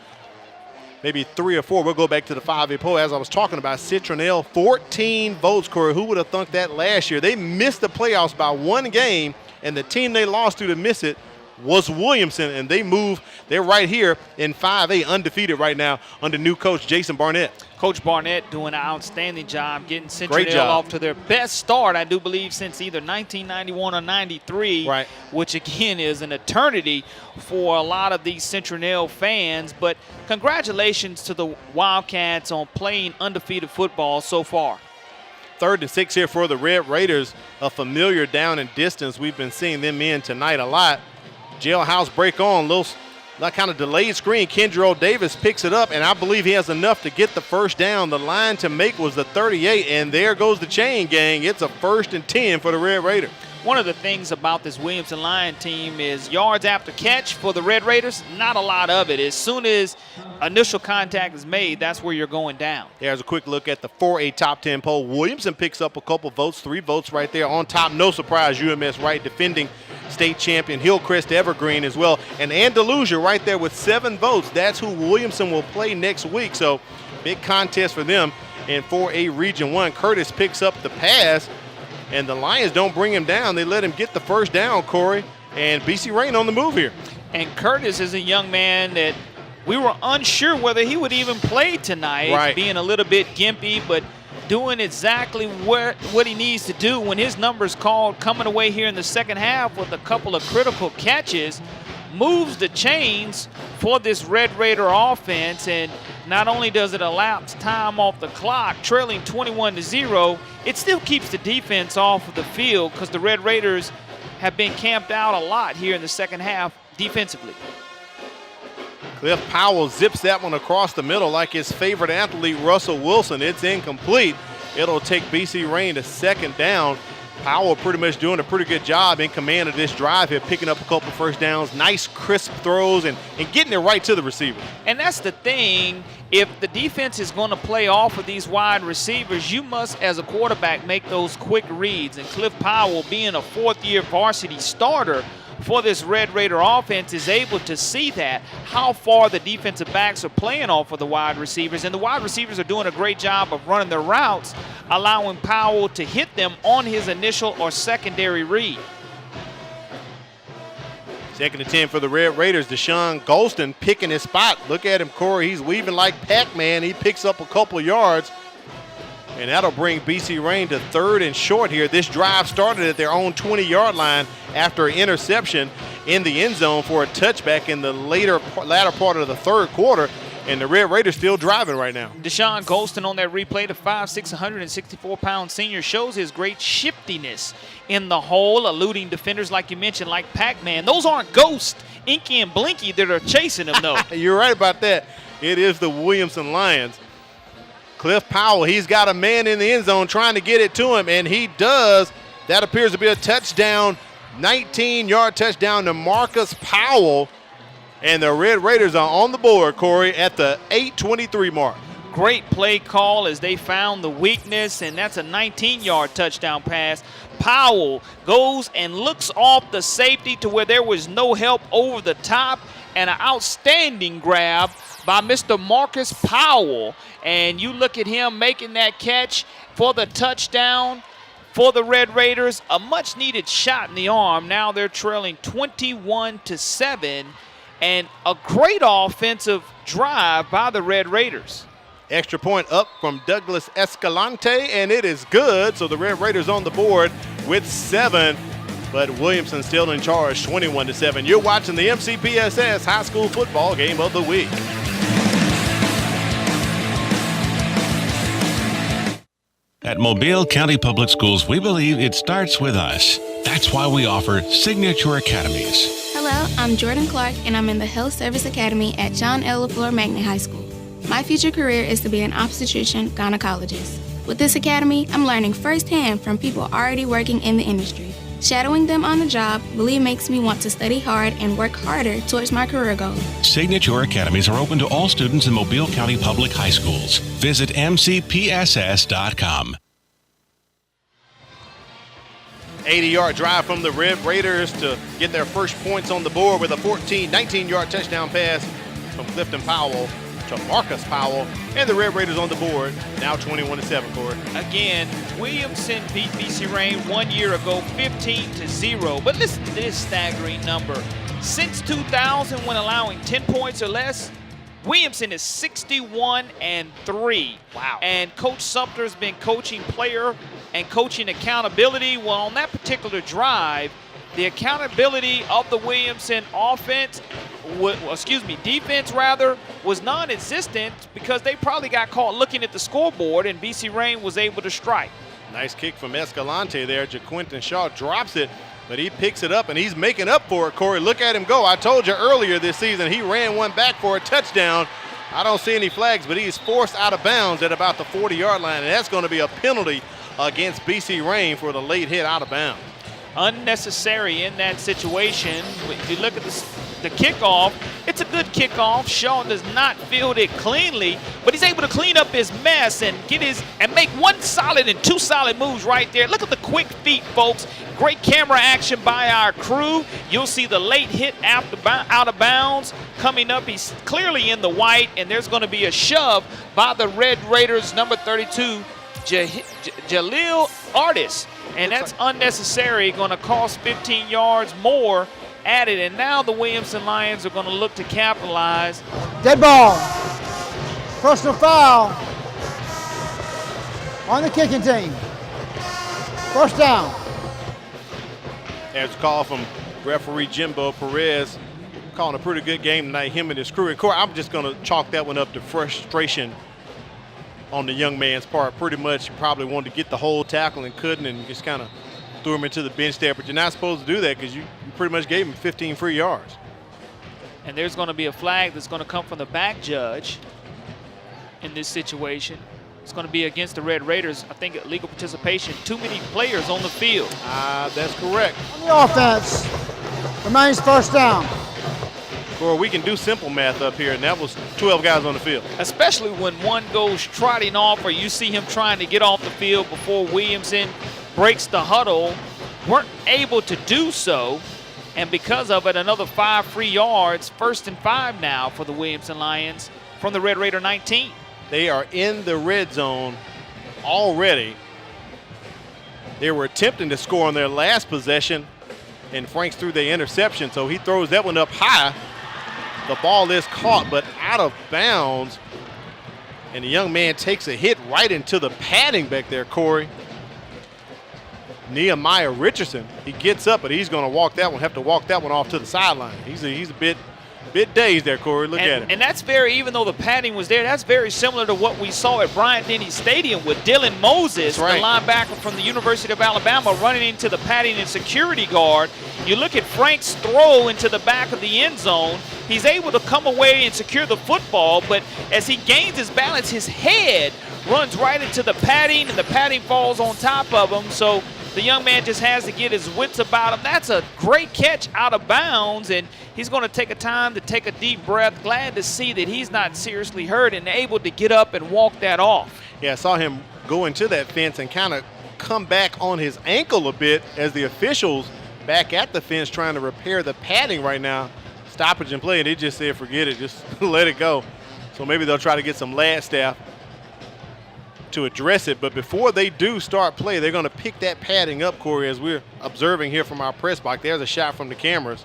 Maybe 3 or 4. We'll go back to the 5A poll. As I was talking about, Citronelle, 14 votes, Corey. Who would have thunk that last year? They missed the playoffs by 1 game, and the team they lost to miss it was Williamson, and they move. They're right here in 5A, undefeated right now under new coach Jason Barnett. Coach Barnett doing an outstanding job getting Central off to their best start, I do believe, since either 1991 or 93, right, which again is an eternity for a lot of these Central fans. But congratulations to the Wildcats on playing undefeated football so far. 3rd and 6 here for the Red Raiders, a familiar down and distance. We've been seeing them in tonight a lot. Jailhouse break on, little kind of delayed screen. Kendrell Davis picks it up, and I believe he has enough to get the first down. The line to make was the 38, and there goes the chain gang. It's a 1st and 10 for the Red Raiders. One of the things about this Williamson Lion team is yards after catch for the Red Raiders, not a lot of it. As soon as initial contact is made, that's where you're going down. There's a quick look at the 4A top 10 poll. Williamson picks up a couple votes, 3 votes right there. On top, no surprise, UMS Wright defending state champion. Hillcrest Evergreen as well. And Andalusia right there with 7 votes. That's who Williamson will play next week. So big contest for them in 4A Region 1. Curtis picks up the pass, and the Lions don't bring him down. They let him get the first down, Corey. And BC Rain on the move here. And Curtis is a young man that we were unsure whether he would even play tonight, right, being a little bit gimpy, but doing exactly what he needs to do when his number's called, coming away here in the second half with a couple of critical catches, moves the chains for this Red Raider offense. And not only does it elapse time off the clock, trailing 21-0, it still keeps the defense off of the field because the Red Raiders have been camped out a lot here in the second half defensively. Cliff Powell zips that one across the middle like his favorite athlete, Russell Wilson. It's incomplete. It'll take BC Rain to second down. Powell pretty much doing a pretty good job in command of this drive here, picking up a couple first downs, nice crisp throws, and getting it right to the receiver. And that's the thing. If the defense is going to play off of these wide receivers, you must, as a quarterback, make those quick reads. And Cliff Powell, being a fourth-year varsity starter for this Red Raider offense, is able to see that, how far the defensive backs are playing off of the wide receivers. And the wide receivers are doing a great job of running their routes, allowing Powell to hit them on his initial or secondary read. Second and 10 for the Red Raiders. Deshaun Golston picking his spot. Look at him, Corey. He's weaving like Pac-Man. He picks up a couple of yards. And that'll bring BC Rain to third and short here. This drive started at their own 20-yard line after an interception in the end zone for a touchback in the latter part of the third quarter. And the Red Raiders still driving right now. Deshaun Golston on that replay, the 5'6", 164-pound senior, shows his great shiftiness in the hole, eluding defenders like you mentioned, like Pac-Man. Those aren't Ghost, Inky, and Blinky that are chasing him, though. You're right about that. It is the Williamson Lions. Cliff Powell, he's got a man in the end zone trying to get it to him, and he does. That appears to be a touchdown, 19-yard touchdown to Marcus Powell. And the Red Raiders are on the board, Corey, at the 8:23 mark. Great play call as they found the weakness, and that's a 19-yard touchdown pass. Powell goes and looks off the safety to where there was no help over the top, and an outstanding grab by Mr. Marcus Powell. And you look at him making that catch for the touchdown for the Red Raiders. A much-needed shot in the arm. Now they're trailing 21-7. And a great offensive drive by the Red Raiders. Extra point up from Douglas Escalante, and it is good. So the Red Raiders on the board with 7, but Williamson still in charge, 21-7. You're watching the MCPSS High School Football Game of the Week. At Mobile County Public Schools, we believe it starts with us. That's why we offer Signature Academies. Hello, I'm Jordan Clark, and I'm in the Health Service Academy at John L. LaFleur Magnet High School. My future career is to be an obstetrician-gynecologist. With this academy, I'm learning firsthand from people already working in the industry. Shadowing them on the job really makes me want to study hard and work harder towards my career goals. Signature Academies are open to all students in Mobile County Public High Schools. Visit mcpss.com. 80-yard drive from the Red Raiders to get their first points on the board with a 19-yard touchdown pass from Clifton Powell to Marcus Powell. And the Red Raiders on the board, now 21-7, Corey. Again, Williamson beat BC Rain 1 year ago, 15-0. But listen to this staggering number. Since 2000, when allowing 10 points or less, Williamson is 61-3. Wow. And Coach Sumter's been coaching player and coaching accountability. Well, on that particular drive, the accountability of the Williamson defense was non-existent because they probably got caught looking at the scoreboard, and BC Rain was able to strike. Nice kick from Escalante there. JaQuinton Shaw drops it, but he picks it up, and he's making up for it, Corey. Look at him go. I told you earlier this season he ran one back for a touchdown. I don't see any flags, but he's forced out of bounds at about the 40-yard line, and that's going to be a penalty against BC Rain for the late hit out of bounds. Unnecessary in that situation. If you look at the kickoff, it's a good kickoff. Shaw does not field it cleanly, but he's able to clean up his mess and make one solid and two solid moves right there. Look at the quick feet, folks. Great camera action by our crew. You'll see the late hit out of bounds coming up. He's clearly in the white, and there's going to be a shove by the Red Raiders, number 32, Jaleel Artis. And that's unnecessary, going to cost 15 yards more added. And now the Williamson Lions are going to look to capitalize. Dead ball. Personal foul on the kicking team. First down. There's a call from referee Jimbo Perez, calling a pretty good game tonight, him and his crew. And Corey, I'm just going to chalk that one up to frustration on the young man's part. Pretty much probably wanted to get the whole tackle and couldn't, and just kind of threw him into the bench there. But you're not supposed to do that because you pretty much gave him 15 free yards. And there's going to be a flag that's going to come from the back judge in this situation. It's going to be against the Red Raiders. I think illegal participation. Too many players on the field. That's correct. On the offense, remains first down. Or we can do simple math up here, and that was 12 guys on the field. Especially when one goes trotting off, or you see him trying to get off the field before Williamson breaks the huddle. Weren't able to do so, and because of it, another 5 free yards. 1st and 5 now for the Williamson Lions from the Red Raider 19. They are in the red zone already. They were attempting to score on their last possession, and Franks threw the interception, so he throws that one up high. The ball is caught, but out of bounds, and the young man takes a hit right into the padding back there, Corey. Nehemiah Richardson, he gets up, but he's going to have to walk that one off to the sideline. He's a bit dazed there, Corey. Look at him. And that's even though the padding was there, that's very similar to what we saw at Bryant-Denny Stadium with Dylan Moses, the linebacker from the University of Alabama, running into the padding and security guard. You look at Frank's throw into the back of the end zone. He's able to come away and secure the football, but as he gains his balance, his head runs right into the padding, and the padding falls on top of him. So the young man just has to get his wits about him. That's a great catch out of bounds, and he's going to take a time to take a deep breath. Glad to see that he's not seriously hurt and able to get up and walk that off. Yeah, I saw him go into that fence and kind of come back on his ankle a bit as the officials back at the fence trying to repair the padding right now. Stoppage and play, and they just said forget it, just let it go. So maybe they'll try to get some lad staff to address it, but before they do start play, they're going to pick that padding up, Corey, as we're observing here from our press box. There's a shot from the cameras.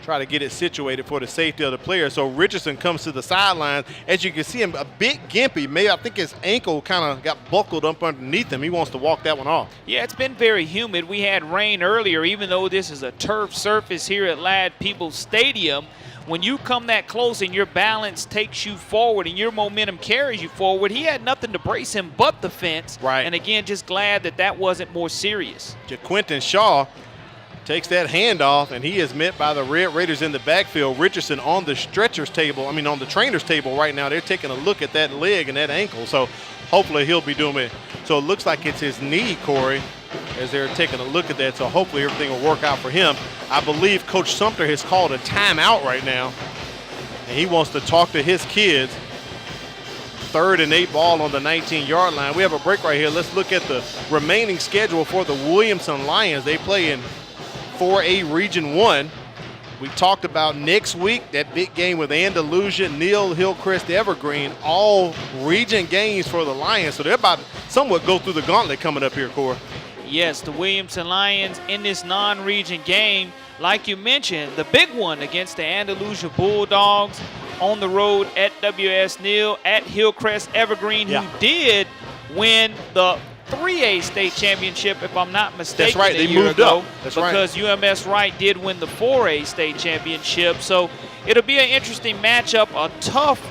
Try to get it situated for the safety of the player. So Richardson comes to the sideline. As you can see him, a bit gimpy. Maybe I think his ankle kind of got buckled up underneath him. He wants to walk that one off. Yeah, it's been very humid. We had rain earlier, even though this is a turf surface here at Ladd Peoples Stadium. When you come that close and your balance takes you forward and your momentum carries you forward, he had nothing to brace him but the fence. Right. And again, just glad that wasn't more serious. JaQuinton Shaw takes that handoff, and he is met by the Red Raiders in the backfield. Richardson on the on the trainer's table right now. They're taking a look at that leg and that ankle, so hopefully he'll be doing it. So it looks like it's his knee, Corey, as they're taking a look at that, so hopefully everything will work out for him. I believe Coach Sumter has called a timeout right now, and he wants to talk to his kids. 3rd and 8 ball on the 19-yard line. We have a break right here. Let's look at the remaining schedule for the Williamson Lions. They play in 4A Region 1. We talked about next week, that big game with Andalusia, Neal, Hillcrest, Evergreen, all region games for the Lions. So they're about to somewhat go through the gauntlet coming up here, Corey. Yes, the Williamson Lions in this non-region game, like you mentioned, the big one against the Andalusia Bulldogs on the road at W.S. Neal, at Hillcrest Evergreen, who did win the 3A state championship, if I'm not mistaken. That's right, they moved ago, up. That's because right. UMS Wright did win the 4A state championship. So it'll be an interesting matchup, a tough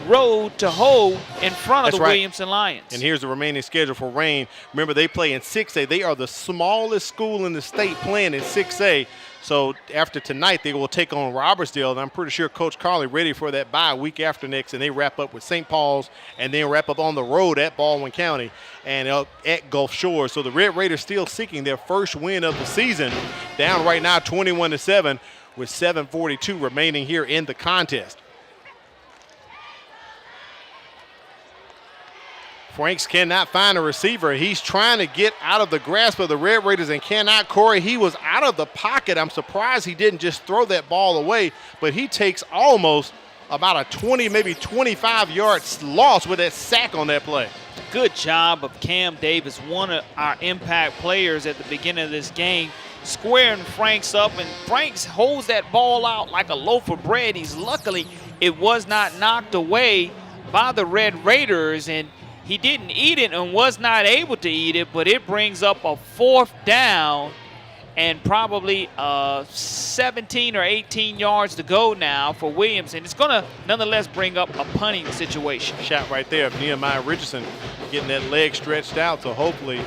road to hoe in front of the Williamson Lions. And here's the remaining schedule for Rain. Remember, they play in 6A. They are the smallest school in the state playing in 6A. So after tonight, they will take on Robertsdale, and I'm pretty sure Coach Carley ready for that bye week after next, and they wrap up with St. Paul's and then wrap up on the road at Baldwin County and at Gulf Shores. So the Red Raiders still seeking their first win of the season, down right now 21-7 with 7:42 remaining here in the contest. Franks cannot find a receiver. He's trying to get out of the grasp of the Red Raiders and cannot. Corey, he was out of the pocket. I'm surprised he didn't just throw that ball away, but he takes almost about a 20, maybe 25-yard loss with that sack on that play. Good job of Cam Davis, one of our impact players at the beginning of this game, squaring Franks up, and Franks holds that ball out like a loaf of bread. Luckily, it was not knocked away by the Red Raiders, and he didn't eat it and was not able to eat it, but it brings up a 4th down and probably 17 or 18 yards to go now for Williamson. It's going to nonetheless bring up a punting situation. Shot right there of Nehemiah Richardson getting that leg stretched out, so hopefully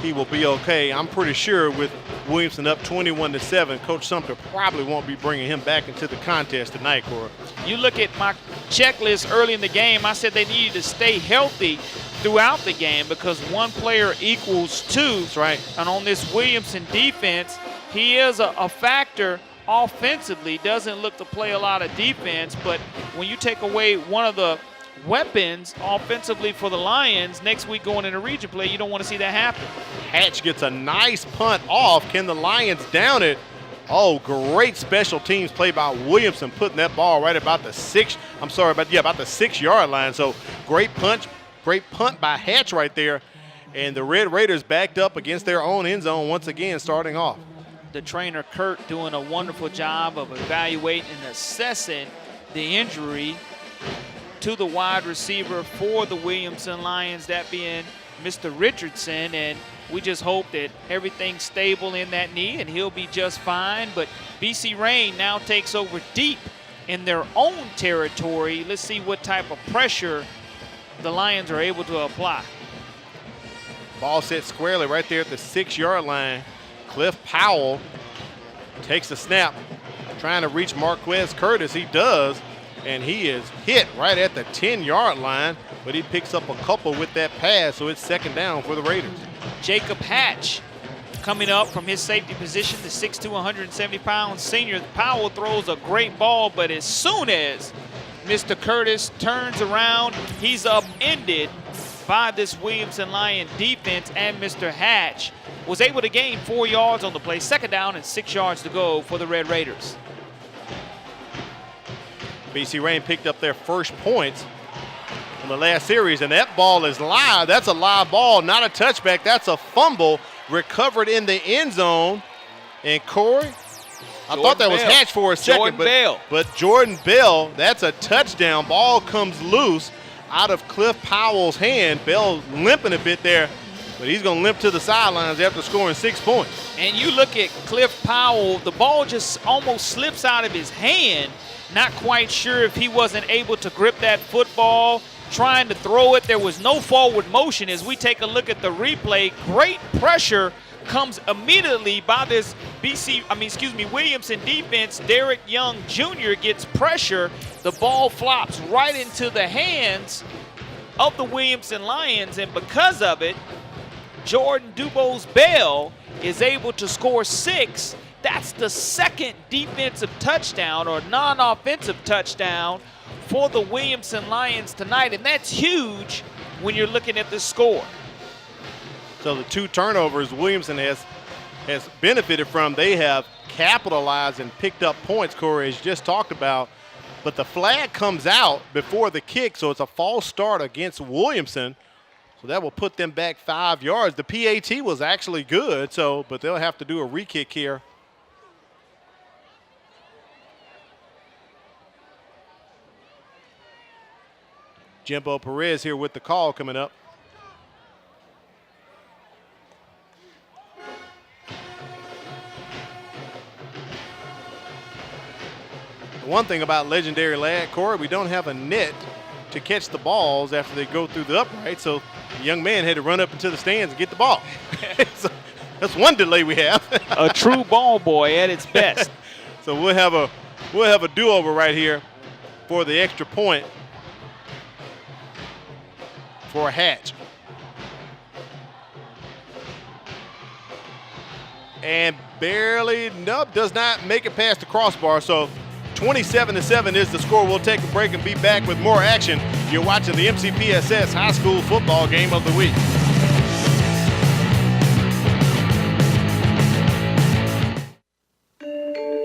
he will be okay. I'm pretty sure with Williamson up 21-7. Coach Sumter probably won't be bringing him back into the contest tonight, Corey. You look at my checklist early in the game, I said they needed to stay healthy throughout the game because one player equals two. That's right. And on this Williamson defense, he is a factor offensively. Doesn't look to play a lot of defense, but when you take away one of the weapons offensively for the Lions, next week going into region play, you don't want to see that happen. Hatch gets a nice punt off. Can the Lions down it? Oh, great special teams play by Williamson, putting that ball right about the 6-yard line. So great punt by Hatch right there. And the Red Raiders backed up against their own end zone once again, starting off. The trainer, Kurt, doing a wonderful job of evaluating and assessing the injury to the wide receiver for the Williamson Lions, that being Mr. Richardson. And we just hope that everything's stable in that knee and he'll be just fine. But BC Rain now takes over deep in their own territory. Let's see what type of pressure the Lions are able to apply. Ball set squarely right there at the 6-yard line. Cliff Powell takes the snap, trying to reach Marquez Curtis. He does, and he is hit right at the 10-yard line, but he picks up a couple with that pass, so it's second down for the Raiders. Jacob Hatch coming up from his safety position, the 6'2", 170-pound senior. Powell throws a great ball, but as soon as Mr. Curtis turns around, he's upended by this Williamson Lion defense, and Mr. Hatch was able to gain 4 yards on the play. Second down and 6 yards to go for the Red Raiders. BC Rain picked up their first points on the last series, and that ball is live. That's a live ball, not a touchback. That's a fumble recovered in the end zone. And Corey, I thought that was Hatch for a second, but Jordan Bell, that's a touchdown. Ball comes loose out of Cliff Powell's hand. Bell limping a bit there, but he's going to limp to the sidelines after scoring 6 points. And you look at Cliff Powell, the ball just almost slips out of his hand. Not quite sure if he wasn't able to grip that football, trying to throw it. There was no forward motion. As we take a look at the replay, great pressure comes immediately by this Williamson defense. Derek Young Jr. gets pressure. The ball flops right into the hands of the Williamson Lions, and because of it, Jordan Dubose Bell is able to score 6. That's the second defensive touchdown or non-offensive touchdown for the Williamson Lions tonight, and that's huge when you're looking at the score. So the 2 turnovers Williamson has benefited from, they have capitalized and picked up points, Corey, as you just talked about. But the flag comes out before the kick, so it's a false start against Williamson. So that will put them back 5 yards. The PAT was actually good, but they'll have to do a re-kick here. Jimbo Perez here with the call coming up. The one thing about legendary lad, Corey, we don't have a net to catch the balls after they go through the upright, so the young man had to run up into the stands and get the ball. So that's one delay we have. A true ball boy at its best. So we'll have a do-over right here for the extra point for a Hatch. And does not make it past the crossbar. So 27-7 is the score. We'll take a break and be back with more action. You're watching the MCPSS High School Football Game of the Week.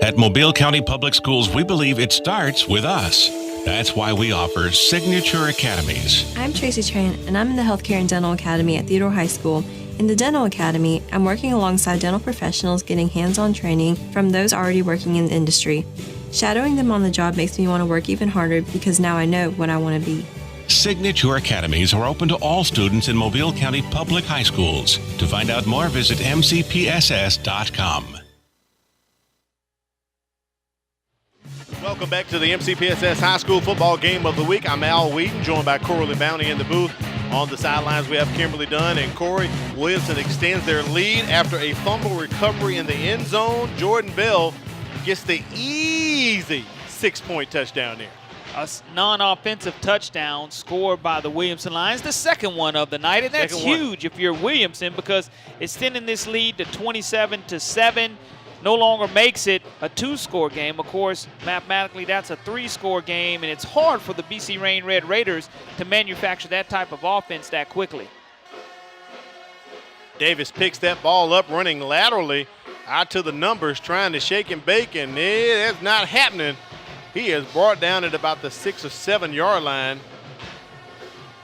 At Mobile County Public Schools, we believe it starts with us. That's why we offer Signature Academies. I'm Tracy Tran, and I'm in the Healthcare and Dental Academy at Theodore High School. In the Dental Academy, I'm working alongside dental professionals getting hands-on training from those already working in the industry. Shadowing them on the job makes me want to work even harder because now I know what I want to be. Signature Academies are open to all students in Mobile County Public High Schools. To find out more, visit mcpss.com. Welcome back to the MCPSS High School Football Game of the Week. I'm Al Wheaton, joined by Coralie Bounty in the booth. On the sidelines, we have Kimberly Dunn and Corey. Williamson extends their lead after a fumble recovery in the end zone. Jordan Bell gets the easy 6-point touchdown there. A non-offensive touchdown scored by the Williamson Lions, the second one of the night, and that's huge if you're Williamson, because extending this lead to 27-7 no longer makes it a 2-score game. Of course, mathematically, that's a 3-score game, and it's hard for the BC Rain Red Raiders to manufacture that type of offense that quickly. Davis picks that ball up, running laterally out to the numbers, trying to shake and bake, and that's not happening. He is brought down at about the 6 or 7 yard line.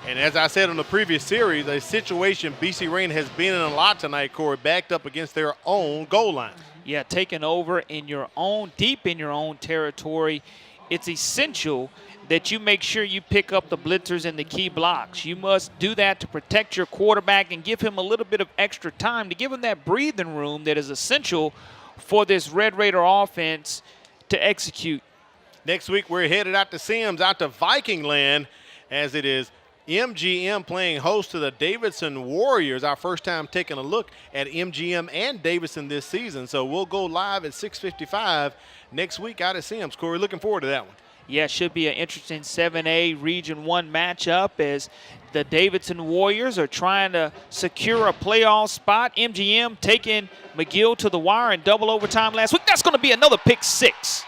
And as I said on the previous series, a situation BC Rain has been in a lot tonight, Corey, backed up against their own goal line. Yeah, taking over in your own, deep in your own territory. It's essential that you make sure you pick up the blitzers and the key blocks. You must do that to protect your quarterback and give him a little bit of extra time, to give him that breathing room that is essential for this Red Raider offense to execute. Next week, we're headed out to Sims, out to Viking land, as it is MGM playing host to the Davidson Warriors. Our first time taking a look at MGM and Davidson this season. So we'll go live at 6:55 next week out at Sims. Corey, looking forward to that one. Yeah, should be an interesting 7A Region 1 matchup as the Davidson Warriors are trying to secure a playoff spot. MGM taking McGill to the wire in double overtime last week. That's going to be another pick 6.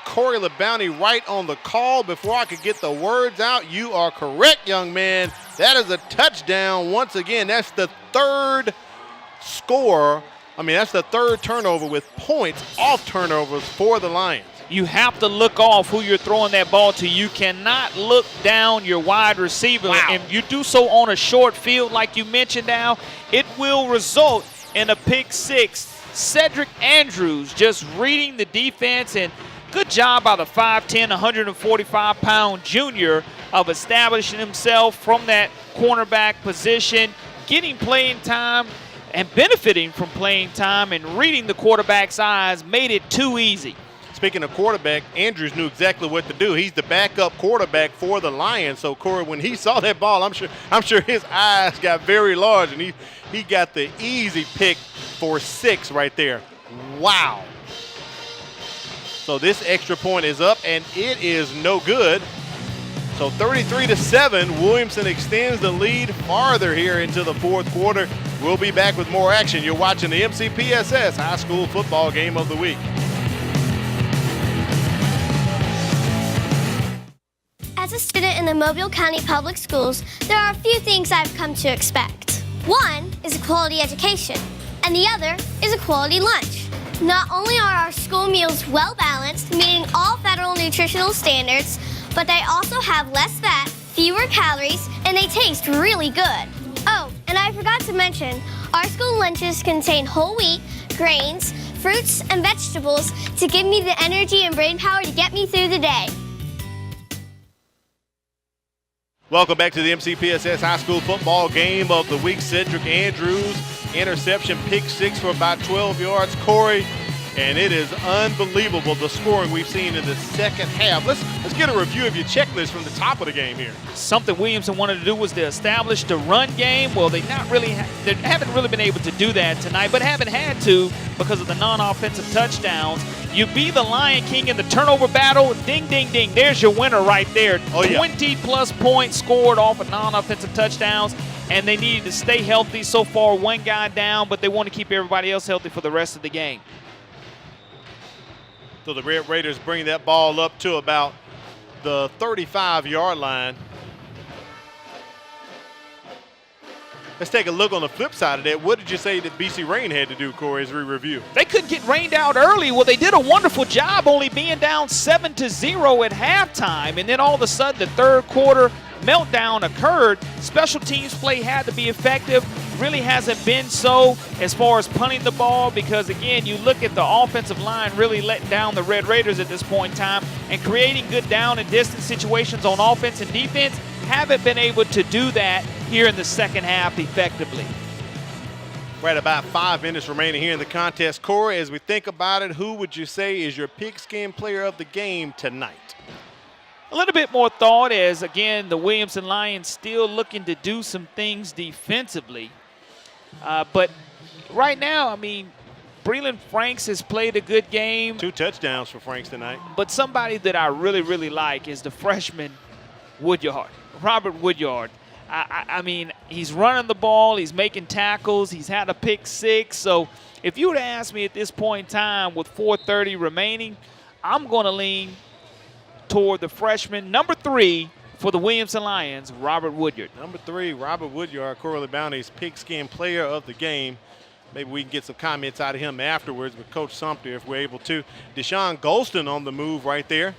Corey LeBounty right on the call before I could get the words out. You are correct, young man. That is a touchdown once again. That's the third score. That's the third turnover with points off turnovers for the Lions. You have to look off who you're throwing that ball to. You cannot look down your wide receiver. Wow. And you do so on a short field like you mentioned now, it will result in a pick 6. Cedric Andrews just reading the defense, and good job by the 5'10", 145-pound junior of establishing himself from that cornerback position, getting playing time and benefiting from playing time, and reading the quarterback's eyes made it too easy. Speaking of quarterback, Andrews knew exactly what to do. He's the backup quarterback for the Lions. So, Corey, when he saw that ball, I'm sure his eyes got very large, and he got the easy pick for 6 right there. Wow. So this extra point is up, and it is no good. So 33-7, Williamson extends the lead farther here into the fourth quarter. We'll be back with more action. You're watching the MCPSS High School Football Game of the Week. As a student in the Mobile County Public Schools, there are a few things I've come to expect. One is a quality education, and the other is a quality lunch. Not only are our school meals well-balanced, meeting all federal nutritional standards, but they also have less fat, fewer calories, and they taste really good. Oh, and I forgot to mention, our school lunches contain whole wheat, grains, fruits, and vegetables to give me the energy and brain power to get me through the day. Welcome back to the MCPSS High School Football Game of the Week. Cedric Andrews, interception, pick 6 for about 12 yards. Corey, and it is unbelievable the scoring we've seen in the second half. Let's get a review of your checklist from the top of the game here. Something Williamson wanted to do was to establish the run game. Well, they haven't really been able to do that tonight, but haven't had to because of the non-offensive touchdowns. You be the Lion King in the turnover battle. Ding, ding, ding. There's your winner right there. Oh, yeah. 20-plus points scored off of non-offensive touchdowns, and they needed to stay healthy. So far, one guy down, but they want to keep everybody else healthy for the rest of the game. So the Red Raiders bring that ball up to about the 35-yard line. Let's take a look on the flip side of that. What did you say that BC Rain had to do, Corey, as we review? They couldn't get rained out early. Well, they did a wonderful job only being down 7-0 at halftime. And then all of a sudden, the third quarter meltdown occurred. Special teams play had to be effective. Really hasn't been so as far as punting the ball because, again, you look at the offensive line really letting down the Red Raiders at this point in time and creating good down and distance situations on offense and defense. Haven't been able to do that here in the second half effectively. We're at about 5 minutes remaining here in the contest. Corey, as we think about it, who would you say is your pigskin player of the game tonight? A little bit more thought as, again, the Williamson Lions still looking to do some things defensively. But right now, I mean, Breland Franks has played a good game. 2 touchdowns for Franks tonight. But somebody that I really, really like is the freshman Woodyard, Robert Woodyard. I mean, he's running the ball, he's making tackles, he's had a pick 6. So if you would ask me at this point in time with 4:30 remaining, I'm going to lean toward the freshman, number 3 for the Williamson Lions, Robert Woodyard. Number 3, Robert Woodyard, Corley Bounty's pigskin player of the game. Maybe we can get some comments out of him afterwards with Coach Sumter if we're able to. Deshaun Golston on the move right there.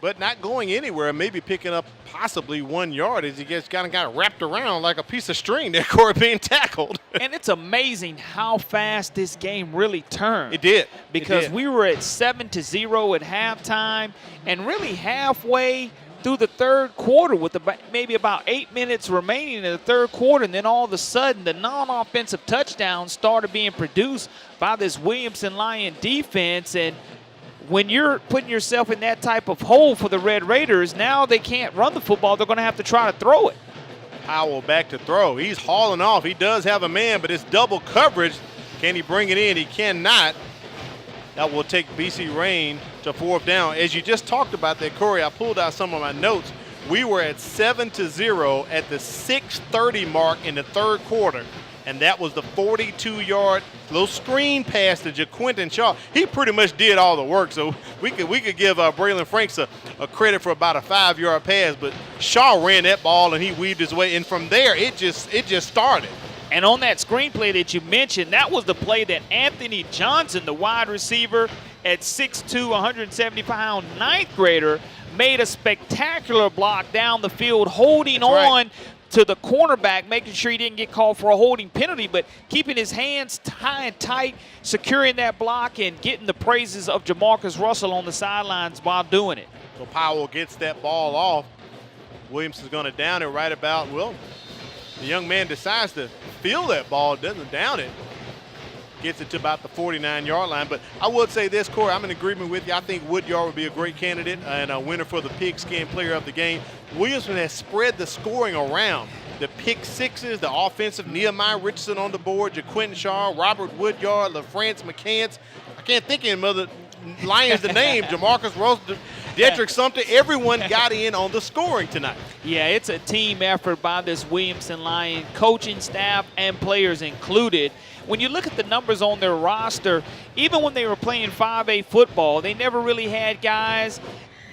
But not going anywhere, maybe picking up possibly 1 yard as he gets kind of got wrapped around like a piece of string there, Corey, being tackled. And it's amazing how fast this game really turned. It did. Because we were at 7-0 at halftime, and really halfway through the third quarter with maybe about 8 minutes remaining in the third quarter, and then all of a sudden the non-offensive touchdowns started being produced by this Williamson Lion defense. And when you're putting yourself in that type of hole for the Red Raiders, now they can't run the football. They're going to have to try to throw it. Powell back to throw. He's hauling off. He does have a man, but it's double coverage. Can he bring it in? He cannot. That will take BC Rain to 4th down. As you just talked about that, Corey, I pulled out some of my notes. We were at 7-0 at the 6:30 mark in the third quarter, and that was the 42-yard little screen pass to JaQuinton Shaw. He pretty much did all the work, so we could give Breland Franks a credit for about a 5-yard pass, but Shaw ran that ball and he weaved his way, and from there it just started. And on that screenplay that you mentioned, that was the play that Anthony Johnson, the wide receiver at 6'2", 170-pound ninth grader, made a spectacular block down the field, holding on to the cornerback, making sure he didn't get called for a holding penalty, but keeping his hands high and tight, securing that block, and getting the praises of Jamarcus Russell on the sidelines while doing it. So Powell gets that ball off. Williamson's going to down it right about, well, the young man decides to feel that ball, doesn't down it. Gets it to about the 49-yard line. But I would say this, Corey, I'm in agreement with you. I think Woodyard would be a great candidate and a winner for the pigskin player of the game. Williamson has spread the scoring around. The pick 6s, the offensive, Nehemiah Richardson on the board, JaQuinton Shaw, Robert Woodyard, LaFrance McCants. I can't think of any other Lions the name. Jamarcus Russell, Dedrick Sumter, everyone got in on the scoring tonight. Yeah, it's a team effort by this Williamson Lion, coaching staff and players included. When you look at the numbers on their roster, even when they were playing 5A football, they never really had guys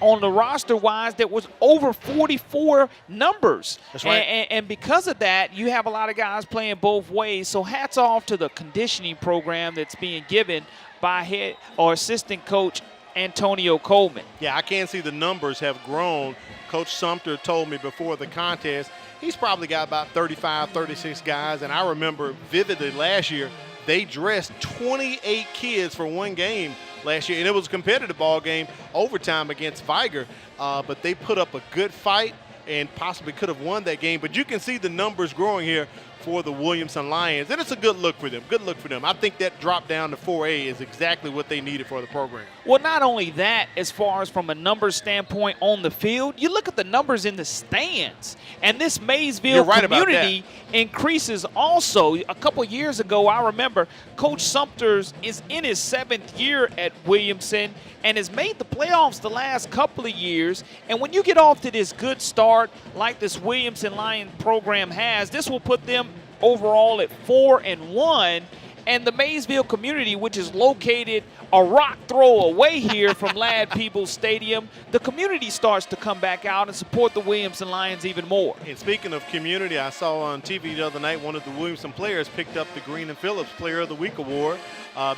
on the roster-wise that was over 44 numbers. That's right. And because of that, you have a lot of guys playing both ways. So hats off to the conditioning program that's being given by head or assistant coach Antonio Coleman. Yeah, I can see the numbers have grown. Coach Sumter told me before the contest, he's probably got about 35, 36 guys. And I remember vividly last year, they dressed 28 kids for one game last year. And it was a competitive ball game, overtime against Viger. But they put up a good fight and possibly could have won that game. But you can see the numbers growing here for the Williamson Lions, and it's a good look for them. Good look for them. I think that drop down to 4A is exactly what they needed for the program. Well, not only that, as far as from a numbers standpoint on the field, you look at the numbers in the stands, and this Maysville community increases also. A couple years ago, I remember Coach Sumter's is in his 7th year at Williamson and has made the playoffs the last couple of years. And when you get off to this good start like this Williamson Lion program has, this will put them overall at 4-1. And the Maysville community, which is located a rock throw away here from Ladd Peebles Stadium, the community starts to come back out and support the Williamson Lions even more. And speaking of community, I saw on TV the other night one of the Williamson players picked up the Green and Phillips Player of the Week award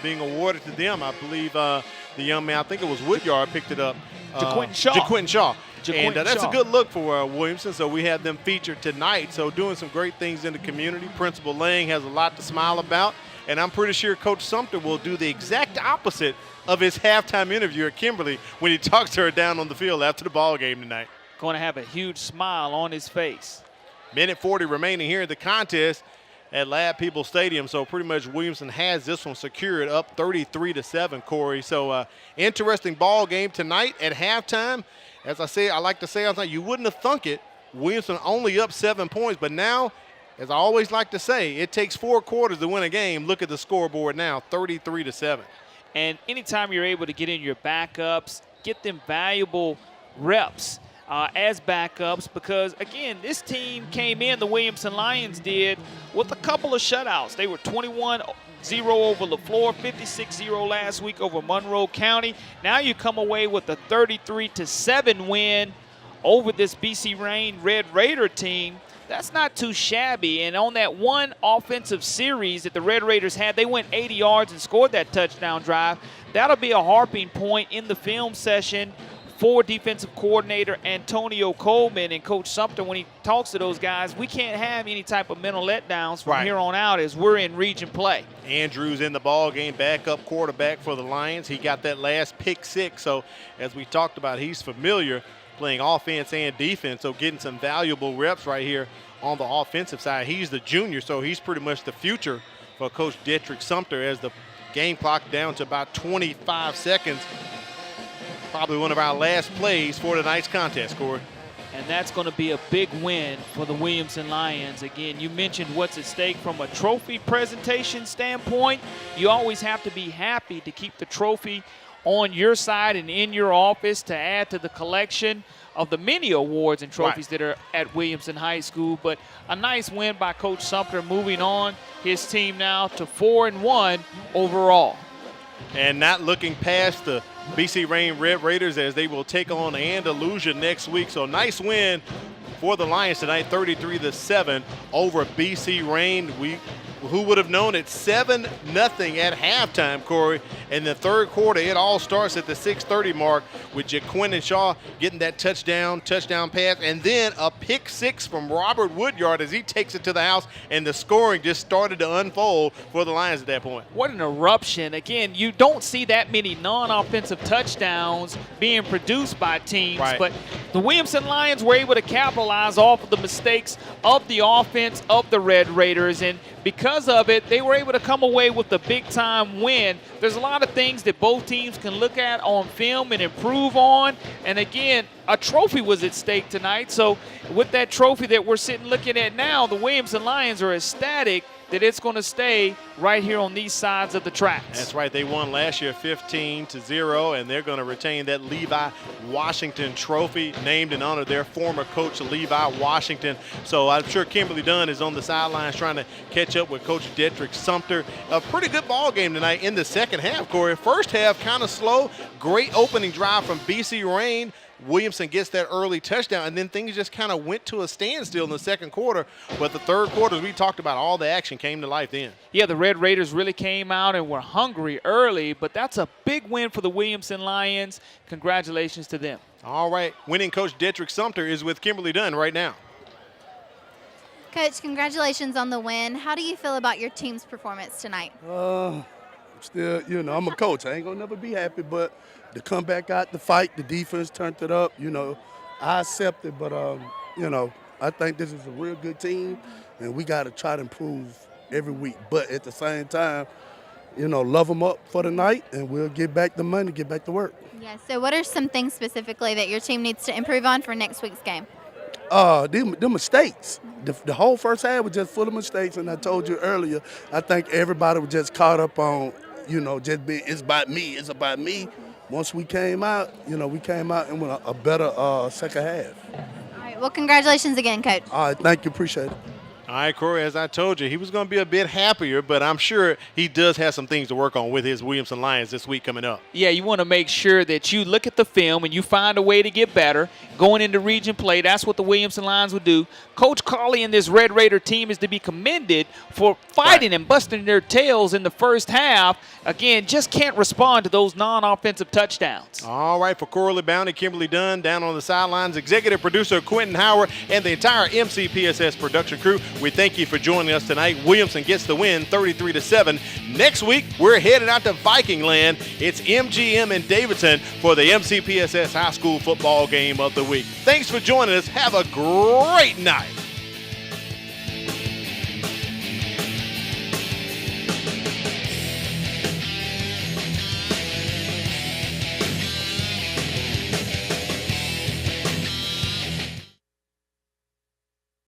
being awarded to them. I believe the young man, I think it was Woodyard, picked it up. JaQuinton Shaw. JaQuinton Shaw. And that's Shaw. a good look for Williamson, so we have them featured tonight. So doing some great things in the community. Principal Lang has a lot to smile about. And I'm pretty sure Coach Sumter will do the exact opposite of his halftime interview at Kimberly when he talks to her down on the field after the ball game tonight. Going to have a huge smile on his face. Minute 40 remaining here in the contest. at Lab People Stadium. So pretty much Williamson has this one secured, up 33-7, Corey. So interesting ball game tonight at halftime. As I say, I like to say, you wouldn't have thunk it. Williamson only up 7 points, but now, as I always like to say, it takes 4 quarters to win a game. Look at the scoreboard now, 33-7. And anytime you're able to get in your backups, get them valuable reps as backups, because, again, this team came in, the Williamson Lions did, with a couple of shutouts. They were 21-0 over LaFleur, 56-0 last week over Monroe County. Now you come away with a 33-7 win over this BC Rain Red Raider team. That's not too shabby. And on that one offensive series that the Red Raiders had, they went 80 yards and scored that touchdown drive. That'll be a harping point in the film session for defensive coordinator Antonio Coleman and Coach Sumter when he talks to those guys. We can't have any type of mental letdowns from here on out as we're in region play. Andrews in the ball game, backup quarterback for the Lions. He got that last pick 6. So as we talked about, he's familiar playing offense and defense, so getting some valuable reps right here on the offensive side. He's the junior, so he's pretty much the future for Coach Detrick Sumter as the game clock down to about 25 seconds. Probably one of our last plays for tonight's contest, Corey. And that's going to be a big win for the Williamson Lions. Again, you mentioned what's at stake from a trophy presentation standpoint. You always have to be happy to keep the trophy on your side and in your office to add to the collection of the many awards and trophies that are at Williamson High School. But a nice win by Coach Sumter, moving on his team now to 4-1 overall. And not looking past the BC Rain Red Raiders as they will take on Andalusia next week. So nice win for the Lions tonight, 33-7 over BC Rain. Who would have known it? 7-0 at halftime, Corey. In the third quarter, it all starts at the 6:30 mark with Jaquin Shaw getting that touchdown pass, and then a pick 6 from Robert Woodyard as he takes it to the house, and the scoring just started to unfold for the Lions at that point. What an eruption. Again, you don't see that many non-offensive touchdowns being produced by teams, but the Williamson Lions were able to capitalize off of the mistakes of the offense of the Red Raiders, and because of it, they were able to come away with a big-time win. There's a lot of things that both teams can look at on film and improve on. And again, a trophy was at stake tonight. So with that trophy that we're sitting looking at now, the Williamson Lions are ecstatic that it's going to stay right here on these sides of the tracks. That's right. They won last year 15-0, and they're going to retain that Levi Washington trophy, named in honor of their former coach, Levi Washington. So I'm sure Kimberly Dunn is on the sidelines trying to catch up with Coach Detrick Sumter. A pretty good ball game tonight in the second half, Corey. First half kind of slow. Great opening drive from BC Rain. Williamson gets that early touchdown, and then things just kind of went to a standstill in the second quarter. But the third quarter, as we talked about, all the action came to life then. Yeah, the Red Raiders really came out and were hungry early, but that's a big win for the Williamson Lions. Congratulations to them. All right, winning coach Detrick Sumter is with Kimberly Dunn right now. Coach, congratulations on the win. How do you feel about your team's performance tonight? Still, I'm a coach. I ain't going to never be happy, but to come back out the fight, the defense turned it up, I accept it, but, I think this is a real good team, and we got to try to improve every week. But at the same time, love them up for the night, and we'll get back the money, get back to work. Yeah, so what are some things specifically that your team needs to improve on for next week's game? The mistakes. The whole first half was just full of mistakes, and I told you earlier, I think everybody was just caught up on, just being, it's about me. Once we came out, we came out and went a better second half. All right, well, congratulations again, Coach. All right, thank you, appreciate it. All right, Corey, as I told you, he was going to be a bit happier, but I'm sure he does have some things to work on with his Williamson Lions this week coming up. Yeah, you want to make sure that you look at the film and you find a way to get better. Going into region play, that's what the Williamson Lions would do. Coach Carley and this Red Raider team is to be commended for fighting and busting their tails in the first half. Again, just can't respond to those non-offensive touchdowns. All right, for Corley Bounty, Kimberly Dunn down on the sidelines, executive producer Quentin Howard, and the entire MCPSS production crew, we thank you for joining us tonight. Williamson gets the win 33-7. Next week, we're headed out to Viking Land. It's MGM and Davidson for the MCPSS High School football game of the week. Thanks for joining us. Have a great night.